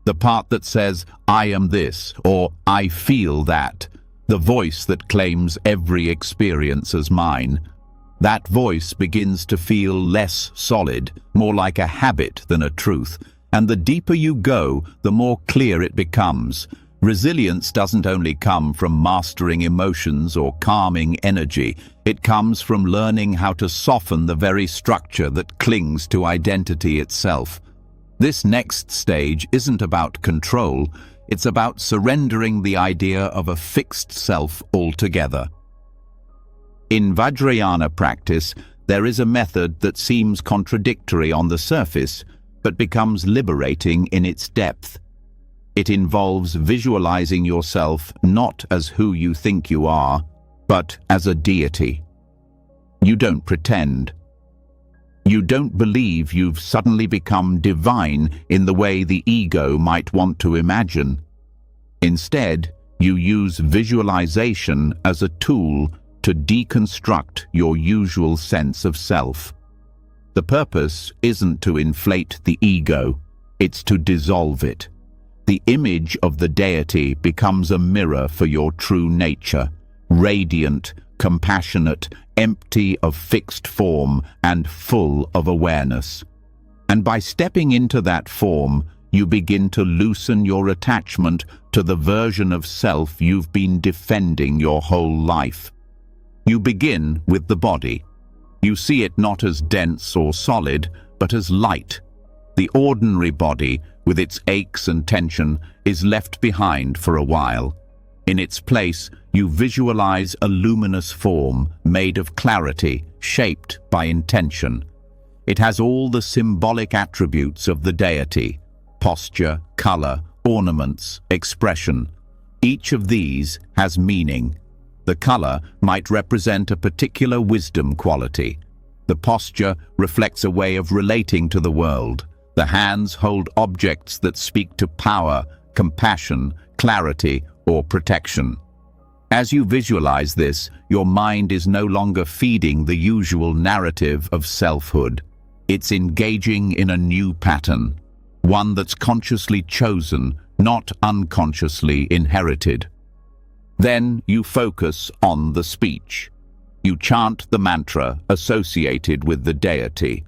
The part that says, I am this, or I feel that. The voice that claims every experience as mine. That voice begins to feel less solid, more like a habit than a truth. And the deeper you go, the more clear it becomes. Resilience doesn't only come from mastering emotions or calming energy. It comes from learning how to soften the very structure that clings to identity itself. This next stage isn't about control. It's about surrendering the idea of a fixed self altogether. In Vajrayana practice, there is a method that seems contradictory on the surface, but becomes liberating in its depth. It involves visualizing yourself not as who you think you are, but as a deity. You don't pretend. You don't believe you've suddenly become divine in the way the ego might want to imagine. Instead, you use visualization as a tool to deconstruct your usual sense of self. The purpose isn't to inflate the ego, it's to dissolve it. The image of the deity becomes a mirror for your true nature, radiant, compassionate, empty of fixed form, and full of awareness. And by stepping into that form, you begin to loosen your attachment to the version of self you've been defending your whole life. You begin with the body. You see it not as dense or solid, but as light. The ordinary body, with its aches and tension, is left behind for a while. In its place, you visualize a luminous form made of clarity, shaped by intention. It has all the symbolic attributes of the deity: posture, color, ornaments, expression. Each of these has meaning. The color might represent a particular wisdom quality. The posture reflects a way of relating to the world. The hands hold objects that speak to power, compassion, clarity, or protection. As you visualize this, your mind is no longer feeding the usual narrative of selfhood. It's engaging in a new pattern, one that's consciously chosen, not unconsciously inherited. Then you focus on the speech. You chant the mantra associated with the deity.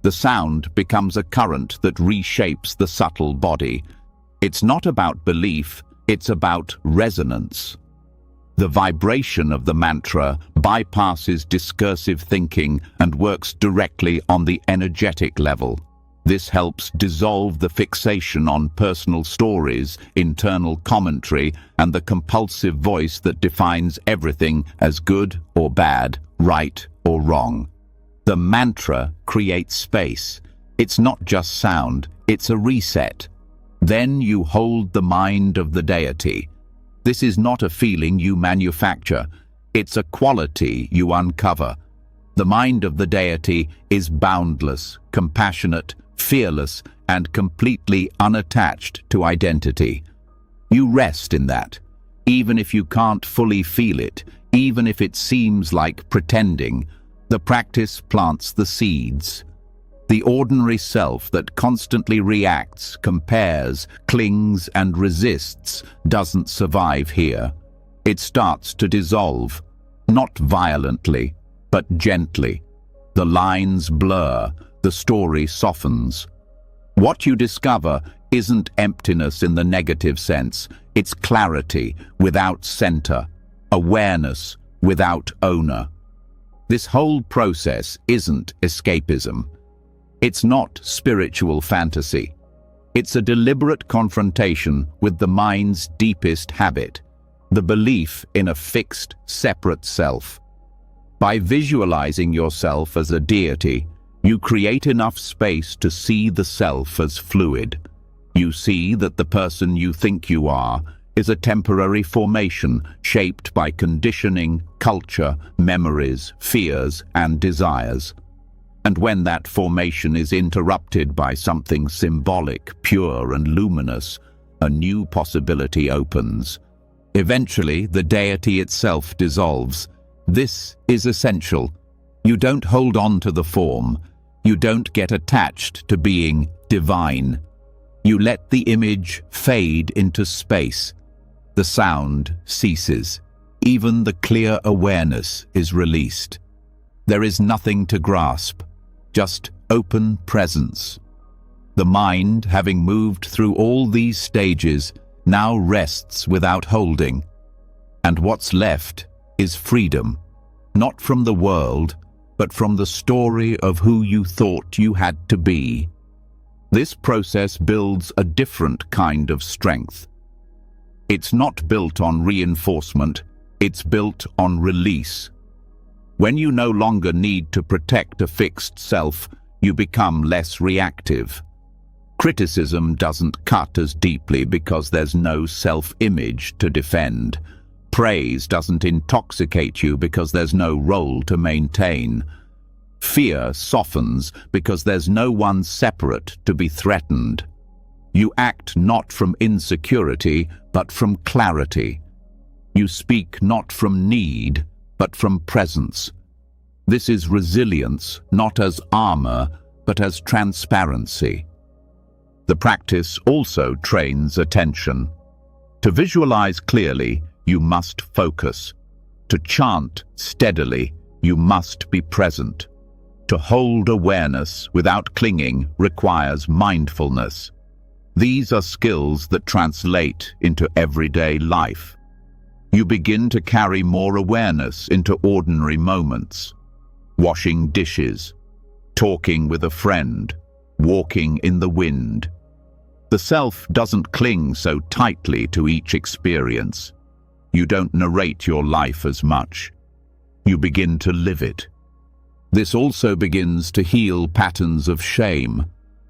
The sound becomes a current that reshapes the subtle body. It's not about belief, it's about resonance. The vibration of the mantra bypasses discursive thinking and works directly on the energetic level. This helps dissolve the fixation on personal stories, internal commentary, and the compulsive voice that defines everything as good or bad, right or wrong. The mantra creates space. It's not just sound, it's a reset. Then you hold the mind of the deity. This is not a feeling you manufacture. It's a quality you uncover. The mind of the deity is boundless, compassionate, fearless, and completely unattached to identity. You rest in that, even if you can't fully feel it, even if it seems like pretending. The practice plants the seeds. The ordinary self that constantly reacts, compares, clings, and resists doesn't survive here. It starts to dissolve, not violently, but gently. The lines blur, the story softens. What you discover isn't emptiness in the negative sense. It's clarity without center, awareness without owner. This whole process isn't escapism. It's not spiritual fantasy. It's a deliberate confrontation with the mind's deepest habit, the belief in a fixed, separate self. By visualizing yourself as a deity, you create enough space to see the self as fluid. You see that the person you think you are is a temporary formation shaped by conditioning, culture, memories, fears, and desires. And when that formation is interrupted by something symbolic, pure, and luminous, a new possibility opens. Eventually, the deity itself dissolves. This is essential. You don't hold on to the form. You don't get attached to being divine. You let the image fade into space. The sound ceases. Even the clear awareness is released. There is nothing to grasp, just open presence. The mind, having moved through all these stages, now rests without holding. And what's left is freedom, not from the world, but from the story of who you thought you had to be. This process builds a different kind of strength. It's not built on reinforcement, it's built on release. When you no longer need to protect a fixed self, you become less reactive. Criticism doesn't cut as deeply because there's no self-image to defend. Praise doesn't intoxicate you because there's no role to maintain. Fear softens because there's no one separate to be threatened. You act not from insecurity, but from clarity. You speak not from need, but from presence. This is resilience, not as armor, but as transparency. The practice also trains attention. To visualize clearly, you must focus. To chant steadily, you must be present. To hold awareness without clinging requires mindfulness. These are skills that translate into everyday life. You begin to carry more awareness into ordinary moments. Washing dishes, talking with a friend, walking in the wind. The self doesn't cling so tightly to each experience. You don't narrate your life as much. You begin to live it. This also begins to heal patterns of shame.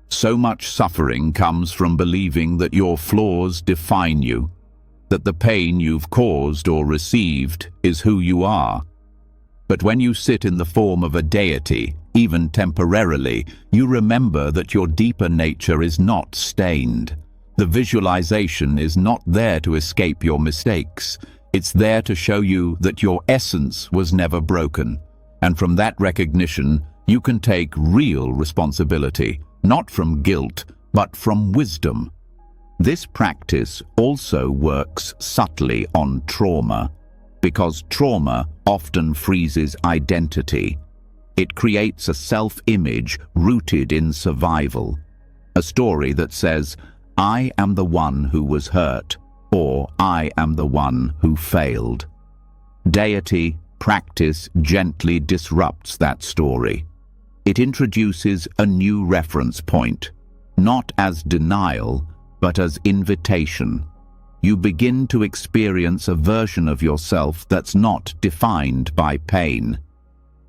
So much suffering comes from believing that your flaws define you, that the pain you've caused or received is who you are. But when you sit in the form of a deity, even temporarily, you remember that your deeper nature is not stained. The visualization is not there to escape your mistakes. It's there to show you that your essence was never broken. And from that recognition, you can take real responsibility, not from guilt, but from wisdom. This practice also works subtly on trauma, because trauma often freezes identity. It creates a self-image rooted in survival, a story that says, "I am the one who was hurt," or "I am the one who failed." Deity practice gently disrupts that story. It introduces a new reference point, not as denial, but as invitation. You begin to experience a version of yourself that's not defined by pain.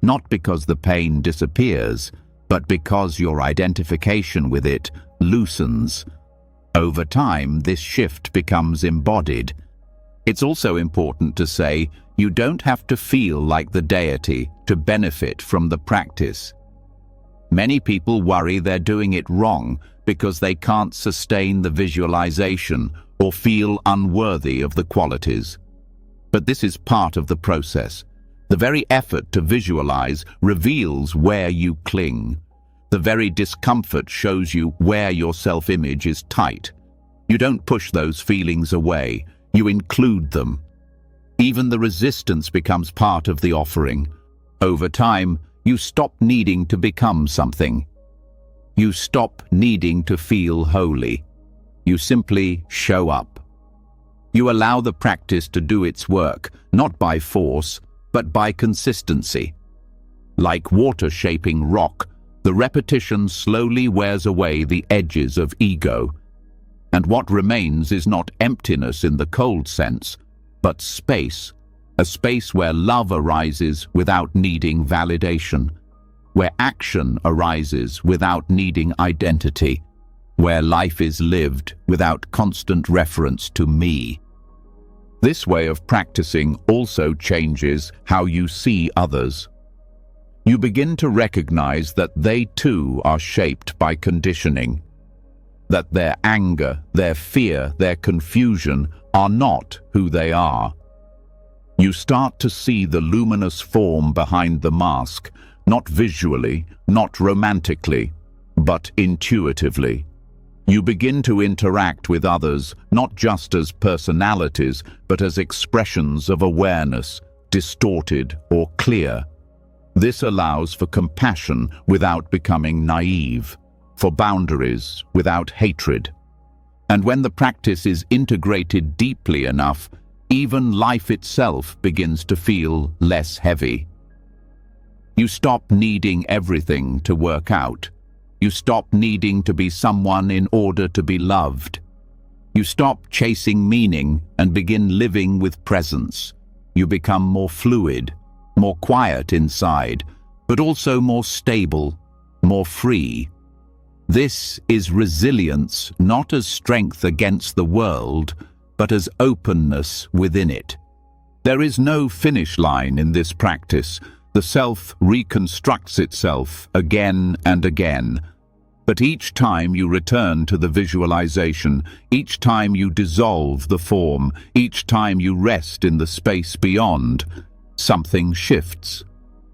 Not because the pain disappears, but because your identification with it loosens. Over time, this shift becomes embodied. It's also important to say you don't have to feel like the deity to benefit from the practice. Many people worry they're doing it wrong because they can't sustain the visualization or feel unworthy of the qualities. But this is part of the process. The very effort to visualize reveals where you cling. The very discomfort shows you where your self-image is tight. You don't push those feelings away, you include them. Even the resistance becomes part of the offering. Over time, you stop needing to become something. You stop needing to feel holy. You simply show up. You allow the practice to do its work, not by force, but by consistency. Like water shaping rock, the repetition slowly wears away the edges of ego. And what remains is not emptiness in the cold sense, but space. A space where love arises without needing validation, where action arises without needing identity, where life is lived without constant reference to me. This way of practicing also changes how you see others. You begin to recognize that they too are shaped by conditioning, that their anger, their fear, their confusion are not who they are. You start to see the luminous form behind the mask, not visually, not romantically, but intuitively. You begin to interact with others not just as personalities, but as expressions of awareness, distorted or clear. This allows for compassion without becoming naive, for boundaries without hatred. And when the practice is integrated deeply enough, even life itself begins to feel less heavy. You stop needing everything to work out. You stop needing to be someone in order to be loved. You stop chasing meaning and begin living with presence. You become more fluid, more quiet inside, but also more stable, more free. This is resilience, not as strength against the world, but as openness within it. There is no finish line in this practice. The self reconstructs itself again and again. But each time you return to the visualization, each time you dissolve the form, each time you rest in the space beyond, something shifts.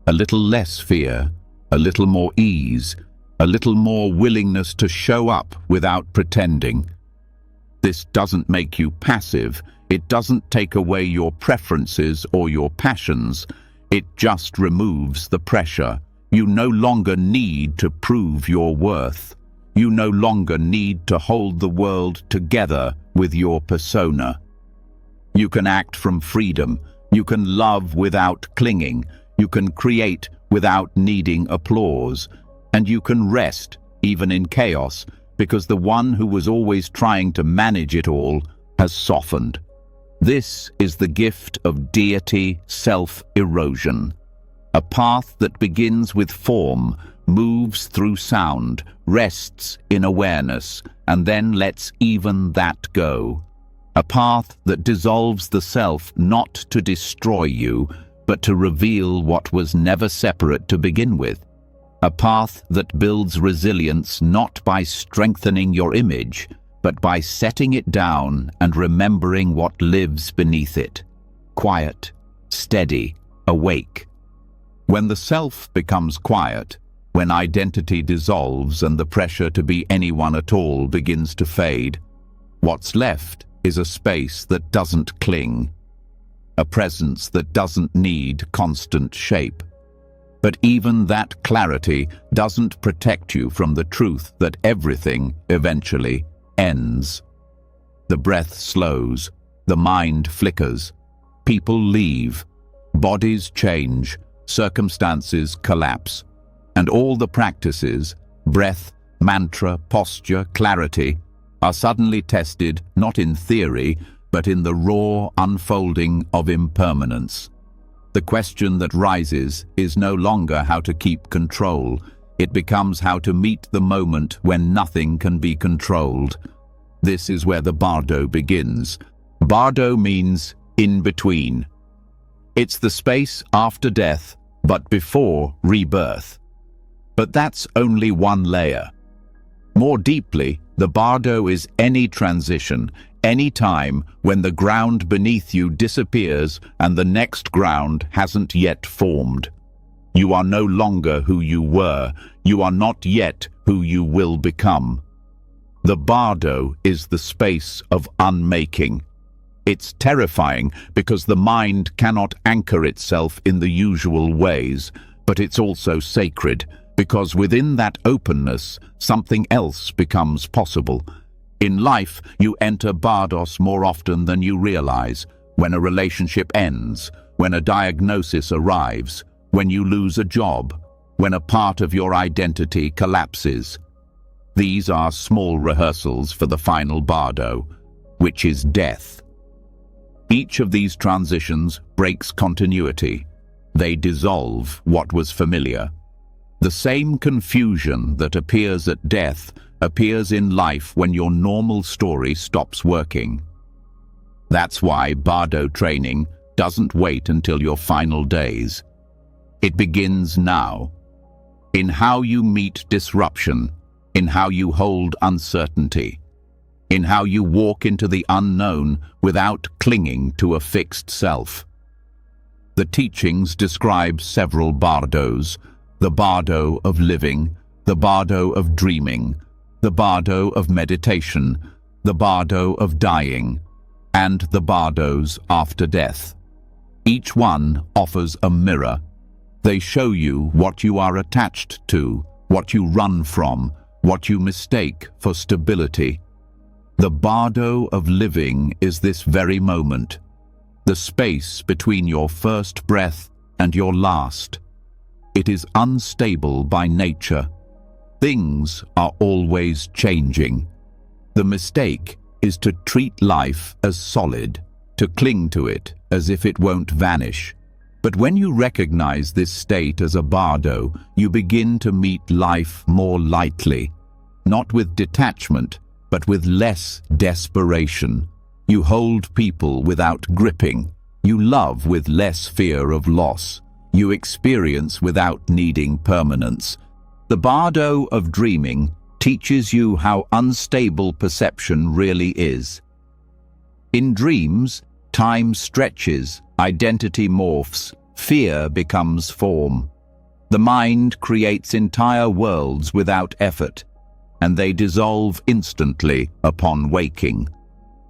A little less fear, a little more ease, a little more willingness to show up without pretending. This doesn't make you passive. It doesn't take away your preferences or your passions. It just removes the pressure. You no longer need to prove your worth. You no longer need to hold the world together with your persona. You can act from freedom. You can love without clinging. You can create without needing applause. And you can rest, even in chaos, because the one who was always trying to manage it all has softened. This is the gift of deity self-erosion. A path that begins with form, moves through sound, rests in awareness, and then lets even that go. A path that dissolves the self not to destroy you, but to reveal what was never separate to begin with. A path that builds resilience not by strengthening your image, but by setting it down and remembering what lives beneath it. Quiet, steady, awake. When the self becomes quiet, when identity dissolves and the pressure to be anyone at all begins to fade, what's left is a space that doesn't cling, a presence that doesn't need constant shape. But even that clarity doesn't protect you from the truth that everything eventually ends. The breath slows, the mind flickers, people leave, bodies change, circumstances collapse, and all the practices, breath, mantra, posture, clarity, are suddenly tested not in theory, but in the raw unfolding of impermanence. The question that rises is no longer how to keep control. It becomes how to meet the moment when nothing can be controlled. This is where the bardo begins. Bardo means in between. It's the space after death, but before rebirth. But that's only one layer. More deeply, the bardo is any transition, any time when the ground beneath you disappears and the next ground hasn't yet formed. You are no longer who you were. You are not yet who you will become. The bardo is the space of unmaking. It's terrifying because the mind cannot anchor itself in the usual ways, but it's also sacred because within that openness, something else becomes possible. In life, you enter bardos more often than you realize, when a relationship ends, when a diagnosis arrives, when you lose a job, when a part of your identity collapses. These are small rehearsals for the final bardo, which is death. Each of these transitions breaks continuity. They dissolve what was familiar. The same confusion that appears at death appears in life when your normal story stops working. That's why bardo training doesn't wait until your final days. It begins now, in how you meet disruption, in how you hold uncertainty, in how you walk into the unknown without clinging to a fixed self. The teachings describe several bardos: the bardo of living, the bardo of dreaming, the bardo of meditation, the bardo of dying, and the bardos after death. Each one offers a mirror. They show you what you are attached to, what you run from, what you mistake for stability. The bardo of living is this very moment, the space between your first breath and your last. It is unstable by nature. Things are always changing. The mistake is to treat life as solid, to cling to it as if it won't vanish. But when you recognize this state as a bardo, you begin to meet life more lightly, not with detachment, but with less desperation. You hold people without gripping. You love with less fear of loss. You experience without needing permanence. The bardo of dreaming teaches you how unstable perception really is. In dreams, time stretches, identity morphs, fear becomes form. The mind creates entire worlds without effort, and they dissolve instantly upon waking.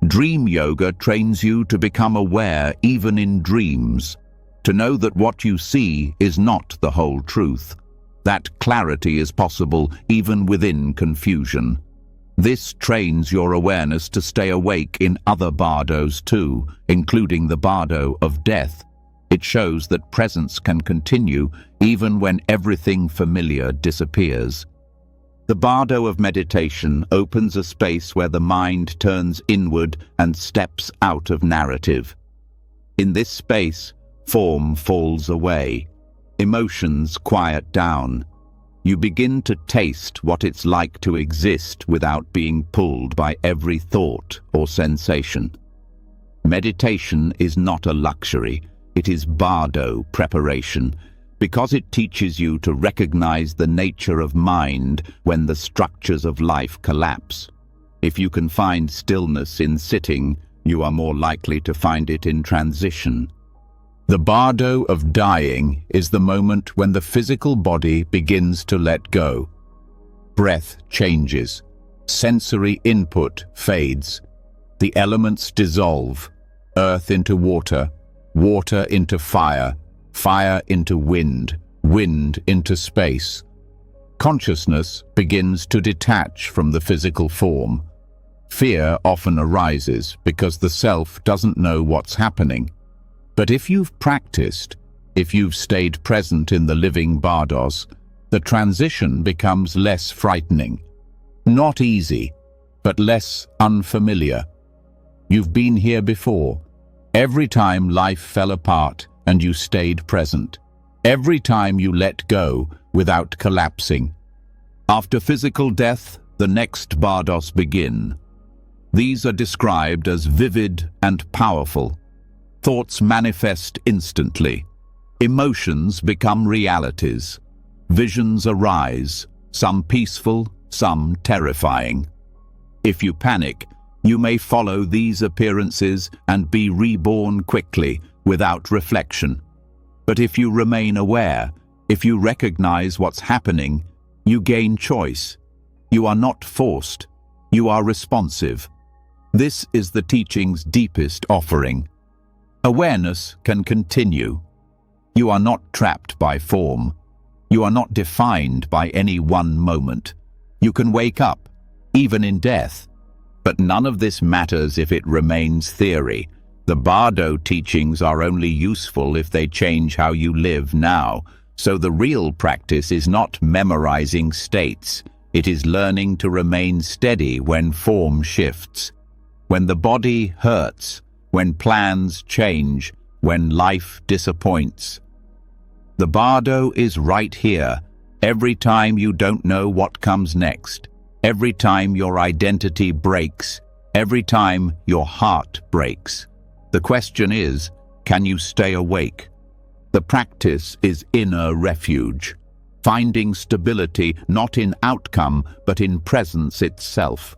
Dream yoga trains you to become aware even in dreams, to know that what you see is not the whole truth. That clarity is possible even within confusion. This trains your awareness to stay awake in other bardos too, including the bardo of death. It shows that presence can continue even when everything familiar disappears. The bardo of meditation opens a space where the mind turns inward and steps out of narrative. In this space, form falls away. Emotions quiet down. You begin to taste what it's like to exist without being pulled by every thought or sensation. Meditation is not a luxury, it is bardo preparation, because it teaches you to recognize the nature of mind when the structures of life collapse. If you can find stillness in sitting, you are more likely to find it in transition. The bardo of dying is the moment when the physical body begins to let go. Breath changes. Sensory input fades. The elements dissolve. Earth into water, water into fire, fire into wind, wind into space. Consciousness begins to detach from the physical form. Fear often arises because the self doesn't know what's happening. But if you've practiced, if you've stayed present in the living bardos, the transition becomes less frightening. Not easy, but less unfamiliar. You've been here before. Every time life fell apart and you stayed present. Every time you let go without collapsing. After physical death, the next bardos begin. These are described as vivid and powerful. Thoughts manifest instantly. Emotions become realities. Visions arise, some peaceful, some terrifying. If you panic, you may follow these appearances and be reborn quickly, without reflection. But if you remain aware, if you recognize what's happening, you gain choice. You are not forced. You are responsive. This is the teaching's deepest offering. Awareness can continue. You are not trapped by form. You are not defined by any one moment. You can wake up, even in death. But none of this matters if it remains theory. The Bardo teachings are only useful if they change how you live now. So the real practice is not memorizing states. It is learning to remain steady when form shifts. When the body hurts, when plans change, when life disappoints. The Bardo is right here, every time you don't know what comes next, every time your identity breaks, every time your heart breaks. The question is, can you stay awake? The practice is inner refuge, finding stability not in outcome but in presence itself.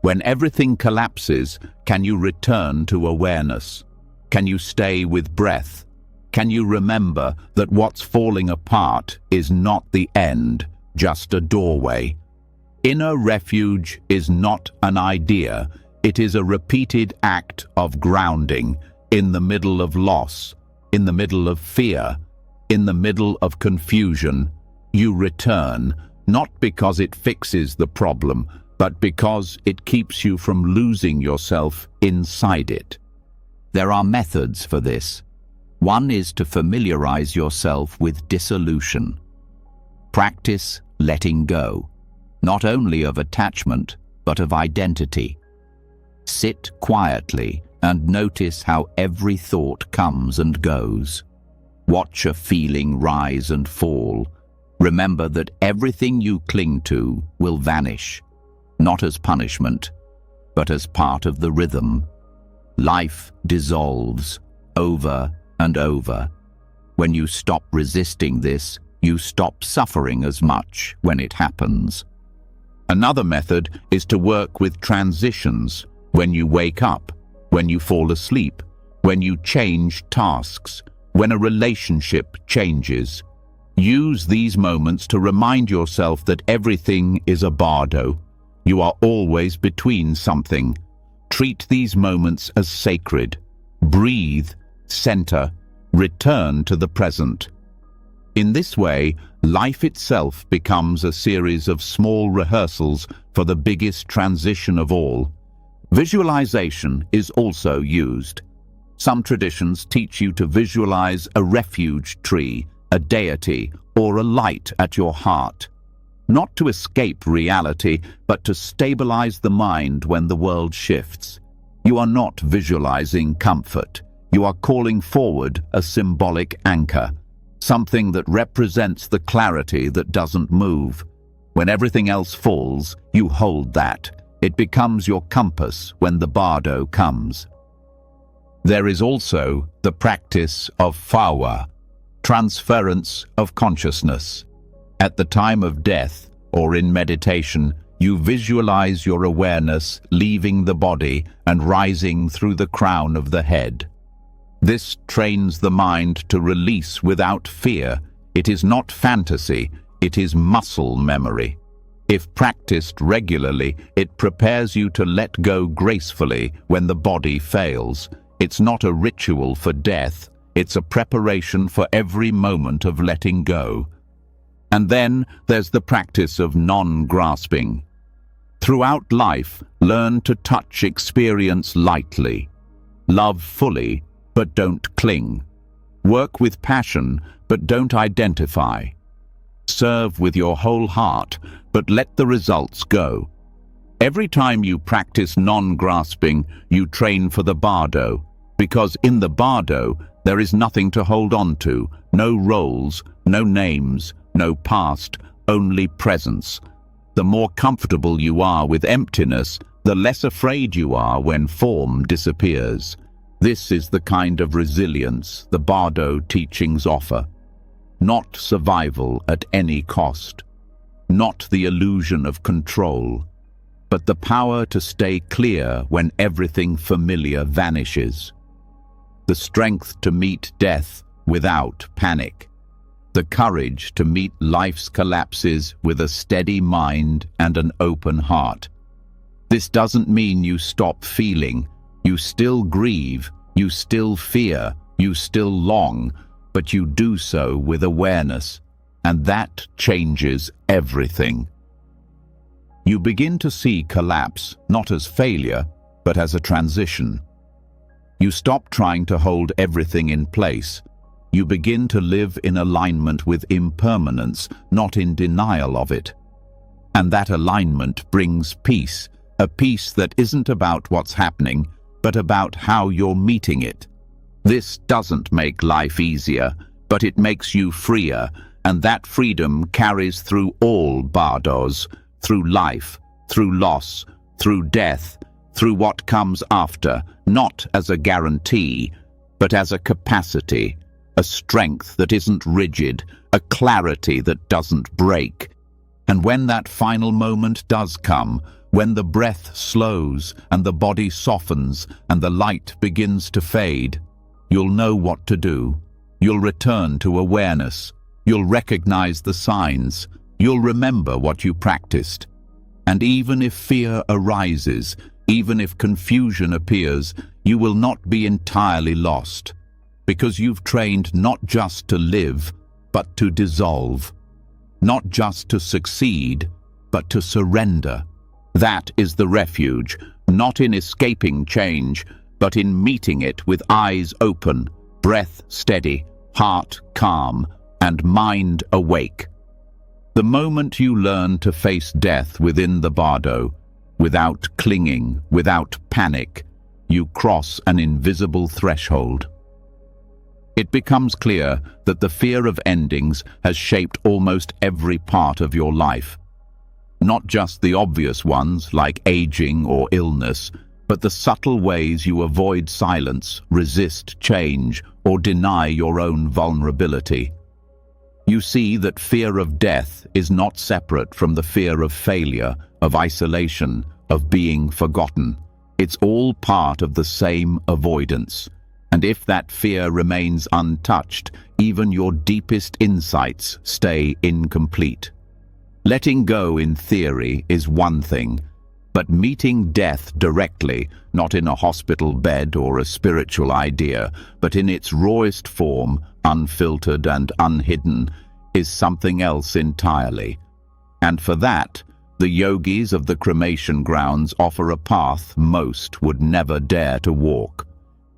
When everything collapses, can you return to awareness? Can you stay with breath? Can you remember that what's falling apart is not the end, just a doorway? Inner refuge is not an idea. It is a repeated act of grounding in the middle of loss, in the middle of fear, in the middle of confusion. You return, not because it fixes the problem, but because it keeps you from losing yourself inside it. There are methods for this. One is to familiarize yourself with dissolution. Practice letting go, not only of attachment, but of identity. Sit quietly and notice how every thought comes and goes. Watch a feeling rise and fall. Remember that everything you cling to will vanish, not as punishment, but as part of the rhythm. Life dissolves over and over. When you stop resisting this, you stop suffering as much when it happens. Another method is to work with transitions. When you wake up, when you fall asleep, when you change tasks, when a relationship changes. Use these moments to remind yourself that everything is a bardo. You are always between something. Treat these moments as sacred. Breathe, center, return to the present. In this way, life itself becomes a series of small rehearsals for the biggest transition of all. Visualization is also used. Some traditions teach you to visualize a refuge tree, a deity, or a light at your heart. Not to escape reality, but to stabilize the mind when the world shifts. You are not visualizing comfort. You are calling forward a symbolic anchor, something that represents the clarity that doesn't move. When everything else falls, you hold that. It becomes your compass when the bardo comes. There is also the practice of fawa, transference of consciousness. At the time of death, or in meditation, you visualize your awareness leaving the body and rising through the crown of the head. This trains the mind to release without fear. It is not fantasy, it is muscle memory. If practiced regularly, it prepares you to let go gracefully when the body fails. It's not a ritual for death, it's a preparation for every moment of letting go. And then there's the practice of non-grasping. Throughout life, learn to touch experience lightly. Love fully, but don't cling. Work with passion, but don't identify. Serve with your whole heart, but let the results go. Every time you practice non-grasping, you train for the bardo, because in the bardo, there is nothing to hold on to, no roles, no names, no past, only presence. The more comfortable you are with emptiness, the less afraid you are when form disappears. This is the kind of resilience the Bardo teachings offer. Not survival at any cost, not the illusion of control, but the power to stay clear when everything familiar vanishes. The strength to meet death without panic. The courage to meet life's collapses with a steady mind and an open heart. This doesn't mean you stop feeling. You still grieve, you still fear, you still long, but you do so with awareness, and that changes everything. You begin to see collapse not as failure, but as a transition. You stop trying to hold everything in place. You begin to live in alignment with impermanence, not in denial of it. And that alignment brings peace, a peace that isn't about what's happening, but about how you're meeting it. This doesn't make life easier, but it makes you freer, and that freedom carries through all bardos, through life, through loss, through death, through what comes after, not as a guarantee, but as a capacity, a strength that isn't rigid, a clarity that doesn't break. And when that final moment does come, when the breath slows and the body softens and the light begins to fade, you'll know what to do. You'll return to awareness. You'll recognize the signs. You'll remember what you practiced. And even if fear arises, even if confusion appears, you will not be entirely lost, because you've trained not just to live, but to dissolve. Not just to succeed, but to surrender. That is the refuge, not in escaping change, but in meeting it with eyes open, breath steady, heart calm, and mind awake. The moment you learn to face death within the bardo, without clinging, without panic, you cross an invisible threshold. It becomes clear that the fear of endings has shaped almost every part of your life. Not just the obvious ones, like aging or illness, but the subtle ways you avoid silence, resist change, or deny your own vulnerability. You see that fear of death is not separate from the fear of failure, of isolation, of being forgotten. It's all part of the same avoidance. And if that fear remains untouched, even your deepest insights stay incomplete. Letting go in theory is one thing, but meeting death directly, not in a hospital bed or a spiritual idea, but in its rawest form, unfiltered and unhidden, is something else entirely. And for that, the yogis of the cremation grounds offer a path most would never dare to walk.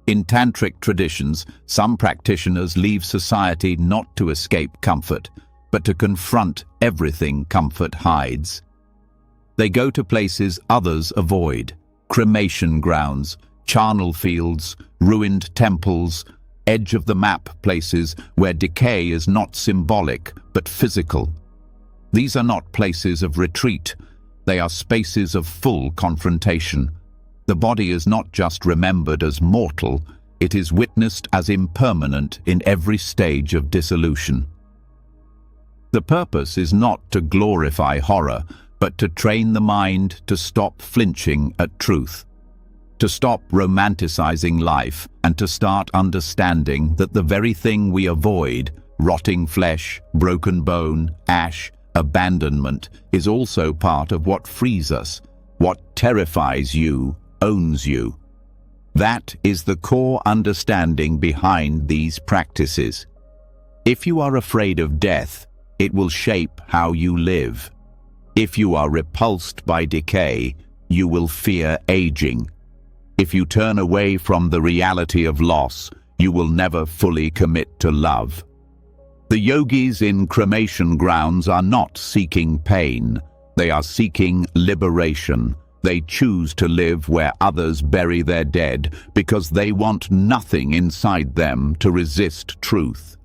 In tantric traditions, some practitioners leave society not to escape comfort, but to confront everything comfort hides. They go to places others avoid: cremation grounds, charnel fields, ruined temples, edge-of-the-map places where decay is not symbolic but physical. These are not places of retreat, they are spaces of full confrontation. The body is not just remembered as mortal, it is witnessed as impermanent in every stage of dissolution. The purpose is not to glorify horror, but to train the mind to stop flinching at truth, to stop romanticizing life, and to start understanding that the very thing we avoid, rotting flesh, broken bone, ash, abandonment, is also part of what frees us. What terrifies you owns you. That is the core understanding behind these practices. If you are afraid of death, it will shape how you live. If you are repulsed by decay, you will fear aging. If you turn away from the reality of loss, you will never fully commit to love. The yogis in cremation grounds are not seeking pain. They are seeking liberation. They choose to live where others bury their dead because they want nothing inside them to resist truth.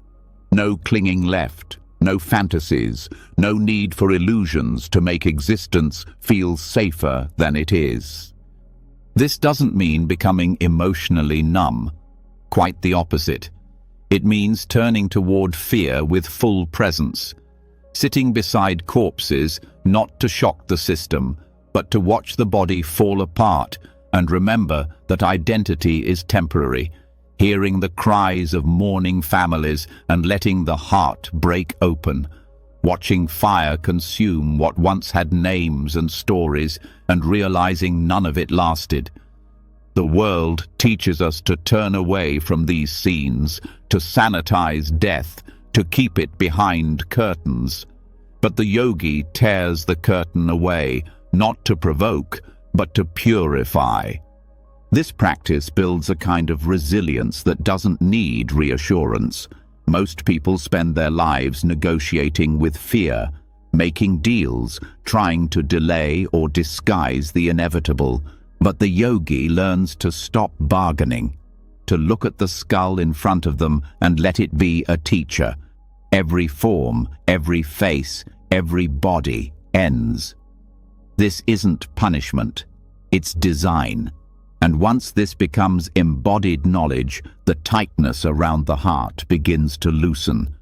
No clinging left, no fantasies, no need for illusions to make existence feel safer than it is. This doesn't mean becoming emotionally numb. Quite the opposite. It means turning toward fear with full presence, sitting beside corpses not to shock the system, but to watch the body fall apart and remember that identity is temporary, hearing the cries of mourning families and letting the heart break open, watching fire consume what once had names and stories and realizing none of it lasted. The world teaches us to turn away from these scenes, to sanitize death, to keep it behind curtains. But the yogi tears the curtain away, not to provoke, but to purify. This practice builds a kind of resilience that doesn't need reassurance. Most people spend their lives negotiating with fear, making deals, trying to delay or disguise the inevitable. But the yogi learns to stop bargaining, to look at the skull in front of them and let it be a teacher. Every form, every face, every body ends. This isn't punishment, it's design. And once this becomes embodied knowledge, the tightness around the heart begins to loosen.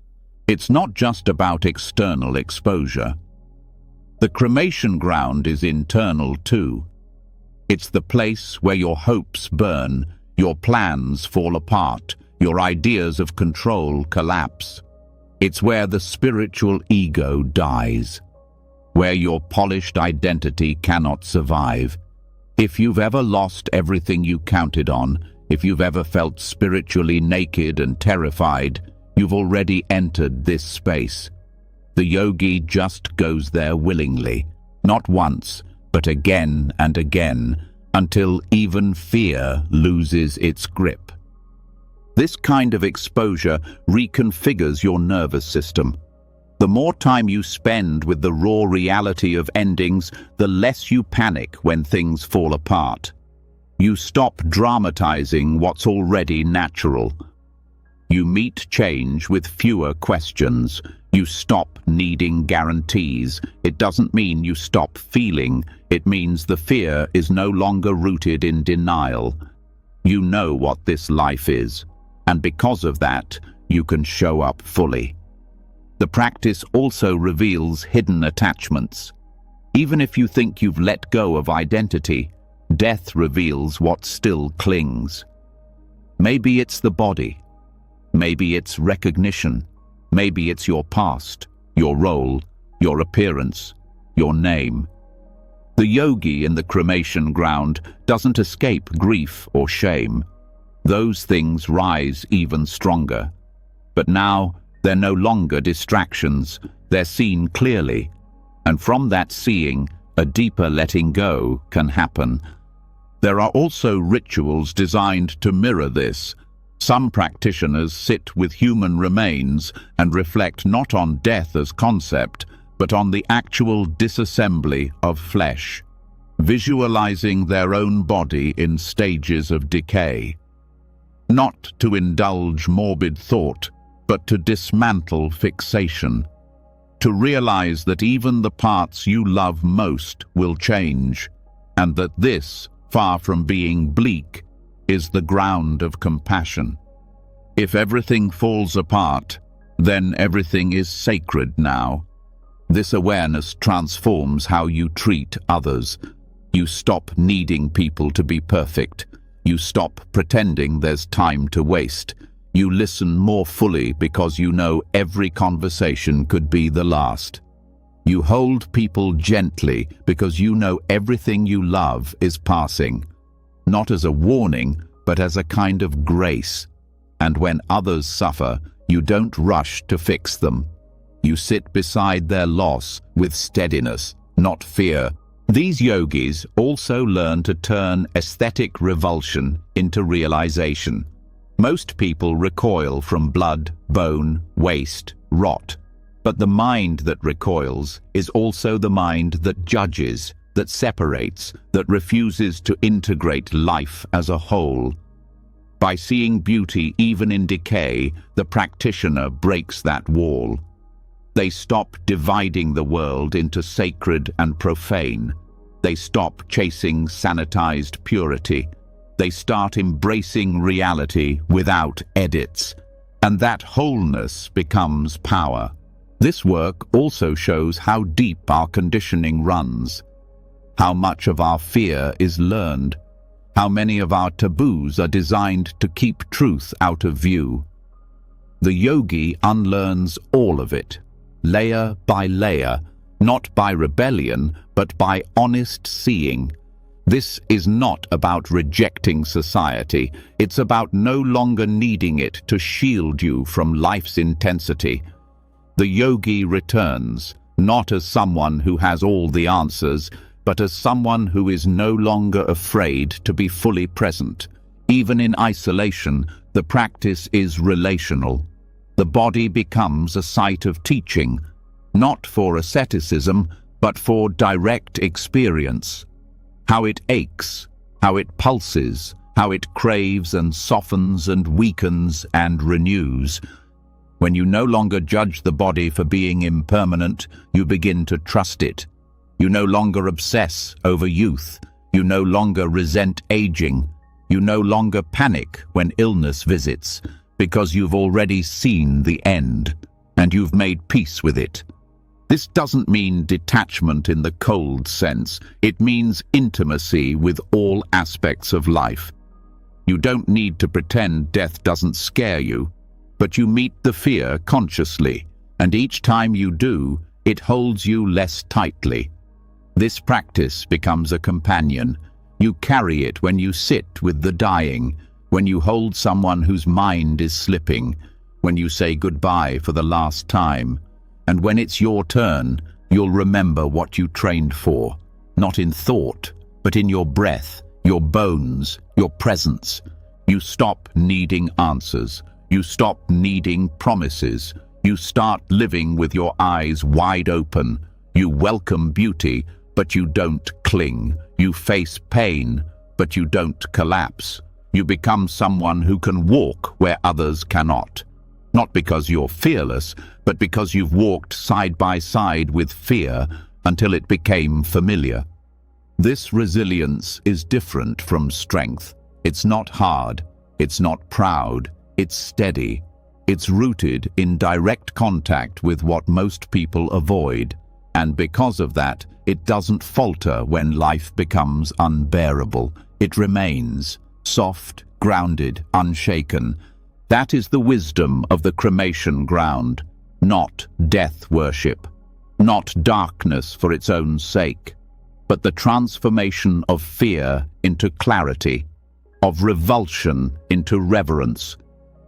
It's not just about external exposure. The cremation ground is internal too. It's the place where your hopes burn, your plans fall apart, your ideas of control collapse. It's where the spiritual ego dies, where your polished identity cannot survive. If you've ever lost everything you counted on, if you've ever felt spiritually naked and terrified, you've already entered this space. The yogi just goes there willingly, not once, but again and again, until even fear loses its grip. This kind of exposure reconfigures your nervous system. The more time you spend with the raw reality of endings, the less you panic when things fall apart. You stop dramatizing what's already natural. You meet change with fewer questions. You stop needing guarantees. It doesn't mean you stop feeling. It means the fear is no longer rooted in denial. You know what this life is, and because of that, you can show up fully. The practice also reveals hidden attachments. Even if you think you've let go of identity, death reveals what still clings. Maybe it's the body. Maybe it's recognition. Maybe it's your past, your role, your appearance, your name. The yogi in the cremation ground doesn't escape grief or shame. Those things rise even stronger. But now, they're no longer distractions, they're seen clearly. And from that seeing, a deeper letting go can happen. There are also rituals designed to mirror this. Some practitioners sit with human remains and reflect not on death as concept, but on the actual disassembly of flesh, visualizing their own body in stages of decay. Not to indulge morbid thought, but to dismantle fixation, to realize that even the parts you love most will change, and that this, far from being bleak, is the ground of compassion. If everything falls apart, then everything is sacred now. This awareness transforms how you treat others. You stop needing people to be perfect. You stop pretending there's time to waste. You listen more fully because you know every conversation could be the last. You hold people gently because you know everything you love is passing, not as a warning, but as a kind of grace. And when others suffer, you don't rush to fix them. You sit beside their loss with steadiness, not fear. These yogis also learn to turn aesthetic revulsion into realization. Most people recoil from blood, bone, waste, rot. But the mind that recoils is also the mind that judges, that separates, that refuses to integrate life as a whole. By seeing beauty even in decay, the practitioner breaks that wall. They stop dividing the world into sacred and profane. They stop chasing sanitized purity. They start embracing reality without edits. And that wholeness becomes power. This work also shows how deep our conditioning runs, how much of our fear is learned, how many of our taboos are designed to keep truth out of view. The yogi unlearns all of it, layer by layer, not by rebellion, but by honest seeing. This is not about rejecting society. It's about no longer needing it to shield you from life's intensity. The yogi returns, not as someone who has all the answers, but as someone who is no longer afraid to be fully present. Even in isolation, the practice is relational. The body becomes a site of teaching, not for asceticism, but for direct experience. How it aches, how it pulses, how it craves and softens and weakens and renews. When you no longer judge the body for being impermanent, you begin to trust it. You no longer obsess over youth. You no longer resent aging. You no longer panic when illness visits, because you've already seen the end, and you've made peace with it. This doesn't mean detachment in the cold sense. It means intimacy with all aspects of life. You don't need to pretend death doesn't scare you, but you meet the fear consciously, and each time you do, it holds you less tightly. This practice becomes a companion. You carry it when you sit with the dying, when you hold someone whose mind is slipping, when you say goodbye for the last time. And when it's your turn, you'll remember what you trained for, not in thought, but in your breath, your bones, your presence. You stop needing answers. You stop needing promises. You start living with your eyes wide open. You welcome beauty, but you don't cling. You face pain, but you don't collapse. You become someone who can walk where others cannot. Not because you're fearless, but because you've walked side by side with fear until it became familiar. This resilience is different from strength. It's not hard. It's not proud. It's steady. It's rooted in direct contact with what most people avoid. And because of that, it doesn't falter when life becomes unbearable. It remains soft, grounded, unshaken. That is the wisdom of the cremation ground, not death worship, not darkness for its own sake, but the transformation of fear into clarity, of revulsion into reverence,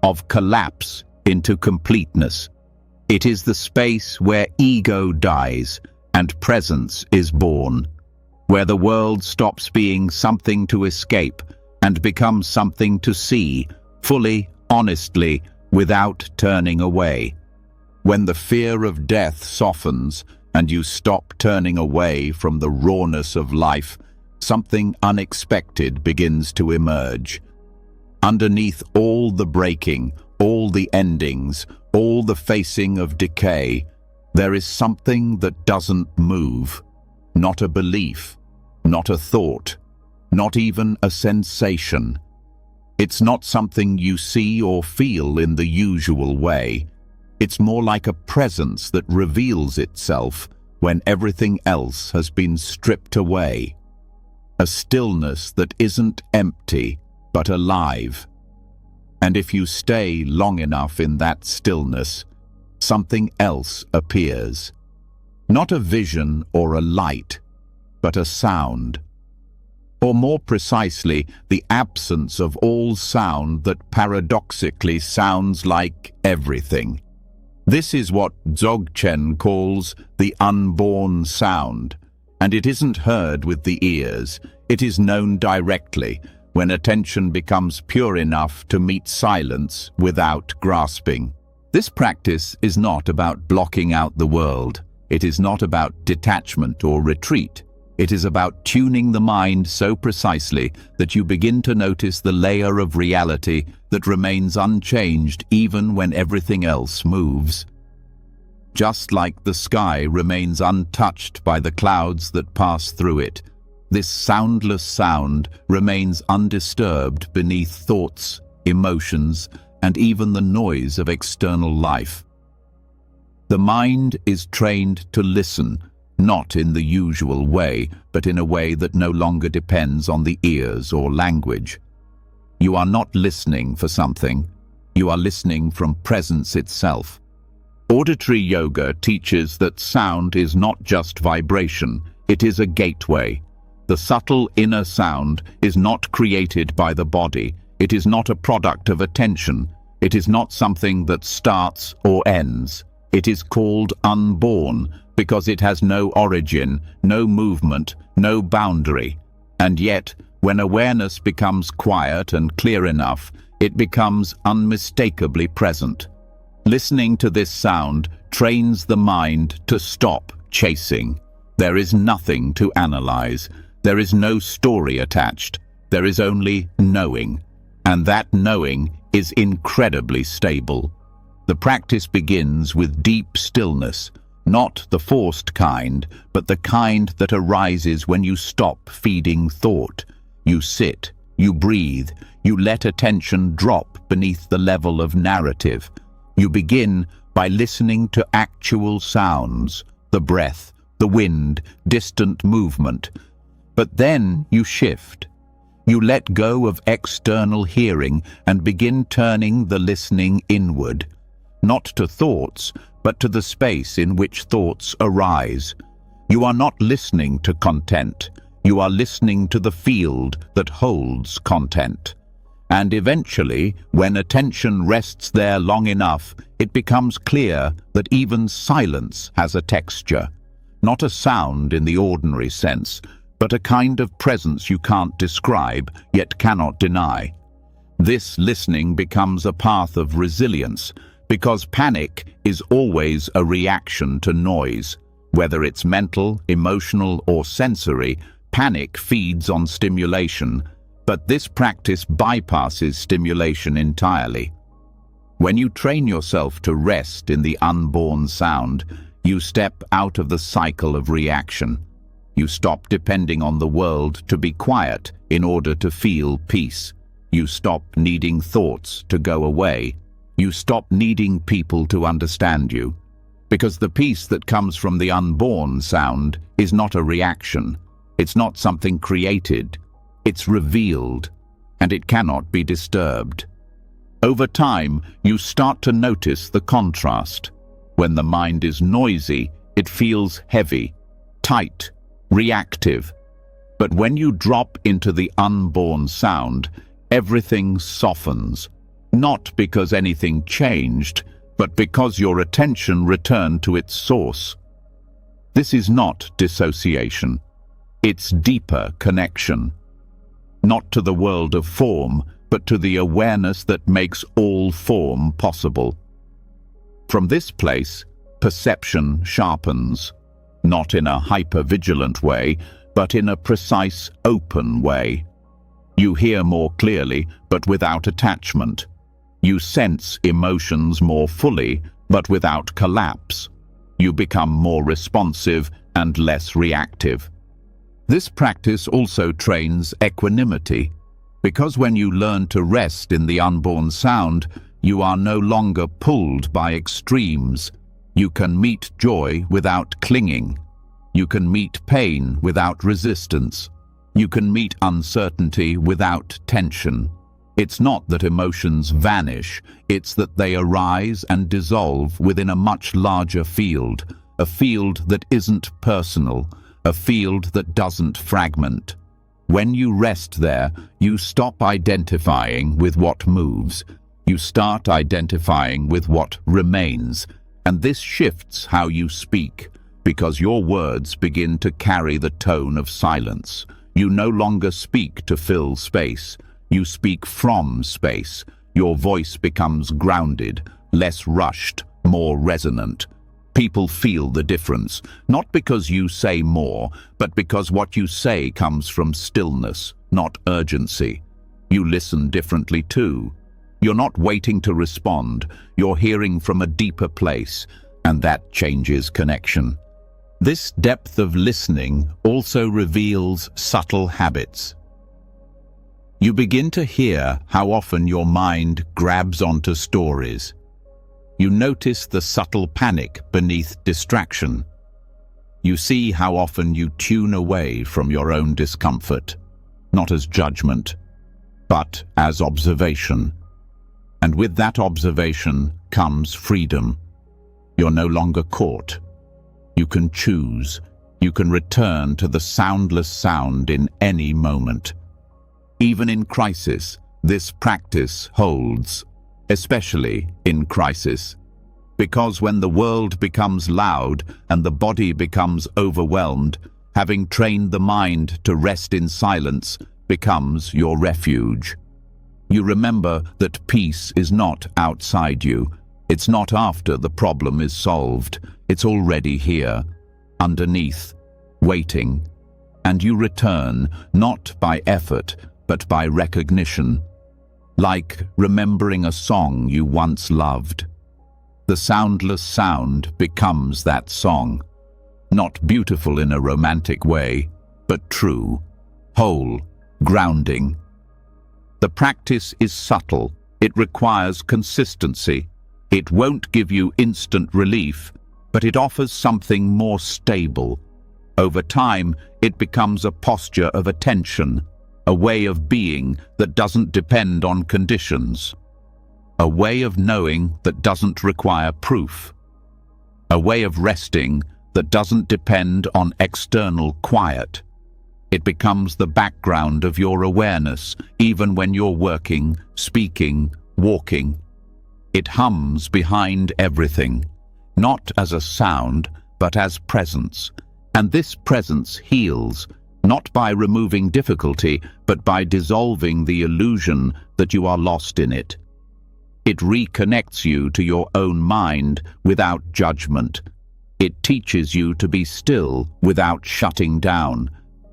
of collapse into completeness. It is the space where ego dies and presence is born, where the world stops being something to escape and becomes something to see, fully, honestly, without turning away. When the fear of death softens and you stop turning away from the rawness of life, something unexpected begins to emerge. Underneath all the breaking, all the endings, all the facing of decay, there is something that doesn't move. Not a belief, not a thought, not even a sensation. It's not something you see or feel in the usual way. It's more like a presence that reveals itself when everything else has been stripped away. A stillness that isn't empty, but alive. And if you stay long enough in that stillness, something else appears. Not a vision or a light, but a sound. Or more precisely, the absence of all sound that paradoxically sounds like everything. This is what Dzogchen calls the unborn sound, and it isn't heard with the ears. It is known directly, when attention becomes pure enough to meet silence without grasping. This practice is not about blocking out the world. It is not about detachment or retreat. It is about tuning the mind so precisely that you begin to notice the layer of reality that remains unchanged even when everything else moves. just like the sky remains untouched by the clouds that pass through it. This soundless sound remains undisturbed beneath thoughts, emotions, and even the noise of external life. The mind is trained to listen, not in the usual way, but in a way that no longer depends on the ears or language. You are not listening for something, you are listening from presence itself. Auditory yoga teaches that sound is not just vibration, it is a gateway. The subtle inner sound is not created by the body, it is not a product of attention, it is not something that starts or ends. It is called unborn because it has no origin, no movement, no boundary. And yet, when awareness becomes quiet and clear enough, it becomes unmistakably present. Listening to this sound trains the mind to stop chasing. There is nothing to analyze. There is no story attached. There is only knowing. And that knowing is incredibly stable. The practice begins with deep stillness, not the forced kind, but the kind that arises when you stop feeding thought. You sit, you breathe, you let attention drop beneath the level of narrative. You begin by listening to actual sounds, the breath, the wind, distant movement. But then you shift. You let go of external hearing and begin turning the listening inward. Not to thoughts, but to the space in which thoughts arise. You are not listening to content. You are listening to the field that holds content. And eventually, when attention rests there long enough, it becomes clear that even silence has a texture. Not a sound in the ordinary sense, but a kind of presence you can't describe, yet cannot deny. This listening becomes a path of resilience, because panic is always a reaction to noise. Whether it's mental, emotional, or sensory, panic feeds on stimulation, but this practice bypasses stimulation entirely. When you train yourself to rest in the unborn sound, you step out of the cycle of reaction. You stop depending on the world to be quiet in order to feel peace. You stop needing thoughts to go away. You stop needing people to understand you. Because the peace that comes from the unborn sound is not a reaction. It's not something created. It's revealed, and it cannot be disturbed. Over time, you start to notice the contrast. When the mind is noisy, it feels heavy, tight, reactive. But when you drop into the unborn sound, everything softens. Not because anything changed, but because your attention returned to its source. This is not dissociation. It's deeper connection. Not to the world of form, but to the awareness that makes all form possible. From this place, perception sharpens, not in a hyper-vigilant way, but in a precise, open way. You hear more clearly, but without attachment. You sense emotions more fully, but without collapse. You become more responsive and less reactive. This practice also trains equanimity, because when you learn to rest in the unborn sound, you are no longer pulled by extremes. You can meet joy without clinging. You can meet pain without resistance. You can meet uncertainty without tension. It's not that emotions vanish, it's that they arise and dissolve within a much larger field, a field that isn't personal, a field that doesn't fragment. When you rest there, you stop identifying with what moves. You start identifying with what remains, and this shifts how you speak, because your words begin to carry the tone of silence. You no longer speak to fill space. You speak from space. Your voice becomes grounded, less rushed, more resonant. People feel the difference, not because you say more, but because what you say comes from stillness, not urgency. You listen differently too. You're not waiting to respond, you're hearing from a deeper place, and that changes connection. This depth of listening also reveals subtle habits. You begin to hear how often your mind grabs onto stories. You notice the subtle panic beneath distraction. You see how often you tune away from your own discomfort, not as judgment, but as observation. And with that observation comes freedom. You're no longer caught. You can choose. You can return to the soundless sound in any moment. Even in crisis, this practice holds, especially in crisis. Because when the world becomes loud and the body becomes overwhelmed, having trained the mind to rest in silence becomes your refuge. You remember that peace is not outside you. It's not after the problem is solved. It's already here, underneath, waiting. And you return, not by effort, but by recognition. Like remembering a song you once loved. The soundless sound becomes that song. Not beautiful in a romantic way, but true, whole, grounding. The practice is subtle. It requires consistency. It won't give you instant relief, but it offers something more stable. Over time, it becomes a posture of attention, a way of being that doesn't depend on conditions, a way of knowing that doesn't require proof, a way of resting that doesn't depend on external quiet. It becomes the background of your awareness, even when you're working, speaking, walking. It hums behind everything, not as a sound, but as presence. And this presence heals, not by removing difficulty, but by dissolving the illusion that you are lost in it. It reconnects you to your own mind without judgment. It teaches you to be still without shutting down.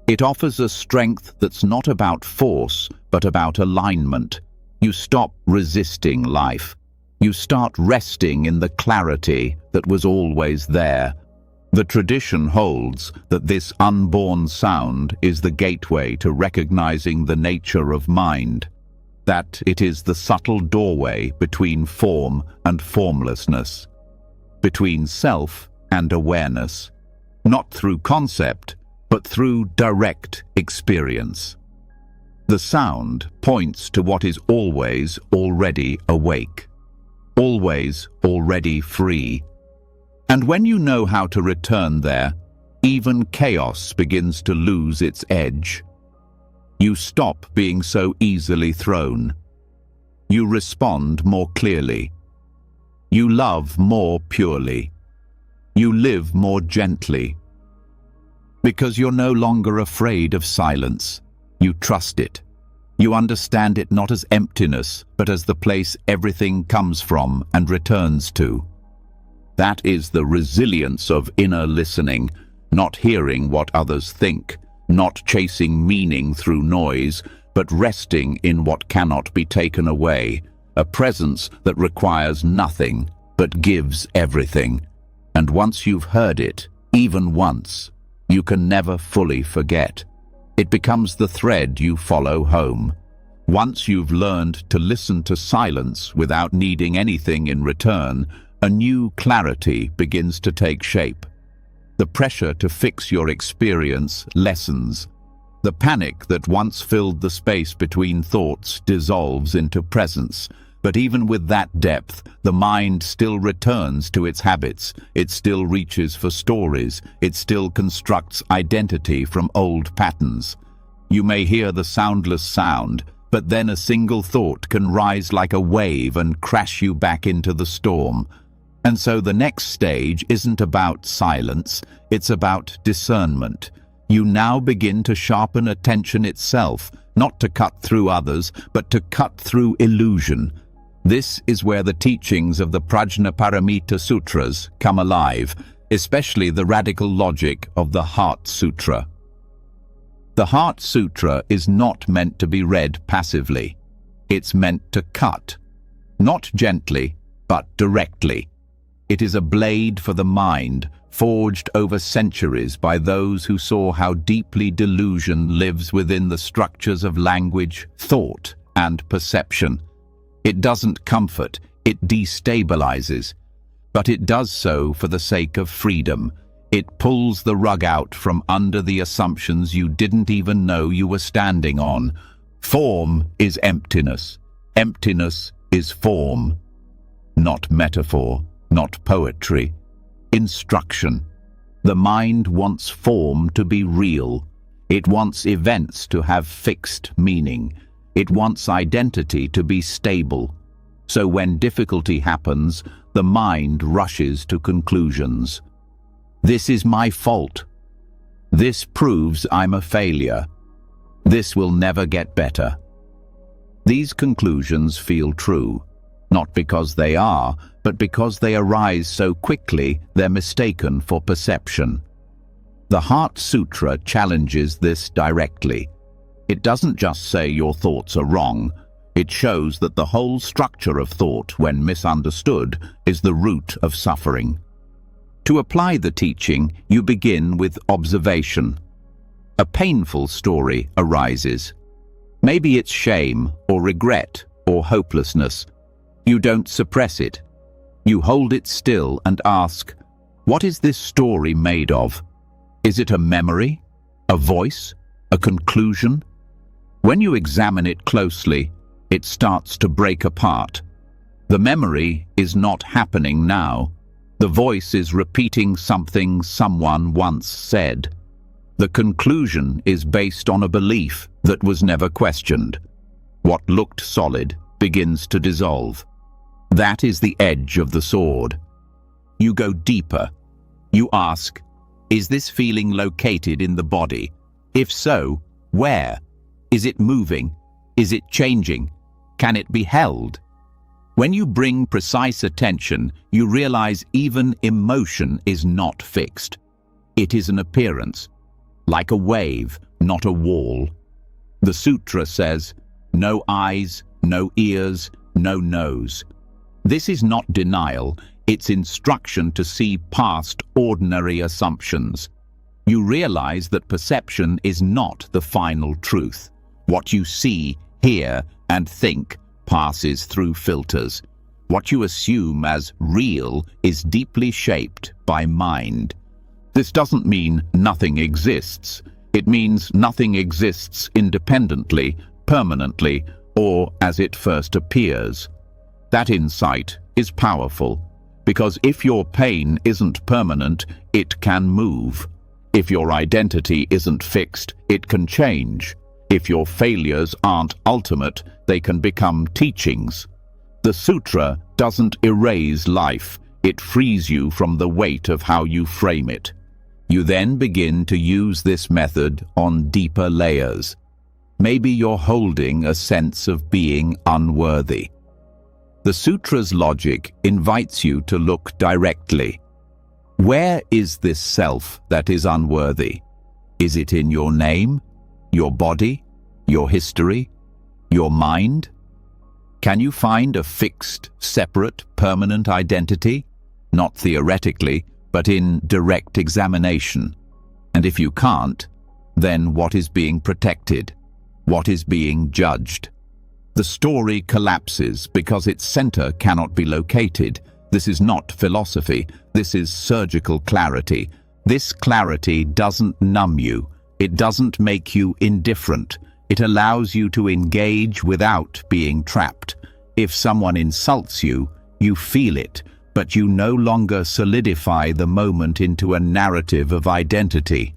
It offers a strength that's not about force, but about alignment. You stop resisting life. You start resting in the clarity that was always there. The tradition holds that this unborn sound is the gateway to recognizing the nature of mind, that it is the subtle doorway between form and formlessness, between self and awareness, not through concept, but through direct experience. The sound points to what is always already awake, always already free. And when you know how to return there, even chaos begins to lose its edge. You stop being so easily thrown. You respond more clearly. You love more purely. You live more gently. Because you're no longer afraid of silence. You trust it. You understand it not as emptiness, but as the place everything comes from and returns to. That is the resilience of inner listening, not hearing what others think, not chasing meaning through noise, but resting in what cannot be taken away, a presence that requires nothing, but gives everything. And once you've heard it, even once, you can never fully forget. It becomes the thread you follow home. Once you've learned to listen to silence without needing anything in return, a new clarity begins to take shape. The pressure to fix your experience lessens. The panic that once filled the space between thoughts dissolves into presence. But even with that depth, the mind still returns to its habits. It still reaches for stories. It still constructs identity from old patterns. You may hear the soundless sound, but then a single thought can rise like a wave and crash you back into the storm. And so the next stage isn't about silence, it's about discernment. You now begin to sharpen attention itself, not to cut through others, but to cut through illusion. This is where the teachings of the Prajnaparamita Sutras come alive, especially the radical logic of the Heart Sutra. The Heart Sutra is not meant to be read passively. It's meant to cut, not gently, but directly. It is a blade for the mind, forged over centuries by those who saw how deeply delusion lives within the structures of language, thought, and perception. It doesn't comfort, it destabilizes. But it does so for the sake of freedom. It pulls the rug out from under the assumptions you didn't even know you were standing on. Form is emptiness. Emptiness is form. Not metaphor, not poetry. Instruction. The mind wants form to be real. It wants events to have fixed meaning. It wants identity to be stable. So when difficulty happens, the mind rushes to conclusions. This is my fault. This proves I'm a failure. This will never get better. These conclusions feel true, not because they are, but because they arise so quickly they're mistaken for perception. The Heart Sutra challenges this directly. It doesn't just say your thoughts are wrong. It shows that the whole structure of thought, when misunderstood, is the root of suffering. To apply the teaching, you begin with observation. A painful story arises. Maybe it's shame or regret or hopelessness. You don't suppress it. You hold it still and ask, what is this story made of? Is it a memory, a voice, a conclusion? When you examine it closely, it starts to break apart. The memory is not happening now. The voice is repeating something someone once said. The conclusion is based on a belief that was never questioned. What looked solid begins to dissolve. That is the edge of the sword. You go deeper. You ask, is this feeling located in the body? If so, where? Is it moving? Is it changing? Can it be held? When you bring precise attention, you realize even emotion is not fixed. It is an appearance, like a wave, not a wall. The sutra says, no eyes, no ears, no nose. This is not denial, it's instruction to see past ordinary assumptions. You realize that perception is not the final truth. What you see, hear, and think passes through filters. What you assume as real is deeply shaped by mind. This doesn't mean nothing exists. It means nothing exists independently, permanently, or as it first appears. That insight is powerful, because if your pain isn't permanent, it can move. If your identity isn't fixed, it can change. If your failures aren't ultimate, they can become teachings. The sutra doesn't erase life, it frees you from the weight of how you frame it. You then begin to use this method on deeper layers. Maybe you're holding a sense of being unworthy. The sutra's logic invites you to look directly. Where is this self that is unworthy? Is it in your name, your body, your history, your mind? Can you find a fixed, separate, permanent identity? Not theoretically, but in direct examination. And if you can't, then what is being protected? What is being judged? The story collapses because its center cannot be located. This is not philosophy. This is surgical clarity. This clarity doesn't numb you. It doesn't make you indifferent. It allows you to engage without being trapped. If someone insults you, you feel it, but you no longer solidify the moment into a narrative of identity.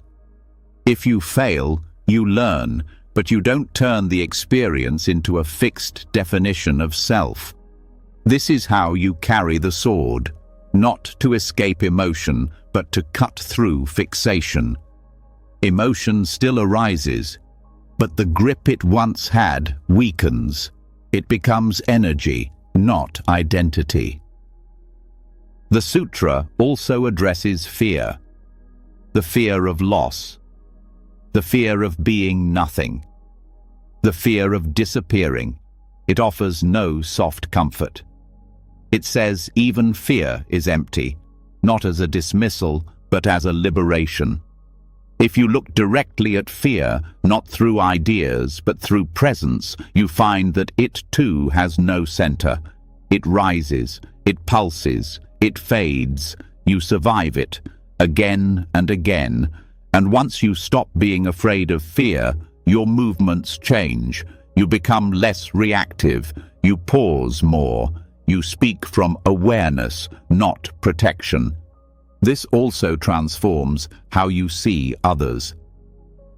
If you fail, you learn, but you don't turn the experience into a fixed definition of self. This is how you carry the sword, not to escape emotion, but to cut through fixation. Emotion still arises, but the grip it once had weakens. It becomes energy, not identity. The sutra also addresses fear. The fear of loss. The fear of being nothing. The fear of disappearing. It offers no soft comfort. It says even fear is empty, not as a dismissal, but as a liberation. If you look directly at fear, not through ideas, but through presence, you find that it too has no center. It rises, it pulses, it fades. You survive it, again and again. And once you stop being afraid of fear, your movements change. You become less reactive. You pause more. You speak from awareness, not protection. This also transforms how you see others.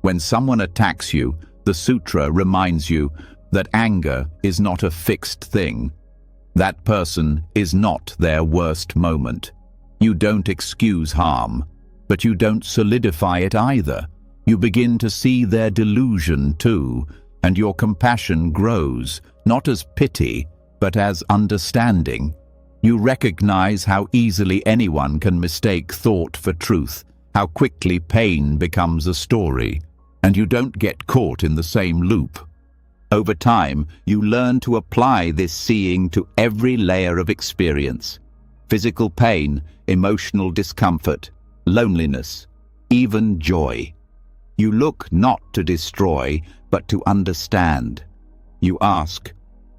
When someone attacks you, the sutra reminds you that anger is not a fixed thing. That person is not their worst moment. You don't excuse harm, but you don't solidify it either. You begin to see their delusion too, and your compassion grows, not as pity, but as understanding. You recognize how easily anyone can mistake thought for truth, how quickly pain becomes a story, and you don't get caught in the same loop. Over time, you learn to apply this seeing to every layer of experience: physical pain, emotional discomfort, loneliness, even joy. You look not to destroy, but to understand. You ask,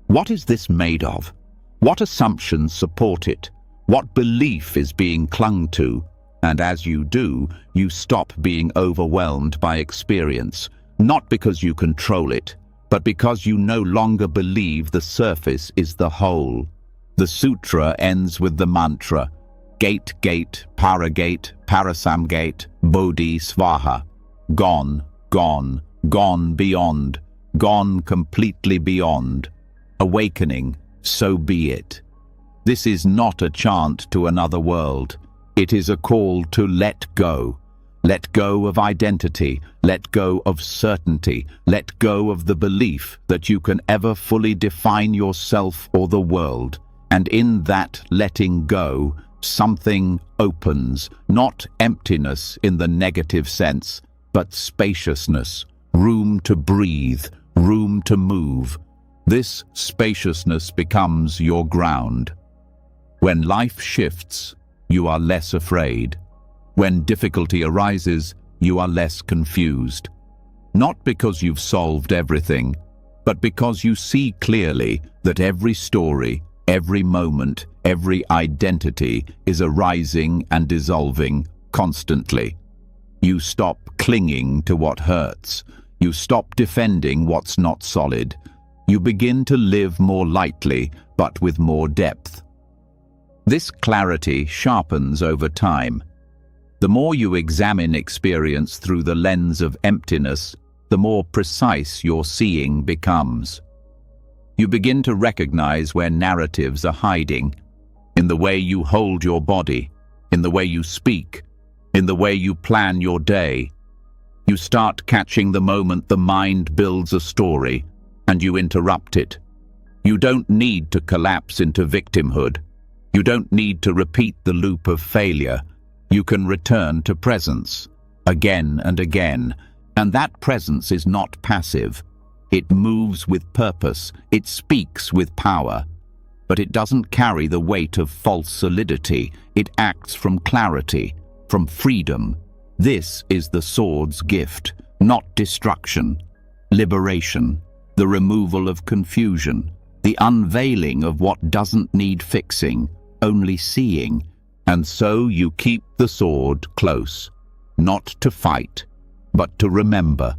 what is this made of? What assumptions support it? What belief is being clung to? And as you do, you stop being overwhelmed by experience, not because you control it, but because you no longer believe the surface is the whole. The sutra ends with the mantra, Gate, gate, paragate, parasamgate, bodhi svaha. Gone, gone, gone beyond, gone completely beyond. Awakening, so be it. This is not a chant to another world. It is a call to let go. Let go of identity, let go of certainty, let go of the belief that you can ever fully define yourself or the world. And in that letting go, something opens, not emptiness in the negative sense, but spaciousness, room to breathe, room to move. This spaciousness becomes your ground. When life shifts, you are less afraid. When difficulty arises, you are less confused. Not because you've solved everything, but because you see clearly that every story, every moment, every identity is arising and dissolving constantly. You stop clinging to what hurts. You stop defending what's not solid. You begin to live more lightly, but with more depth. This clarity sharpens over time. The more you examine experience through the lens of emptiness, the more precise your seeing becomes. You begin to recognize where narratives are hiding, in the way you hold your body, in the way you speak, in the way you plan your day. You start catching the moment the mind builds a story, and you interrupt it. You don't need to collapse into victimhood. You don't need to repeat the loop of failure. You can return to presence, again and again, and that presence is not passive. It moves with purpose, it speaks with power, but it doesn't carry the weight of false solidity. It acts from clarity, from freedom. This is the sword's gift, not destruction, liberation, the removal of confusion, the unveiling of what doesn't need fixing, only seeing. And so you keep the sword close, not to fight, but to remember,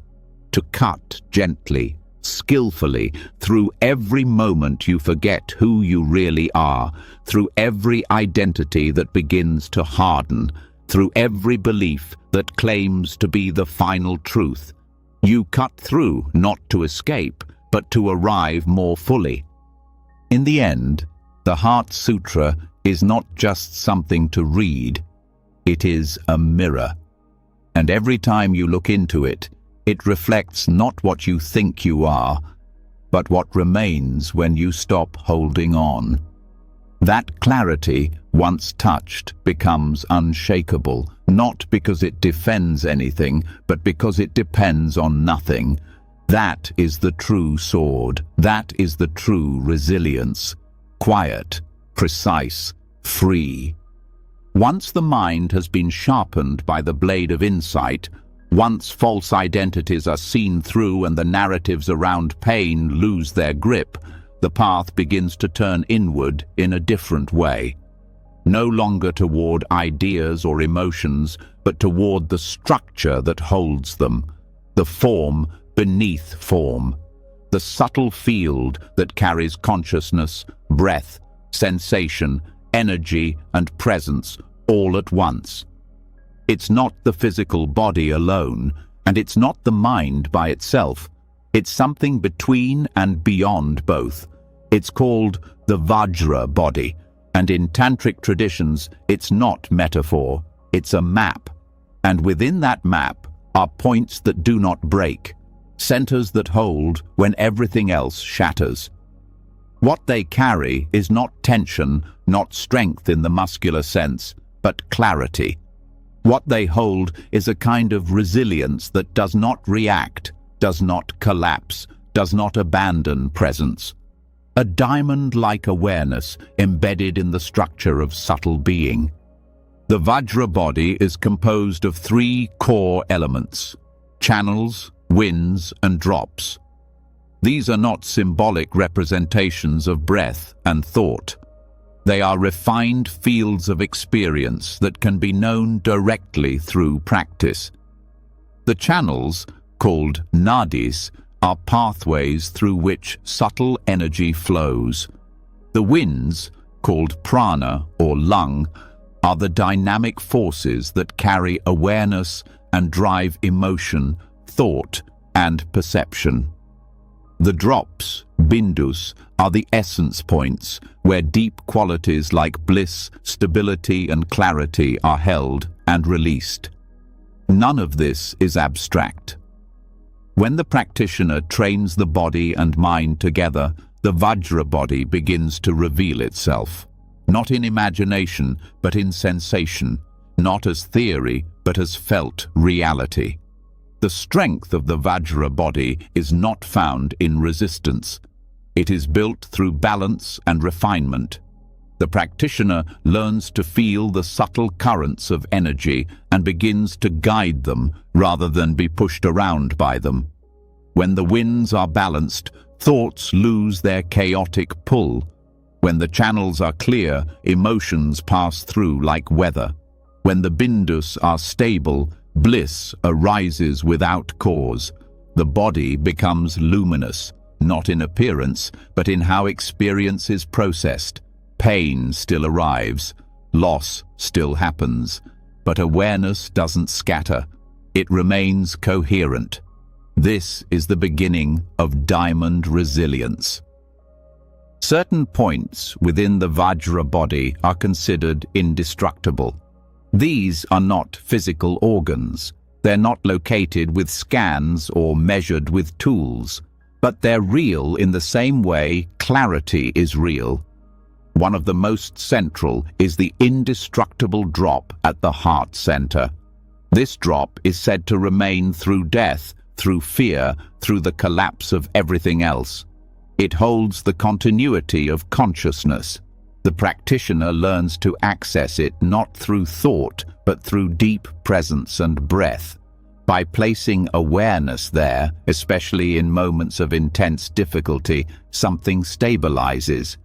to cut gently, skillfully, through every moment you forget who you really are, through every identity that begins to harden, through every belief that claims to be the final truth. You cut through not to escape, but to arrive more fully. In the end, the Heart Sutra is not just something to read, it is a mirror. And every time you look into it, it reflects not what you think you are, but what remains when you stop holding on. That clarity, once touched, becomes unshakable, not because it defends anything, but because it depends on nothing. That is the true sword. That is the true resilience. Quiet, precise, free. Once the mind has been sharpened by the blade of insight, once false identities are seen through and the narratives around pain lose their grip, the path begins to turn inward in a different way. No longer toward ideas or emotions, but toward the structure that holds them, the form beneath form, the subtle field that carries consciousness, breath, sensation, energy, and presence all at once. It's not the physical body alone, and it's not the mind by itself. It's something between and beyond both. It's called the Vajra body, and in tantric traditions, it's not metaphor, it's a map. And within that map are points that do not break, centers that hold when everything else shatters. What they carry is not tension, not strength in the muscular sense, but clarity. What they hold is a kind of resilience that does not react, does not collapse, does not abandon presence. A diamond-like awareness embedded in the structure of subtle being. The Vajra body is composed of three core elements: channels, winds, and drops. These are not symbolic representations of breath and thought. They are refined fields of experience that can be known directly through practice. The channels, called nadis, are pathways through which subtle energy flows. The winds, called prana or lung, are the dynamic forces that carry awareness and drive emotion, thought, and perception. The drops, bindus, are the essence points where deep qualities like bliss, stability, and clarity are held and released. None of this is abstract. When the practitioner trains the body and mind together, the Vajra body begins to reveal itself, not in imagination, but in sensation, not as theory, but as felt reality. The strength of the Vajra body is not found in resistance. It is built through balance and refinement. The practitioner learns to feel the subtle currents of energy and begins to guide them rather than be pushed around by them. When the winds are balanced, thoughts lose their chaotic pull. When the channels are clear, emotions pass through like weather. When the bindus are stable, bliss arises without cause. The body becomes luminous, not in appearance, but in how experience is processed. Pain still arrives, loss still happens, but awareness doesn't scatter. It remains coherent. This is the beginning of diamond resilience. Certain points within the Vajra body are considered indestructible. These are not physical organs. They're not located with scans or measured with tools, but they're real in the same way clarity is real. One of the most central is the indestructible drop at the heart center. This drop is said to remain through death, through fear, through the collapse of everything else. It holds the continuity of consciousness. The practitioner learns to access it not through thought, but through deep presence and breath. By placing awareness there, especially in moments of intense difficulty, something stabilizes.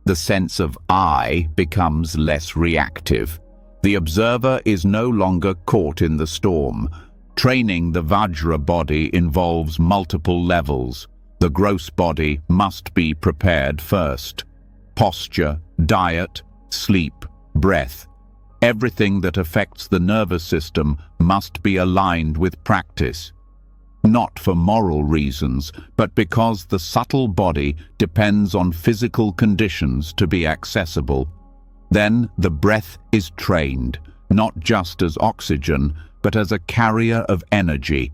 The sense of I becomes less reactive. The observer is no longer caught in the storm. Training the Vajra body involves multiple levels. The gross body must be prepared first. Posture, diet, sleep, breath. Everything that affects the nervous system must be aligned with practice. Not for moral reasons, but because the subtle body depends on physical conditions to be accessible. Then the breath is trained, not just as oxygen, but as a carrier of energy.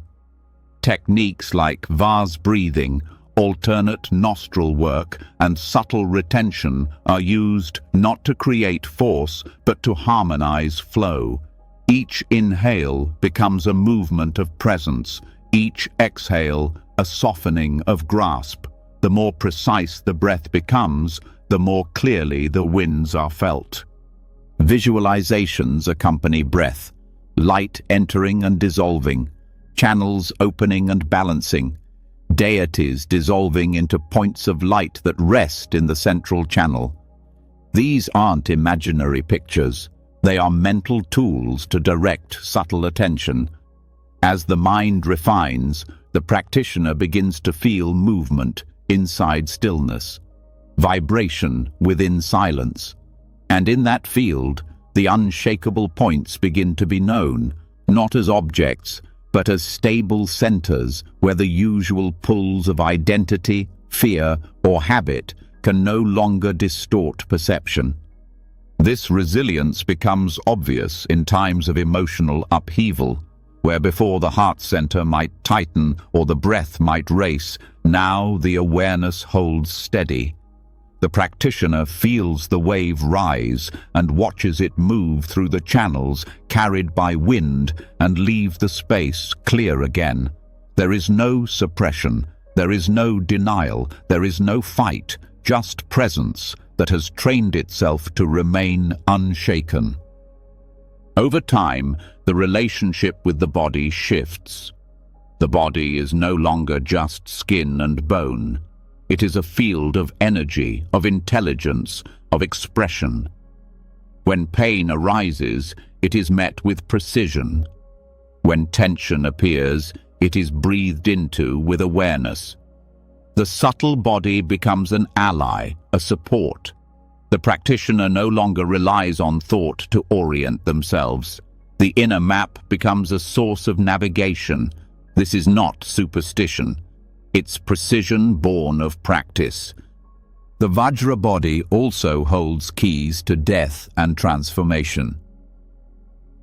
Techniques like vase breathing, alternate nostril work, and subtle retention are used not to create force, but to harmonize flow. Each inhale becomes a movement of presence, each exhale a softening of grasp. The more precise the breath becomes, the more clearly the winds are felt. Visualizations accompany breath, light entering and dissolving, channels opening and balancing, deities dissolving into points of light that rest in the central channel. These aren't imaginary pictures. They are mental tools to direct subtle attention. As the mind refines, the practitioner begins to feel movement inside stillness, vibration within silence. And in that field, the unshakable points begin to be known, not as objects, but as stable centers where the usual pulls of identity, fear, or habit can no longer distort perception. This resilience becomes obvious in times of emotional upheaval, where before the heart center might tighten or the breath might race, now the awareness holds steady. The practitioner feels the wave rise and watches it move through the channels carried by wind and leave the space clear again. There is no suppression, there is no denial, there is no fight, just presence that has trained itself to remain unshaken. Over time, the relationship with the body shifts. The body is no longer just skin and bone. It is a field of energy, of intelligence, of expression. When pain arises, it is met with precision. When tension appears, it is breathed into with awareness. The subtle body becomes an ally, a support. The practitioner no longer relies on thought to orient themselves. The inner map becomes a source of navigation. This is not superstition. It's precision born of practice. The Vajra body also holds keys to death and transformation.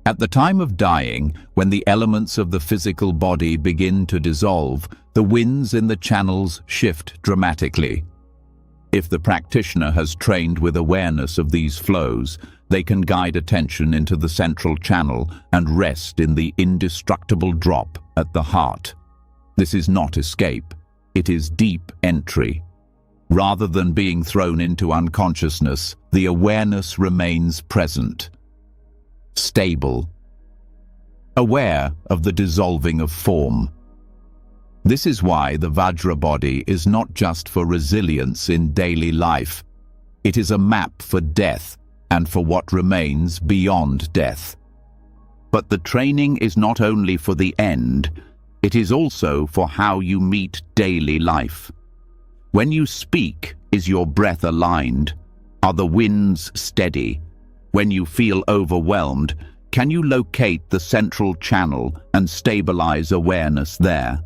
At the time of dying, when the elements of the physical body begin to dissolve, the winds in the channels shift dramatically. If the practitioner has trained with awareness of these flows, they can guide attention into the central channel and rest in the indestructible drop at the heart. This is not escape. It is deep entry. Rather than being thrown into unconsciousness, the awareness remains present, stable, aware of the dissolving of form. This is why the Vajra body is not just for resilience in daily life. It is a map for death and for what remains beyond death. But the training is not only for the end, it is also for how you meet daily life. When you speak, is your breath aligned? Are the winds steady? When you feel overwhelmed, can you locate the central channel and stabilize awareness there?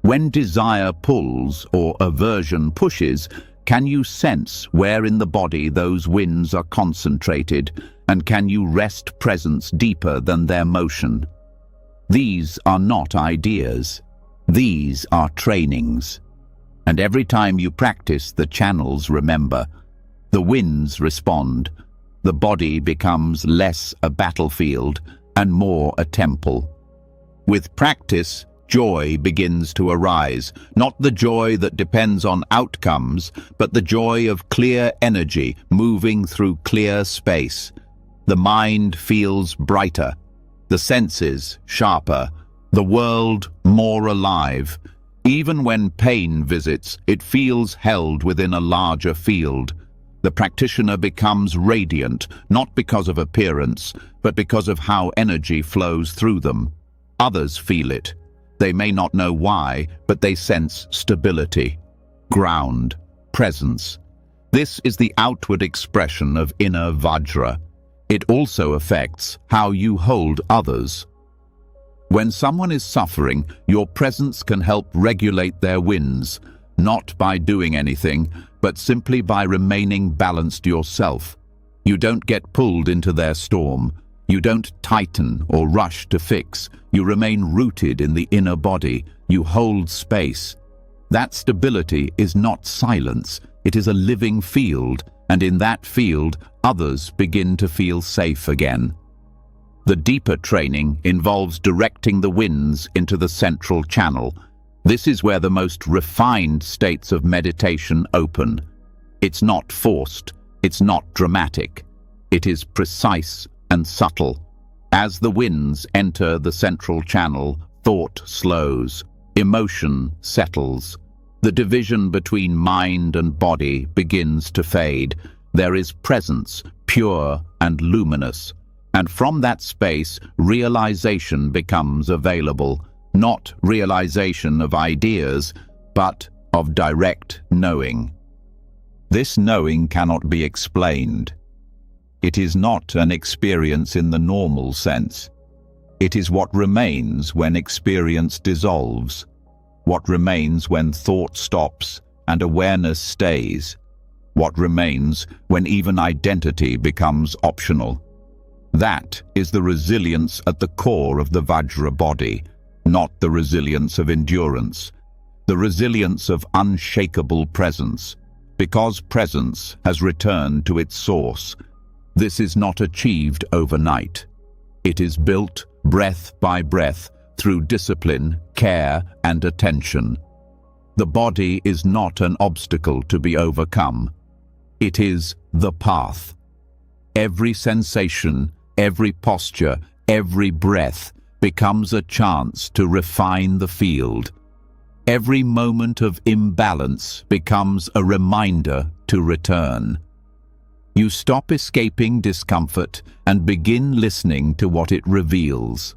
When desire pulls or aversion pushes, can you sense where in the body those winds are concentrated, and can you rest presence deeper than their motion? These are not ideas. These are trainings. And every time you practice, the channels remember. The winds respond. The body becomes less a battlefield and more a temple. With practice, joy begins to arise, not the joy that depends on outcomes, but the joy of clear energy moving through clear space. The mind feels brighter, the senses sharper, the world more alive. Even when pain visits, it feels held within a larger field. The practitioner becomes radiant, not because of appearance, but because of how energy flows through them. Others feel it. They may not know why, but they sense stability, ground, presence. This is the outward expression of inner Vajra. It also affects how you hold others. When someone is suffering, your presence can help regulate their winds, not by doing anything, but simply by remaining balanced yourself. You don't get pulled into their storm. You don't tighten or rush to fix. You remain rooted in the inner body. You hold space. That stability is not silence. It is a living field, and in that field, others begin to feel safe again. The deeper training involves directing the winds into the central channel. This is where the most refined states of meditation open. It's not forced, it's not dramatic. It is precise and subtle. As the winds enter the central channel, thought slows, emotion settles. The division between mind and body begins to fade. There is presence, pure and luminous. And from that space, realization becomes available. Not realization of ideas, but of direct knowing. This knowing cannot be explained. It is not an experience in the normal sense. It is what remains when experience dissolves, what remains when thought stops and awareness stays, what remains when even identity becomes optional. That is the resilience at the core of the Vajra body, not the resilience of endurance, the resilience of unshakable presence, because presence has returned to its source. This is not achieved overnight. It is built breath by breath through discipline, care, and attention. The body is not an obstacle to be overcome. It is the path. Every sensation, every posture, every breath becomes a chance to refine the field. Every moment of imbalance becomes a reminder to return. You stop escaping discomfort and begin listening to what it reveals.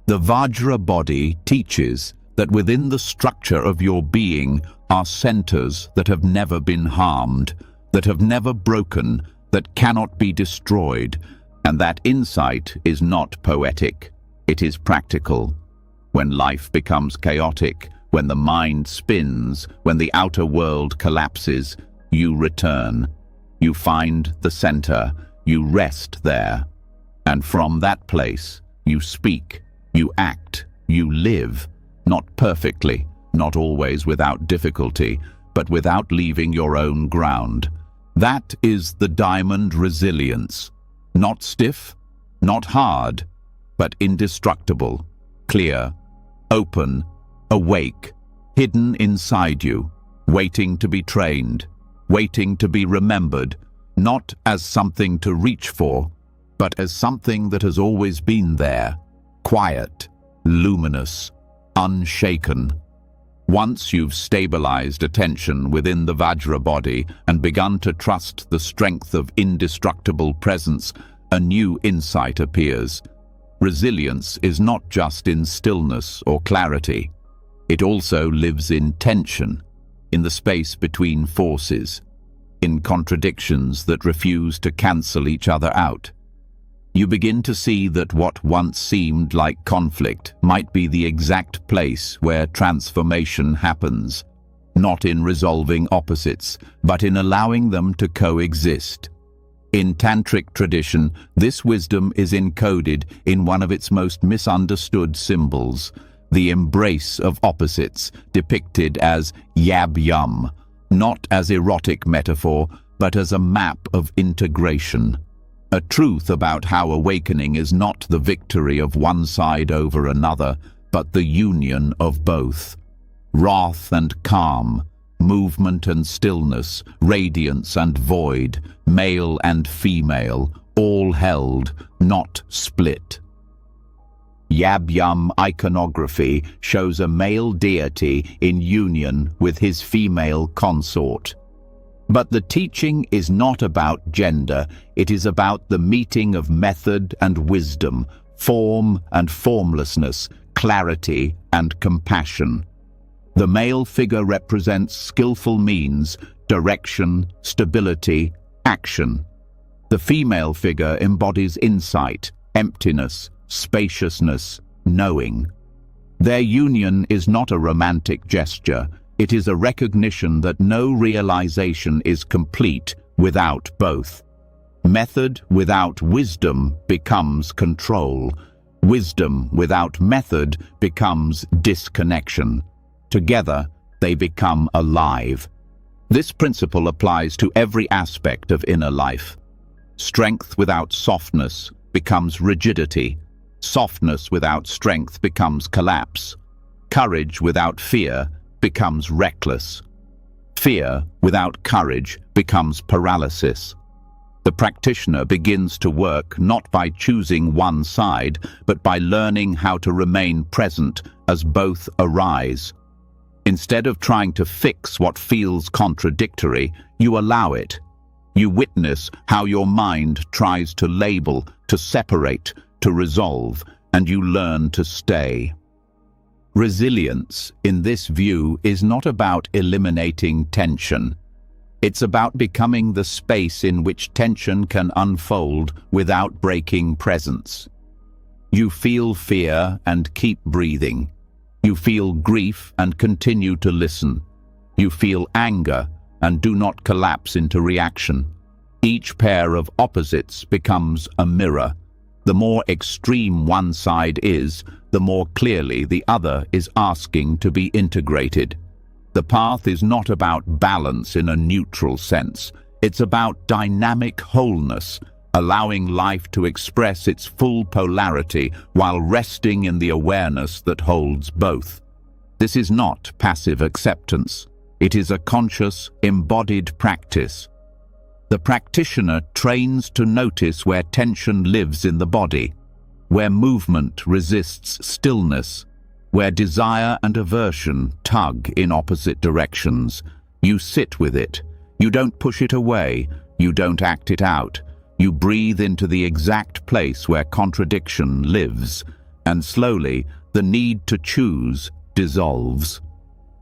The Vajra body teaches that within the structure of your being are centers that have never been harmed, that have never broken, that cannot be destroyed, and that insight is not poetic, it is practical. When life becomes chaotic, when the mind spins, when the outer world collapses, you return. You find the center, you rest there. And from that place, you speak, you act, you live, not perfectly, not always without difficulty, but without leaving your own ground. That is the diamond resilience. Not stiff, not hard, but indestructible, clear, open, awake, hidden inside you, waiting to be trained, waiting to be remembered, not as something to reach for, but as something that has always been there, quiet, luminous, unshaken. Once you've stabilized attention within the Vajra body and begun to trust the strength of indestructible presence, a new insight appears. Resilience is not just in stillness or clarity. It also lives in tension, in the space between forces, in contradictions that refuse to cancel each other out. You begin to see that what once seemed like conflict might be the exact place where transformation happens, not in resolving opposites, but in allowing them to coexist. In Tantric tradition, this wisdom is encoded in one of its most misunderstood symbols, the embrace of opposites, depicted as yab-yum, not as erotic metaphor, but as a map of integration. A truth about how awakening is not the victory of one side over another, but the union of both. Wrath and calm, movement and stillness, radiance and void, male and female, all held, not split. Yab-yum iconography shows a male deity in union with his female consort. But the teaching is not about gender, it is about the meeting of method and wisdom, form and formlessness, clarity and compassion. The male figure represents skillful means, direction, stability, action. The female figure embodies insight, emptiness, spaciousness, knowing. Their union is not a romantic gesture, it is a recognition that no realization is complete without both. Method without wisdom becomes control. Wisdom without method becomes disconnection. Together, they become alive. This principle applies to every aspect of inner life. Strength without softness becomes rigidity. Softness without strength becomes collapse. Courage without fear becomes reckless. Fear without courage becomes paralysis. The practitioner begins to work not by choosing one side, but by learning how to remain present as both arise. Instead of trying to fix what feels contradictory, you allow it. You witness how your mind tries to label, to separate, to resolve, and you learn to stay. Resilience, in this view, is not about eliminating tension. It's about becoming the space in which tension can unfold without breaking presence. You feel fear and keep breathing. You feel grief and continue to listen. You feel anger and do not collapse into reaction. Each pair of opposites becomes a mirror. The more extreme one side is, the more clearly the other is asking to be integrated. The path is not about balance in a neutral sense. It's about dynamic wholeness, allowing life to express its full polarity while resting in the awareness that holds both. This is not passive acceptance. It is a conscious, embodied practice. The practitioner trains to notice where tension lives in the body, where movement resists stillness, where desire and aversion tug in opposite directions. You sit with it. You don't push it away. You don't act it out. You breathe into the exact place where contradiction lives, and slowly the need to choose dissolves.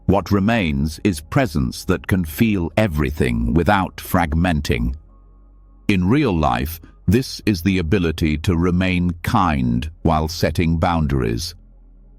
What remains is presence that can feel everything without fragmenting. In real life, this is the ability to remain kind while setting boundaries,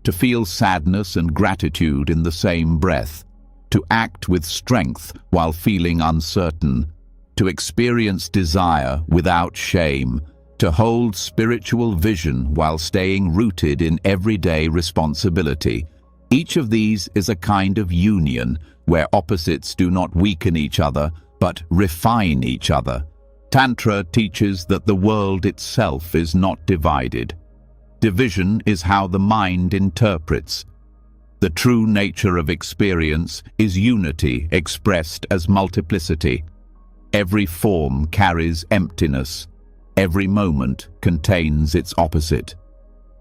to feel sadness and gratitude in the same breath, to act with strength while feeling uncertain, to experience desire without shame, to hold spiritual vision while staying rooted in everyday responsibility. Each of these is a kind of union where opposites do not weaken each other, but refine each other. Tantra teaches that the world itself is not divided. Division is how the mind interprets. The true nature of experience is unity expressed as multiplicity. Every form carries emptiness. Every moment contains its opposite.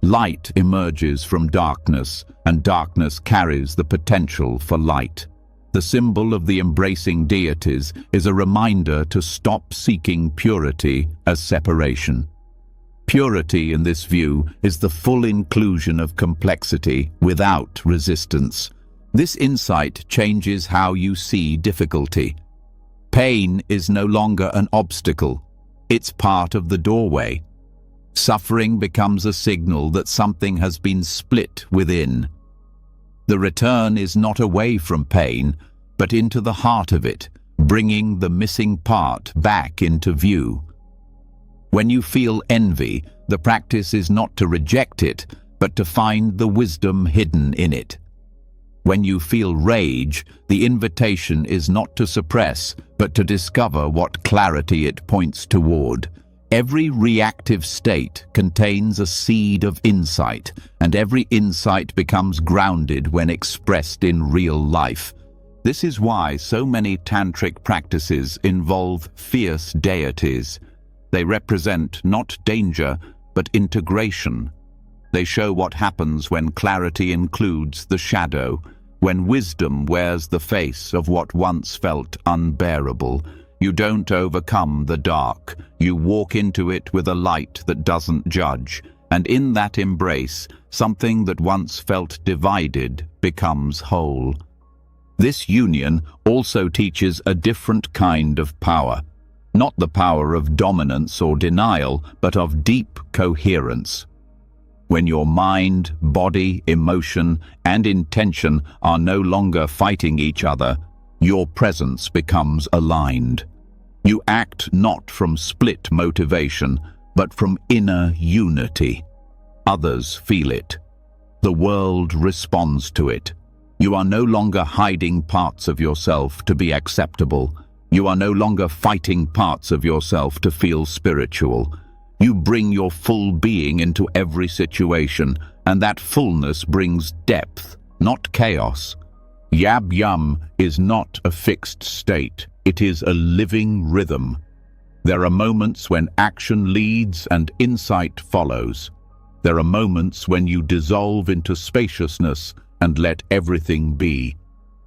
Light emerges from darkness, and darkness carries the potential for light. The symbol of the embracing deities is a reminder to stop seeking purity as separation. Purity, in this view, is the full inclusion of complexity without resistance. This insight changes how you see difficulty. Pain is no longer an obstacle. It's part of the doorway. Suffering becomes a signal that something has been split within. The return is not away from pain, but into the heart of it, bringing the missing part back into view. When you feel envy, the practice is not to reject it, but to find the wisdom hidden in it. When you feel rage, the invitation is not to suppress, but to discover what clarity it points toward. Every reactive state contains a seed of insight, and every insight becomes grounded when expressed in real life. This is why so many tantric practices involve fierce deities. They represent not danger, but integration. They show what happens when clarity includes the shadow, when wisdom wears the face of what once felt unbearable. You don't overcome the dark. You walk into it with a light that doesn't judge, and in that embrace, something that once felt divided becomes whole. This union also teaches a different kind of power, not the power of dominance or denial, but of deep coherence. When your mind, body, emotion, and intention are no longer fighting each other, your presence becomes aligned. You act not from split motivation, but from inner unity. Others feel it. The world responds to it. You are no longer hiding parts of yourself to be acceptable. You are no longer fighting parts of yourself to feel spiritual. You bring your full being into every situation, and that fullness brings depth, not chaos. Yab Yum is not a fixed state, it is a living rhythm. There are moments when action leads and insight follows. There are moments when you dissolve into spaciousness and let everything be.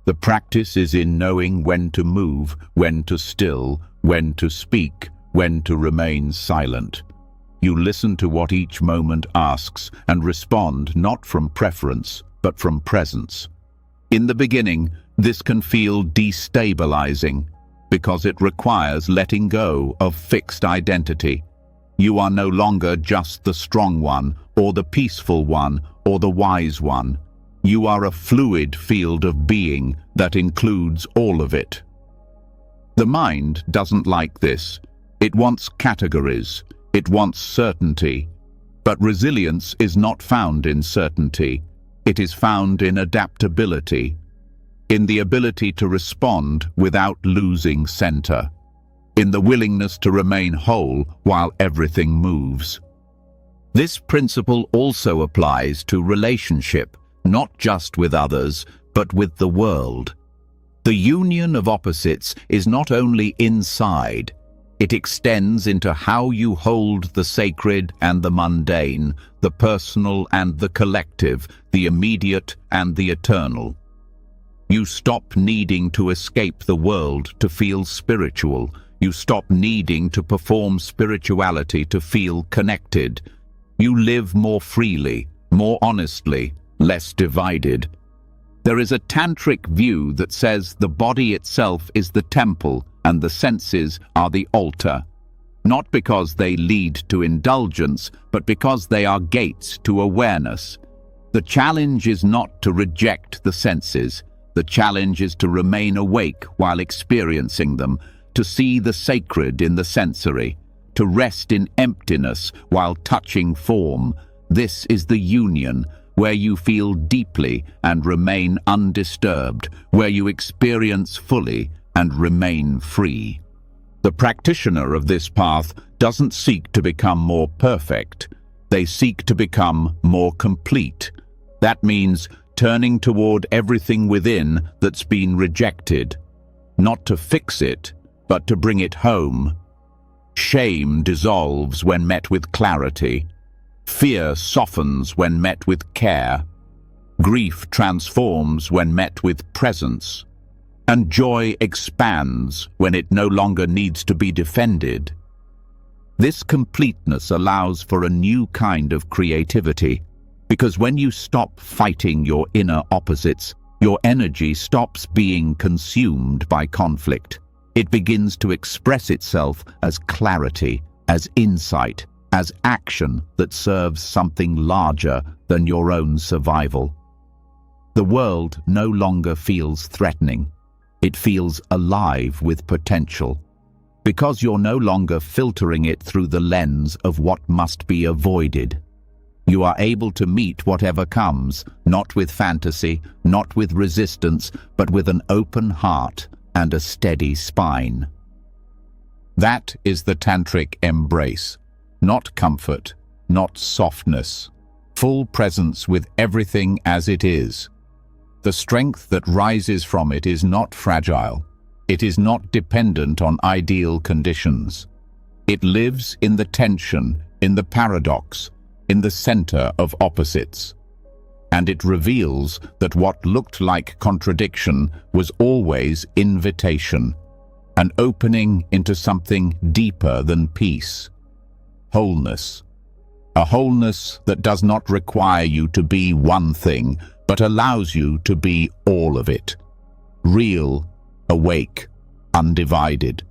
The practice is in knowing when to move, when to still, when to speak, when to remain silent. You listen to what each moment asks and respond not from preference, but from presence. In the beginning, this can feel destabilizing because it requires letting go of fixed identity. You are no longer just the strong one, or the peaceful one, or the wise one. You are a fluid field of being that includes all of it. The mind doesn't like this. It wants categories. It wants certainty. But resilience is not found in certainty. It is found in adaptability, in the ability to respond without losing center, in the willingness to remain whole while everything moves. This principle also applies to relationship, not just with others, but with the world. The union of opposites is not only inside, it extends into how you hold the sacred and the mundane, the personal and the collective, the immediate and the eternal. You stop needing to escape the world to feel spiritual. You stop needing to perform spirituality to feel connected. You live more freely, more honestly, less divided. There is a tantric view that says the body itself is the temple and the senses are the altar, not because they lead to indulgence, but because they are gates to awareness. The challenge is not to reject the senses. The challenge is to remain awake while experiencing them, to see the sacred in the sensory, to rest in emptiness while touching form. This is the union, where you feel deeply and remain undisturbed, where you experience fully and remain free. The practitioner of this path doesn't seek to become more perfect. They seek to become more complete. That means turning toward everything within that's been rejected, not to fix it, but to bring it home. Shame dissolves when met with clarity. Fear softens when met with care. Grief transforms when met with presence. And joy expands when it no longer needs to be defended. This completeness allows for a new kind of creativity, because when you stop fighting your inner opposites, your energy stops being consumed by conflict. It begins to express itself as clarity, as insight, as action that serves something larger than your own survival. The world no longer feels threatening. It feels alive with potential, because you're no longer filtering it through the lens of what must be avoided. You are able to meet whatever comes, not with fantasy, not with resistance, but with an open heart and a steady spine. That is the tantric embrace, not comfort, not softness, full presence with everything as it is. The strength that rises from it is not fragile. It is not dependent on ideal conditions. It lives in the tension, in the paradox, in the center of opposites. And it reveals that what looked like contradiction was always invitation, an opening into something deeper than peace. Wholeness. A wholeness that does not require you to be one thing, but allows you to be all of it. Real, awake, undivided.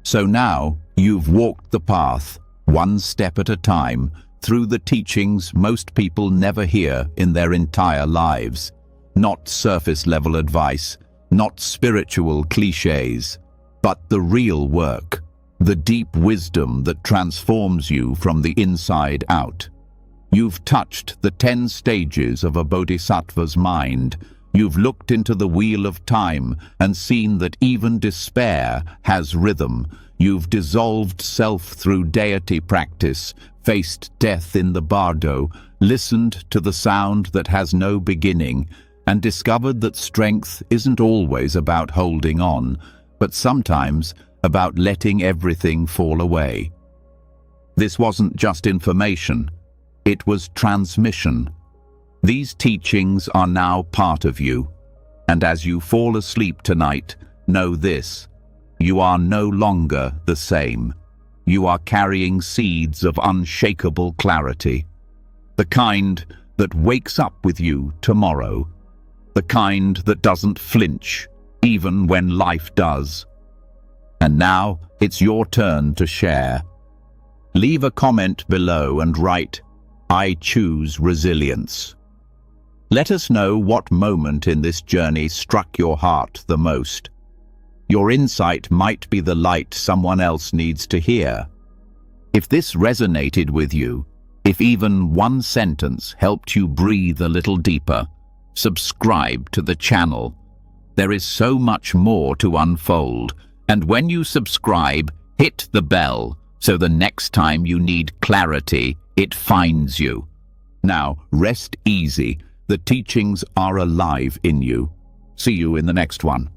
So now you've walked the path, one step at a time, through the teachings most people never hear in their entire lives. Not surface-level advice, not spiritual cliches, but the real work, the deep wisdom that transforms you from the inside out. You've touched the 10 stages of a bodhisattva's mind. You've looked into the wheel of time and seen that even despair has rhythm. You've dissolved self through deity practice, faced death in the bardo, listened to the sound that has no beginning, and discovered that strength isn't always about holding on, but sometimes about letting everything fall away. This wasn't just information, it was transmission. These teachings are now part of you, and as you fall asleep tonight, know this: you are no longer the same. You are carrying seeds of unshakable clarity, the kind that wakes up with you tomorrow, the kind that doesn't flinch, even when life does. And now it's your turn to share. Leave a comment below and write, "I choose resilience." Let us know what moment in this journey struck your heart the most. Your insight might be the light someone else needs to hear. If this resonated with you, if even one sentence helped you breathe a little deeper, subscribe to the channel. There is so much more to unfold, and when you subscribe, hit the bell so the next time you need clarity, it finds you. Now, rest easy. The teachings are alive in you. See you in the next one.